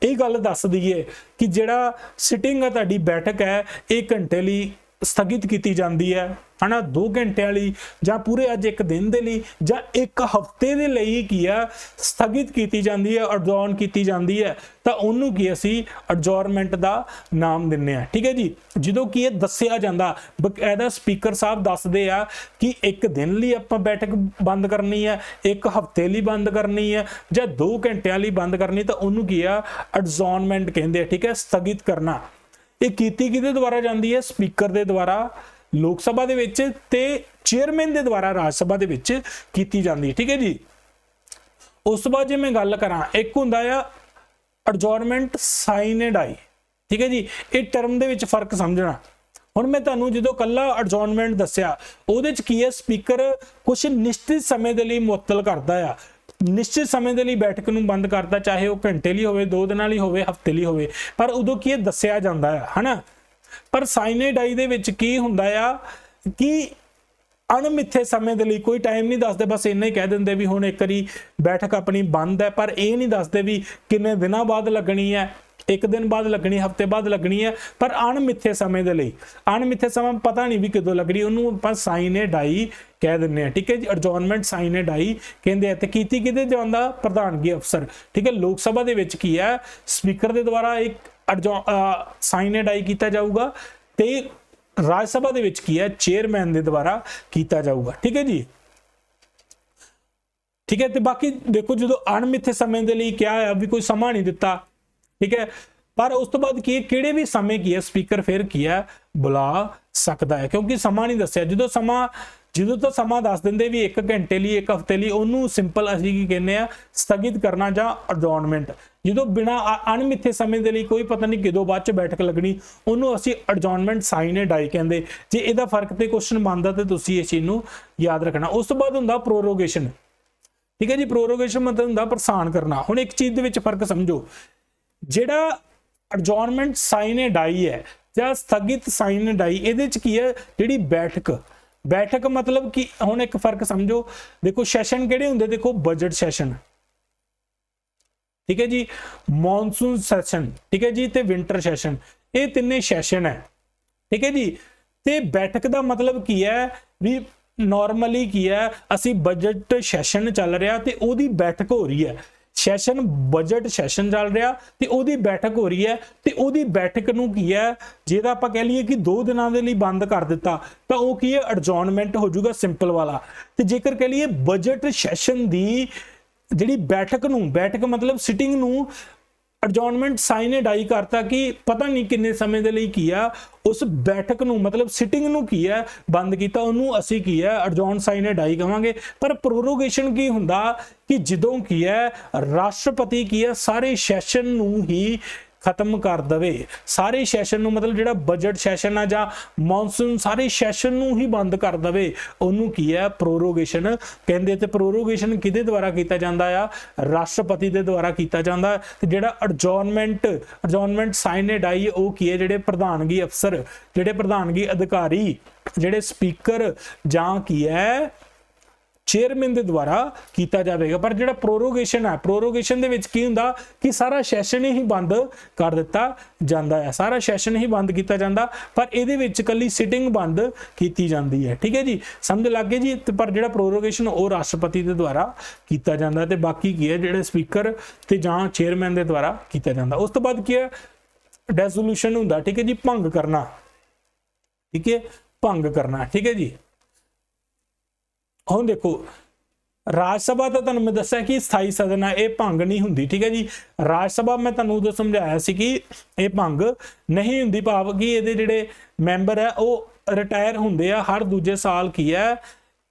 ਇਹ ਗੱਲ ਦੱਸ ਦਈਏ ਕਿ ਜਿਹੜਾ ਸਿਟਿੰਗ ਆ ਤੁਹਾਡੀ ਬੈਠਕ ਹੈ 1 ਘੰਟੇ ਲਈ ਸਥਗਿਤ ਕੀਤੀ ਜਾਂਦੀ ਹੈ ਹਨਾ, 2 ਘੰਟਿਆਂ ਲਈ ਜਾਂ ਪੂਰੇ ਅੱਜ 1 ਦਿਨ ਦੇ ਲਈ ਜਾਂ 1 ਹਫ਼ਤੇ ਦੇ ਲਈ ਕੀ ਆ ਸਥਗਿਤ ਕੀਤੀ ਜਾਂਦੀ ਹੈ, ਅਡਜੋਰਨ ਕੀਤੀ ਜਾਂਦੀ ਹੈ ਤਾਂ ਉਹਨੂੰ ਕੀ ਅਸੀਂ ਅਡਜੋਰਨਮੈਂਟ ਦਾ ਨਾਮ ਦਿੰਦੇ ਆ। ਠੀਕ ਹੈ ਜੀ। ਜਦੋਂ ਕੀ ਇਹ ਦੱਸਿਆ ਜਾਂਦਾ ਬਕਾਇਦਾ ਸਪੀਕਰ ਸਾਹਿਬ ਦੱਸਦੇ ਆ ਕਿ 1 ਦਿਨ ਲਈ ਆਪਾਂ ਬੈਠਕ ਬੰਦ ਕਰਨੀ ਹੈ, 1 ਹਫ਼ਤੇ ਲਈ ਬੰਦ ਕਰਨੀ ਹੈ ਜਾਂ 2 ਘੰਟਿਆਂ ਲਈ ਬੰਦ ਕਰਨੀ ਤਾਂ ਉਹਨੂੰ ਕੀ ਆ ਅਡਜੋਰਨਮੈਂਟ ਕਹਿੰਦੇ ਆ। ਠੀਕ ਹੈ। ਸਥਗਿਤ ਕਰਨਾ ਇਹ ਕੀਤੀ ਕਿਹਦੇ ਦੁਆਰਾ ਜਾਂਦੀ ਹੈ ਸਪੀਕਰ ਦੇ ਦੁਆਰਾ ਲੋਕ ਸਭਾ ਦੇ ਵਿੱਚ ਤੇ ਚੇਅਰਮੈਨ ਦੇ ਦੁਆਰਾ ਰਾਜ ਸਭਾ ਦੇ ਵਿੱਚ ਕੀਤੀ ਜਾਂਦੀ ਹੈ। ਠੀਕ ਹੈ ਜੀ। ਉਸ ਤੋਂ ਬਾਅਦ ਜੇ ਮੈਂ ਗੱਲ ਕਰਾਂ ਇੱਕ ਹੁੰਦਾ ਆ ਅਡਜੋਰਨਮੈਂਟ ਸਾਈਨ ਐਂਡ ਆਈ। ਠੀਕ ਹੈ ਜੀ। ਇਹ ਟਰਮ ਦੇ ਵਿੱਚ ਫਰਕ ਸਮਝਣਾ ਹੁਣ ਮੈਂ ਤੁਹਾਨੂੰ ਜਦੋਂ ਕੱਲਾ ਅਡਜੋਰਨਮੈਂਟ ਦੱਸਿਆ ਉਹਦੇ ਚ ਕੀ ਹੈ, ਸਪੀਕਰ ਕੁਝ ਨਿਸ਼ਚਿਤ ਸਮੇਂ ਦੇ ਲਈ ਮੁਅੱਤਲ ਕਰਦਾ ਆ, ਨਿਸ਼ਚਿਤ ਸਮੇਂ ਦੇ ਲਈ ਬੈਠਕ ਨੂੰ ਬੰਦ ਕਰਦਾ, ਚਾਹੇ ਉਹ ਘੰਟੇ ਲਈ ਹੋਵੇ, 2 ਦਿਨਾਂ ਲਈ ਹੋਵੇ, ਹਫ਼ਤੇ ਲਈ ਹੋਵੇ, ਪਰ ਉਦੋਂ ਕੀ ਦੱਸਿਆ ਜਾਂਦਾ ਆ, ਹਨਾ। ਪਰ ਸਾਈਨੇ ਡਾਈ ਦੇ ਵਿੱਚ ਕੀ ਹੁੰਦਾ ਆ ਕਿ ਅਣਮਿੱਥੇ ਸਮੇਂ ਦੇ ਲਈ ਕੋਈ ਟਾਈਮ ਨਹੀਂ ਦੱਸਦੇ, ਬਸ ਇੰਨਾ ਹੀ ਕਹਿ ਦਿੰਦੇ ਵੀ ਹੁਣ ਇੱਕ ਵਾਰੀ ਬੈਠਕ ਆਪਣੀ ਬੰਦ ਹੈ, ਪਰ ਇਹ ਨਹੀਂ ਦੱਸਦੇ ਵੀ ਕਿੰਨੇ ਦਿਨਾਂ ਬਾਅਦ ਲੱਗਣੀ ਹੈ, 1 ਦਿਨ ਬਾਅਦ ਲੱਗਣੀ, ਹਫ਼ਤੇ ਬਾਅਦ ਲੱਗਣੀ ਹੈ, ਪਰ ਅਣਮਿੱਥੇ ਸਮੇਂ ਦੇ ਲਈ। ਅਣਮਿੱਥੇ ਸਮਾਂ ਪਤਾ ਨਹੀਂ ਵੀ ਕਦੋਂ ਲੱਗਣੀ, ਉਹਨੂੰ ਆਪਾਂ ਸਾਈਨੇ ਡਾਈ ਕਹਿ ਦਿੰਦੇ ਆ, ਠੀਕ ਹੈ ਜੀ। ਅਡਜੋਰਨਮੈਂਟ ਸਾਈਨੇ ਡਾਈ ਕਹਿੰਦੇ ਆ। ਤੇ ਕੀਤੀ ਕਿਹਦੇ ਜਾਂਦਾ? ਪ੍ਰਧਾਨਗੀ ਅਫਸਰ, ਠੀਕ ਹੈ। ਲੋਕ ਸਭਾ ਦੇ ਵਿੱਚ ਕੀ ਹੈ, ਸਪੀਕਰ ਦੇ ਦੁਆਰਾ ਇੱਕ ਸਾਈਨੇ ਡਾਈ ਕੀਤਾ ਜਾਊਗਾ, ਤੇ ਰਾਜ ਸਭਾ ਦੇ ਵਿੱਚ ਕੀ ਹੈ, ਚੇਅਰਮੈਨ ਦੇ ਦੁਆਰਾ ਕੀਤਾ ਜਾਊਗਾ, ਠੀਕ ਹੈ ਜੀ, ਠੀਕ ਹੈ। ਤੇ ਬਾਕੀ ਦੇਖੋ ਜਦੋਂ ਅਣਮਿੱਥੇ ਸਮੇਂ ਦੇ ਲਈ ਕਿਹਾ ਹੈ ਵੀ ਕੋਈ ਸਮਾਂ ਨਹੀਂ ਦਿੱਤਾ, ਠੀਕ ਹੈ, ਪਰ ਉਸ ਤੋਂ ਬਾਅਦ ਕੀ ਕਿਹੜੇ ਵੀ ਸਮੇਂ ਕੀ ਹੈ ਸਪੀਕਰ ਫਿਰ ਕੀ ਹੈ ਬੁਲਾ ਸਕਦਾ ਹੈ, ਕਿਉਂਕਿ ਸਮਾਂ ਨਹੀਂ ਦੱਸਿਆ। ਜਦੋਂ ਤਾਂ ਸਮਾਂ ਦੱਸ ਦਿੰਦੇ ਵੀ 1 ਘੰਟੇ ਲਈ, 1 ਹਫ਼ਤੇ ਲਈ, ਉਹਨੂੰ ਸਿੰਪਲ ਅਸੀਂ ਕੀ ਕਹਿੰਦੇ ਆ, ਸਥਗਿਤ ਕਰਨਾ ਜਾਂ ਅਡਜੋਰਨਮੈਂਟ। ਜਦੋਂ ਬਿਨਾ ਅਣਮਿੱਥੇ ਸਮੇਂ ਦੇ ਲਈ ਕੋਈ ਪਤਾ ਨਹੀਂ ਕਿਦੋਂ ਬਾਅਦ ਚ ਬੈਠਕ ਲੱਗਣੀ, ਉਹਨੂੰ ਅਸੀਂ ਅਡਜੋਰਨਮੈਂਟ ਸਾਈਨੇ ਡਾਈ ਕਹਿੰਦੇ। ਜੇ ਇਹਦਾ ਫਰਕ ਤੇ ਕੁਐਸਚਨ ਬਣਦਾ ਤੇ ਤੁਸੀਂ ਇਸ ਚੀਜ਼ ਨੂੰ ਯਾਦ ਰੱਖਣਾ। ਉਸ ਤੋਂ ਬਾਅਦ ਹੁੰਦਾ ਪ੍ਰੋਰੋਗੇਸ਼ਨ, ਠੀਕ ਹੈ ਜੀ। ਪ੍ਰੋਰੋਗੇਸ਼ਨ ਮਤਲਬ ਹੁੰਦਾ ਪ੍ਰਸਾਨ ਕਰਨਾ। ਹੁਣ ਇੱਕ ਚੀਜ਼ ਦੇ ਵਿੱਚ ਫਰਕ ਸਮਝੋ, ਜਿਹੜਾ ਅਡਜੋਰਨਮੈਂਟ ਸਾਈਨੇ ਡਾਈ ਹੈ ਜਾਂ ਸਥਗਿਤ ਸਾਈਨੇ ਡਾਈ, ਇਹਦੇ ਚ ਕੀ ਹੈ, ਜਿਹੜੀ ਬੈਠਕ ਮਤਲਬ ਕਿ ਹੁਣ ਇੱਕ ਫਰਕ ਸਮਝੋ। ਦੇਖੋ ਸੈਸ਼ਨ ਕਿਹੜੇ ਹੁੰਦੇ, ਦੇਖੋ ਬਜਟ ਸੈਸ਼ਨ, ਠੀਕ ਹੈ ਜੀ, ਮੌਨਸੂਨ ਸੈਸ਼ਨ, ਠੀਕ ਹੈ ਜੀ, ਤੇ ਵਿੰਟਰ ਸੈਸ਼ਨ, ਇਹ ਤਿੰਨੇ ਸੈਸ਼ਨ ਹੈ, ਠੀਕ ਹੈ ਜੀ। ਤੇ ਬੈਠਕ ਦਾ ਮਤਲਬ ਕੀ ਹੈ ਵੀ ਨਾਰਮਲੀ ਕੀ ਹੈ, ਅਸੀਂ ਬਜਟ ਸੈਸ਼ਨ ਚੱਲ ਰਿਹਾ ਤੇ ਉਹਦੀ ਬੈਠਕ ਹੋ ਰਹੀ ਹੈ, ਸੈਸ਼ਨ ਬਜਟ ਸੈਸ਼ਨ ਚੱਲ ਰਿਹਾ ਤੇ ਉਹਦੀ ਬੈਠਕ ਹੋ ਰਹੀ ਹੈ, ਤੇ ਉਹਦੀ ਬੈਠਕ ਨੂੰ ਕੀ ਹੈ, ਜਿਹਦਾ ਆਪਾਂ ਕਹਿ ਲਈਏ ਕਿ 2 ਦਿਨਾਂ ਦੇ ਲਈ ਬੰਦ ਕਰ ਦਿੱਤਾ ਤਾਂ ਉਹ ਕੀ ਹੈ, ਅਡਜੋਰਨਮੈਂਟ ਹੋ ਜਾਊਗਾ ਸਿੰਪਲ ਵਾਲਾ। ਤੇ ਜੇਕਰ ਕਹਿ ਲਈਏ ਬਜਟ ਸੈਸ਼ਨ ਦੀ ਜਿਹੜੀ ਬੈਠਕ ਮਤਲਬ ਸਿਟਿੰਗ ਨੂੰ ਅਡਜੋਰਨਮੈਂਟ ਸਾਈਨੇ ਡਾਈ ਕਰਤਾ ਕਿ ਪਤਾ ਨਹੀਂ ਕਿੰਨੇ ਸਮੇਂ ਦੇ ਲਈ ਕੀ ਆ, ਉਸ ਬੈਠਕ ਨੂੰ ਮਤਲਬ ਸਿਟਿੰਗ ਨੂੰ ਕੀ ਹੈ ਬੰਦ ਕੀਤਾ, ਉਹਨੂੰ ਅਸੀਂ ਕੀ ਹੈ ਅਡਜੋਰਨ ਸਾਈਨੇ ਡਾਈ ਕਹਾਂਗੇ। ਪਰ ਪ੍ਰੋਰੋਗੇਸ਼ਨ ਕੀ ਹੁੰਦਾ ਕਿ ਜਦੋਂ ਕੀ ਹੈ ਰਾਸ਼ਟਰਪਤੀ ਕੀ ਹੈ ਸਾਰੇ ਸੈਸ਼ਨ ਨੂੰ ਹੀ ਖਤਮ ਕਰ ਦਵੇ, ਸਾਰੇ ਸੈਸ਼ਨ ਨੂੰ ਮਤਲਬ ਜਿਹੜਾ ਬਜਟ ਸੈਸ਼ਨ ਆ ਜਾਂ ਮੌਨਸੂਨ ਸਾਰੇ ਸੈਸ਼ਨ ਨੂੰ ਹੀ ਬੰਦ ਕਰ ਦਵੇ, ਉਹਨੂੰ ਕੀ ਹੈ ਪ੍ਰੋਰੋਗੇਸ਼ਨ ਕਹਿੰਦੇ। ਤੇ ਪ੍ਰੋਰੋਗੇਸ਼ਨ ਕਿਹਦੇ ਦੁਆਰਾ ਕੀਤਾ ਜਾਂਦਾ ਆ, ਰਾਸ਼ਟਰਪਤੀ ਦੇ ਦੁਆਰਾ ਕੀਤਾ ਜਾਂਦਾ। ਤੇ ਜਿਹੜਾ ਅਡਜੋਰਨਮੈਂਟ ਸਾਈਨੇ ਡਾਈ ਉਹ ਕੀ ਹੈ, ਜਿਹੜੇ ਪ੍ਰਧਾਨਗੀ ਅਫਸਰ, ਜਿਹੜੇ ਪ੍ਰਧਾਨਗੀ ਅਧਿਕਾਰੀ, ਜਿਹੜੇ ਸਪੀਕਰ ਜਾਂ ਕੀ ਹੈ ਚੇਅਰਮੈਨ ਦੇ ਦੁਆਰਾ ਕੀਤਾ ਜਾਵੇਗਾ। ਪਰ ਜਿਹੜਾ ਪ੍ਰੋਰੋਗੇਸ਼ਨ ਹੈ, ਪ੍ਰੋਰੋਗੇਸ਼ਨ ਦੇ ਵਿੱਚ ਕੀ ਹੁੰਦਾ ਕਿ ਸਾਰਾ ਸੈਸ਼ਨ ਹੀ ਬੰਦ ਕਰ ਦਿੱਤਾ ਜਾਂਦਾ ਹੈ, ਸਾਰਾ ਸੈਸ਼ਨ ਹੀ ਬੰਦ ਕੀਤਾ ਜਾਂਦਾ, ਪਰ ਇਹਦੇ ਵਿੱਚ ਕੱਲੀ ਸਿਟਿੰਗ ਬੰਦ ਕੀਤੀ ਜਾਂਦੀ ਹੈ, ਠੀਕ ਹੈ ਜੀ, ਸਮਝ ਲੱਗ ਗਏ ਜੀ। ਪਰ ਜਿਹੜਾ ਪ੍ਰੋਰੋਗੇਸ਼ਨ ਉਹ ਰਾਸ਼ਟਰਪਤੀ ਦੇ ਦੁਆਰਾ ਕੀਤਾ ਜਾਂਦਾ ਤੇ ਬਾਕੀ ਕੀ ਹੈ ਜਿਹੜੇ ਸਪੀਕਰ ਤੇ ਜਾਂ ਚੇਅਰਮੈਨ ਦੇ ਦੁਆਰਾ ਕੀਤਾ ਜਾਂਦਾ। ਉਸ ਤੋਂ ਬਾਅਦ ਕੀ ਹੈ ਡੈਸੋਲੂਸ਼ਨ ਹੁੰਦਾ, ਠੀਕ ਹੈ ਜੀ, ਭੰਗ ਕਰਨਾ, ਠੀਕ ਹੈ, ਭੰਗ ਕਰਨਾ, ਠੀਕ ਹੈ ਜੀ। ਹੁਣ ਦੇਖੋ ਰਾਜ ਸਭਾ ਤਾਂ ਤੁਹਾਨੂੰ ਮੈਂ ਦੱਸਿਆ ਕਿ ਸਥਾਈ ਸਦਨ ਹੈ, ਇਹ ਭੰਗ ਨਹੀਂ ਹੁੰਦੀ, ਠੀਕ ਹੈ ਜੀ। ਰਾਜ ਸਭਾ ਮੈਂ ਤੁਹਾਨੂੰ ਉਦੋਂ ਸਮਝਾਇਆ ਸੀ ਕਿ ਇਹ ਭੰਗ ਨਹੀਂ ਹੁੰਦੀ, ਭਾਵ ਕਿ ਇਹਦੇ ਜਿਹੜੇ ਮੈਂਬਰ ਹੈ ਉਹ ਰਿਟਾਇਰ ਹੁੰਦੇ ਆ ਹਰ ਦੂਜੇ ਸਾਲ, ਕੀ ਹੈ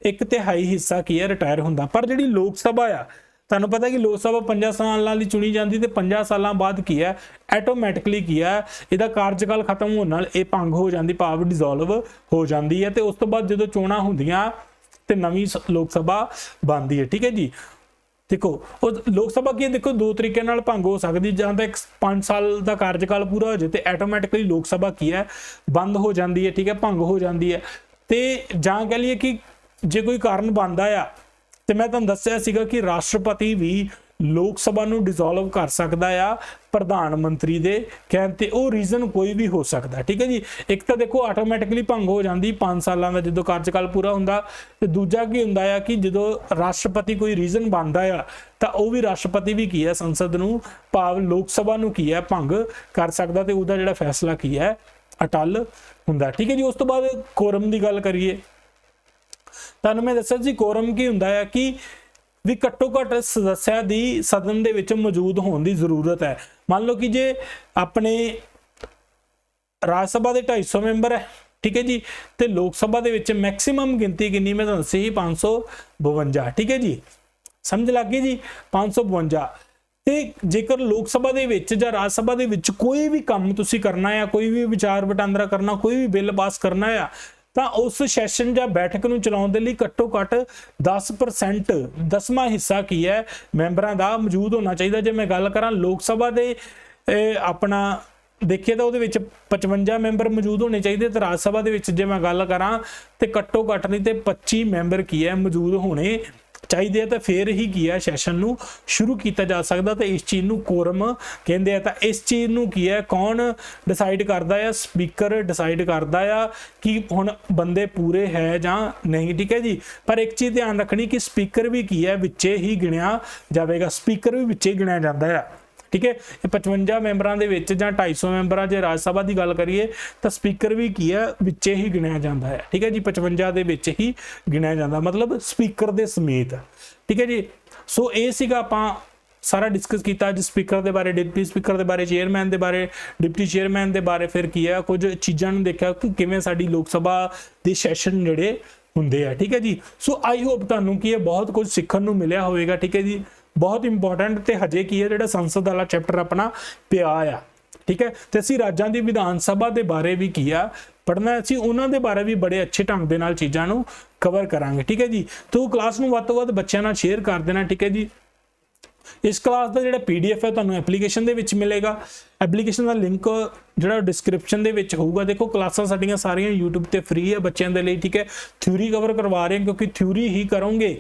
1/3 ਹਿੱਸਾ ਕੀ ਹੈ ਰਿਟਾਇਰ ਹੁੰਦਾ। ਪਰ ਜਿਹੜੀ ਲੋਕ ਸਭਾ ਆ, ਤੁਹਾਨੂੰ ਪਤਾ ਕਿ ਲੋਕ ਸਭਾ 5 ਸਾਲਾਂ ਲਈ ਚੁਣੀ ਜਾਂਦੀ ਤੇ 5 ਸਾਲਾਂ ਬਾਅਦ ਕੀ ਹੈ ਆਟੋਮੈਟਿਕਲੀ ਕੀ ਹੈ ਇਹਦਾ ਕਾਰਜਕਾਲ ਖਤਮ ਹੋਣ ਨਾਲ ਇਹ ਭੰਗ ਹੋ ਜਾਂਦੀ, ਭਾਵ ਡਿਸੋਲਵ ਹੋ ਜਾਂਦੀ ਹੈ। ਤੇ ਉਸ ਤੋਂ ਬਾਅਦ ਜਦੋਂ ਚੋਣਾਂ ਹੁੰਦੀਆਂ ਤੇ ਨਵੀਂ ਲੋਕ ਸਭਾ ਬਣਦੀ ਹੈ, ਠੀਕ ਹੈ ਜੀ। ਦੇਖੋ ਉਹ ਲੋਕ ਸਭਾ ਕੀ ਦੇਖੋ 2 ਤਰੀਕੇ ਨਾਲ ਭੰਗ ਹੋ ਸਕਦੀ, ਜਾਂ ਤਾਂ 5 ਸਾਲ ਦਾ ਕਾਰਜਕਾਲ ਪੂਰਾ ਹੋ ਜਾਏ ਤੇ ਆਟੋਮੈਟਿਕਲੀ ਲੋਕ ਸਭਾ ਕੀ ਹੈ ਬੰਦ ਹੋ ਜਾਂਦੀ ਹੈ, ਠੀਕ ਹੈ, ਭੰਗ ਹੋ ਜਾਂਦੀ ਹੈ। ਤੇ ਜਾਂ ਕਹ ਲਈਏ ਕਿ ਜੇ ਕੋਈ ਕਾਰਨ ਬਣਦਾ ਆ, ਤੇ ਮੈਂ ਤੁਹਾਨੂੰ ਦੱਸਿਆ ਸੀਗਾ ਕਿ ਰਾਸ਼ਟਰਪਤੀ ਵੀ ਲੋਕ ਸਭਾ ਨੂੰ ਡਿਸੋਲਵ ਕਰ ਸਕਦਾ ਆ ਪ੍ਰਧਾਨ ਮੰਤਰੀ ਦੇ ਕਹਿਣ ਤੇ, ਉਹ ਰੀਜ਼ਨ ਕੋਈ ਵੀ ਹੋ ਸਕਦਾ, ਠੀਕ ਹੈ ਜੀ। ਇੱਕ ਤਾਂ ਦੇਖੋ ਆਟੋਮੈਟਿਕਲੀ ਭੰਗ ਹੋ ਜਾਂਦੀ 5 ਸਾਲਾਂ ਦਾ ਜਦੋਂ ਕਾਰਜਕਾਲ ਪੂਰਾ ਹੁੰਦਾ, ਤੇ ਦੂਜਾ ਕੀ ਹੁੰਦਾ ਆ ਕਿ ਜਦੋਂ ਰਾਸ਼ਟਰਪਤੀ ਕੋਈ ਰੀਜ਼ਨ ਬਣਦਾ ਆ ਤਾਂ ਉਹ ਵੀ ਰਾਸ਼ਟਰਪਤੀ ਵੀ ਕੀ ਹੈ ਸੰਸਦ ਨੂੰ, ਭਾਵ ਲੋਕ ਸਭਾ ਨੂੰ ਕੀ ਹੈ ਭੰਗ ਕਰ ਸਕਦਾ, ਤੇ ਉਹਦਾ ਜਿਹੜਾ ਫੈਸਲਾ ਕੀ ਹੈ ਅਟਲ ਹੁੰਦਾ, ਠੀਕ ਹੈ ਜੀ। ਉਸ ਤੋਂ ਬਾਅਦ ਕੋਰਮ ਦੀ ਗੱਲ ਕਰੀਏ, ਤੁਹਾਨੂੰ ਮੈਂ ਦੱਸਿਆ ਸੀ ਕੋਰਮ ਕੀ ਹੁੰਦਾ ਹੈ ਕਿ ਵੀ ਘੱਟੋ ਘੱਟ ਸਦੱਸਿਆ ਦੀ ਸਦਨ ਦੇ ਵਿੱਚ ਮੌਜੂਦ ਹੋਣ ਦੀ ਜ਼ਰੂਰਤ ਹੈ। ਮੰਨ ਲਓ ਕਿ ਜੇ ਆਪਣੇ ਰਾਜ ਸਭਾ ਦੇ 250 ਮੈਂਬਰ ਹੈ, ਠੀਕ ਹੈ ਜੀ, ਤੇ ਲੋਕ ਸਭਾ ਦੇ ਵਿੱਚ ਮੈਕਸਿਮਮ ਗਿਣਤੀ ਕਿੰਨੀ ਮੈਂ ਦੱਸੀ 552, ਠੀਕ ਹੈ ਜੀ, ਸਮਝ ਲੱਗ ਗਈ ਜੀ 552। ਤੇ ਜੇਕਰ ਲੋਕ ਸਭਾ ਦੇ ਵਿੱਚ ਜਾਂ ਰਾਜ ਸਭਾ ਦੇ ਵਿੱਚ ਕੋਈ ਵੀ ਕੰਮ ਤੁਸੀਂ ਕਰਨਾ ਹੈ, ਕੋਈ ਵੀ ਵਿਚਾਰ ਵਟਾਂਦਰਾ ਕਰਨਾ, ਕੋਈ ਵੀ ਬਿੱਲ ਪਾਸ ਕਰਨਾ ਆ, ਤਾਂ ਉਸ ਸੈਸ਼ਨ ਜਾਂ ਬੈਠਕ ਨੂੰ ਚਲਾਉਣ ਦੇ ਲਈ ਘੱਟੋ ਘੱਟ 10% 10ਵਾਂ ਹਿੱਸਾ ਕੀ ਹੈ ਮੈਂਬਰਾਂ ਦਾ ਮੌਜੂਦ ਹੋਣਾ ਚਾਹੀਦਾ। ਜੇ ਮੈਂ ਗੱਲ ਕਰਾਂ ਲੋਕ ਸਭਾ ਦੇ ਆਪਣਾ ਦੇਖੀਏ ਤਾਂ ਉਹਦੇ ਵਿੱਚ 55 ਮੈਂਬਰ ਮੌਜੂਦ ਹੋਣੇ ਚਾਹੀਦੇ, ਤੇ ਰਾਜ ਸਭਾ ਦੇ ਵਿੱਚ ਜੇ ਮੈਂ ਗੱਲ ਕਰਾਂ ਤੇ ਘੱਟੋ ਘੱਟ ਨਹੀਂ ਤੇ 25 ਮੈਂਬਰ ਕੀ ਹੈ ਮੌਜੂਦ ਹੋਣੇ ਚਾਹੀਦੇ ਆ, ਤਾਂ ਫਿਰ ਹੀ ਕੀ ਹੈ ਸੈਸ਼ਨ ਨੂੰ ਸ਼ੁਰੂ ਕੀਤਾ ਜਾ ਸਕਦਾ। ਤੇ ਇਸ ਚੀਜ਼ ਨੂੰ ਕੋਰਮ ਕਹਿੰਦੇ ਆ। ਤਾਂ ਇਸ ਚੀਜ਼ ਨੂੰ ਕੀ ਹੈ ਕੌਣ ਡਿਸਾਈਡ ਕਰਦਾ ਆ? ਸਪੀਕਰ ਡਿਸਾਈਡ ਕਰਦਾ ਆ ਕਿ ਹੁਣ ਬੰਦੇ ਪੂਰੇ ਹੈ ਜਾਂ ਨਹੀਂ, ਠੀਕ ਹੈ ਜੀ। ਪਰ ਇੱਕ ਚੀਜ਼ ਧਿਆਨ ਰੱਖਣੀ ਕਿ ਸਪੀਕਰ ਵੀ ਕੀ ਹੈ ਵਿੱਚੇ ਹੀ ਗਿਣਿਆ ਜਾਵੇਗਾ, ਸਪੀਕਰ ਵੀ ਵਿੱਚੇ ਗਿਣਿਆ ਜਾਂਦਾ ਆ, ਠੀਕ ਹੈ। 55 ਮੈਂਬਰਾਂ ਦੇ ਵਿੱਚ ਜਾਂ 250 ਮੈਂਬਰਾਂ ਜੇ ਰਾਜ ਸਭਾ ਦੀ ਗੱਲ ਕਰੀਏ ਤਾਂ ਸਪੀਕਰ ਵੀ ਕੀ ਹੈ ਵਿੱਚੇ ਹੀ ਗਿਣਿਆ ਜਾਂਦਾ ਹੈ, ਠੀਕ ਹੈ ਜੀ। 55 ਦੇ ਵਿੱਚ ਹੀ ਗਿਣਿਆ ਜਾਂਦਾ, ਮਤਲਬ ਸਪੀਕਰ ਦੇ ਸਮੇਤ, ਠੀਕ ਹੈ ਜੀ। ਸੋ ਇਹ ਸੀਗਾ ਆਪਾਂ ਸਾਰਾ ਡਿਸਕਸ ਕੀਤਾ ਅੱਜ ਸਪੀਕਰ ਦੇ ਬਾਰੇ, ਡਿਪਟੀ ਸਪੀਕਰ ਦੇ ਬਾਰੇ, ਚੇਅਰਮੈਨ ਦੇ ਬਾਰੇ, ਡਿਪਟੀ ਚੇਅਰਮੈਨ ਦੇ ਬਾਰੇ, ਫਿਰ ਕੀ ਹੈ ਕੁਝ ਚੀਜ਼ਾਂ ਨੂੰ ਦੇਖਿਆ ਕਿ ਕਿਵੇਂ ਸਾਡੀ ਲੋਕ ਸਭਾ ਦੇ ਸੈਸ਼ਨ ਜਿਹੜੇ ਹੁੰਦੇ ਆ, ਠੀਕ ਹੈ ਜੀ। ਸੋ ਆਈ ਹੋਪ ਤੁਹਾਨੂੰ ਕੀ ਹੈ ਬਹੁਤ ਕੁਝ ਸਿੱਖਣ ਨੂੰ ਮਿਲਿਆ ਹੋਵੇਗਾ, ਠੀਕ ਹੈ ਜੀ। ਬਹੁਤ ਇੰਪੋਰਟੈਂਟ ਤੇ ਹਜੇ ਕੀ ਹੈ ਜਿਹੜਾ ਸੰਸਦ ਵਾਲਾ ਚੈਪਟਰ ਆਪਣਾ ਪਿਆ ਆ, ਠੀਕ ਹੈ। ਤੇ ਅਸੀਂ ਰਾਜਾਂ ਦੀ ਵਿਧਾਨ ਸਭਾ ਦੇ ਬਾਰੇ ਵੀ ਕੀ ਆ ਪੜ੍ਹਨਾ, ਅਸੀਂ ਉਹਨਾਂ ਦੇ ਬਾਰੇ ਵੀ ਬੜੇ ਅੱਛੇ ਢੰਗ ਦੇ ਨਾਲ ਚੀਜ਼ਾਂ ਨੂੰ ਕਵਰ ਕਰਾਂਗੇ, ਠੀਕ ਹੈ ਜੀ। ਤੋ ਕਲਾਸ ਨੂੰ ਵੱਧ ਤੋਂ ਵੱਧ ਬੱਚਿਆਂ ਨਾਲ ਸ਼ੇਅਰ ਕਰ ਦੇਣਾ, ਠੀਕ ਹੈ ਜੀ। ਇਸ ਕਲਾਸ ਦਾ ਜਿਹੜਾ PDF ਹੈ ਤੁਹਾਨੂੰ ਐਪਲੀਕੇਸ਼ਨ ਦੇ ਵਿੱਚ ਮਿਲੇਗਾ। ਐਪਲੀਕੇਸ਼ਨ ਦਾ ਲਿੰਕ ਜਿਹੜਾ ਡਿਸਕ੍ਰਿਪਸ਼ਨ ਦੇ ਵਿੱਚ ਹੋਊਗਾ। ਦੇਖੋ ਕਲਾਸਾਂ ਸਾਡੀਆਂ ਸਾਰੀਆਂ YouTube ਤੇ ਫ੍ਰੀ ਹੈ ਬੱਚਿਆਂ ਦੇ ਲਈ, ਠੀਕ ਹੈ। ਥਿਊਰੀ ਕਵਰ ਕਰਵਾ ਰਹੇ ਹਾਂ ਕਿਉਂਕਿ ਥਿਊਰੀ ਹੀ ਕਰੋਗੇ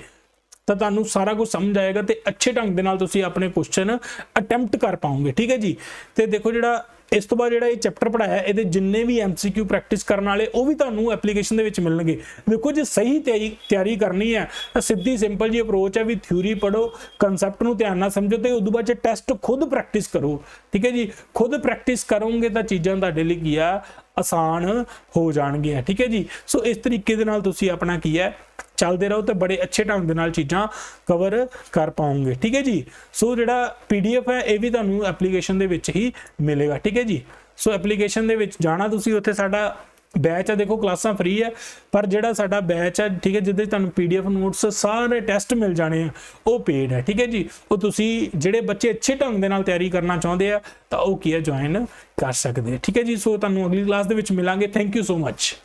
ਤਾਂ ਤੁਹਾਨੂੰ ਸਾਰਾ ਕੁਝ ਸਮਝ ਆਏਗਾ ਤੇ ਅੱਛੇ ਢੰਗ ਦੇ ਨਾਲ ਤੁਸੀਂ ਆਪਣੇ ਕੁਐਸਚਨ ਅਟੈਂਪਟ ਕਰ ਪਾਓਗੇ, ਠੀਕ ਹੈ ਜੀ। ਤੇ ਦੇਖੋ ਜਿਹੜਾ ਇਸ ਤੋਂ ਬਾਅਦ ਜਿਹੜਾ ਇਹ ਚੈਪਟਰ ਪੜਾਇਆ ਇਹਦੇ ਜਿੰਨੇ ਵੀ MCQ ਪ੍ਰੈਕਟਿਸ ਕਰਨ ਵਾਲੇ ਉਹ ਵੀ ਤੁਹਾਨੂੰ ਐਪਲੀਕੇਸ਼ਨ ਦੇ ਵਿੱਚ ਮਿਲਣਗੇ। ਦੇਖੋ ਜੇ ਸਹੀ ਤਿਆਰੀ ਕਰਨੀ ਹੈ ਤਾਂ ਸਿੱਧੀ ਸਿੰਪਲ ਜੀ ਅਪਰੋਚ ਹੈ ਵੀ ਥਿਊਰੀ ਪੜੋ, ਕਨਸੈਪਟ ਨੂੰ ਧਿਆਨ ਨਾਲ ਸਮਝੋ ਤੇ ਉਦੋਂ ਬਾਅਦ ਚ ਟੈਸਟ ਖੁਦ ਪ੍ਰੈਕਟਿਸ ਕਰੋ, ਠੀਕ ਹੈ ਜੀ। ਖੁਦ ਪ੍ਰੈਕਟਿਸ ਕਰੋਗੇ ਤਾਂ ਚੀਜ਼ਾਂ ਤੁਹਾਡੇ ਲਈ ਕੀ ਆ ਆਸਾਨ ਹੋ ਜਾਣਗੀਆਂ, ਠੀਕ ਹੈ ਜੀ। ਸੋ ਇਸ ਤਰੀਕੇ ਦੇ ਨਾਲ ਤੁਸੀਂ ਆਪਣਾ ਕੀ ਹੈ ਚੱਲਦੇ ਰਹੋ ਤੇ ਬੜੇ ਅੱਛੇ ਢੰਗ ਦੇ ਨਾਲ ਚੀਜ਼ਾਂ ਕਵਰ ਕਰ ਪਾਓਗੇ, ਠੀਕ ਹੈ ਜੀ। ਸੋ ਜਿਹੜਾ PDF ਹੈ ਇਹ ਵੀ ਤੁਹਾਨੂੰ ਐਪਲੀਕੇਸ਼ਨ ਦੇ ਵਿੱਚ ਹੀ ਮਿਲੇਗਾ, ਠੀਕ ਹੈ ਜੀ। ਸੋ ਐਪਲੀਕੇਸ਼ਨ ਦੇ ਵਿੱਚ ਜਾਣਾ ਤੁਸੀਂ, ਉੱਥੇ ਸਾਡਾ ਬੈਚ ਹੈ, ਦੇਖੋ ਕਲਾਸਾਂ ਫ੍ਰੀ ਹੈ ਪਰ ਜਿਹੜਾ ਸਾਡਾ ਬੈਚ ਹੈ, ਠੀਕ ਹੈ, ਜਿਹਦੇ ਤੁਹਾਨੂੰ PDF ਨੋਟਸ ਸਾਰੇ ਟੈਸਟ ਮਿਲ ਜਾਣੇ ਆ ਉਹ ਪੇਡ ਹੈ, ਠੀਕ ਹੈ ਜੀ। ਉਹ ਤੁਸੀਂ ਜਿਹੜੇ ਬੱਚੇ ਅੱਛੇ ਢੰਗ ਦੇ ਨਾਲ ਤਿਆਰੀ ਕਰਨਾ ਚਾਹੁੰਦੇ ਆ ਤਾਂ ਉਹ ਕੀ ਹੈ ਜੁਆਇਨ ਕਰ ਸਕਦੇ, ਠੀਕ ਹੈ ਜੀ। ਸੋ ਤੁਹਾਨੂੰ ਅਗਲੀ ਕਲਾਸ ਦੇ ਵਿੱਚ ਮਿਲਾਂਗੇ। Thank you so much.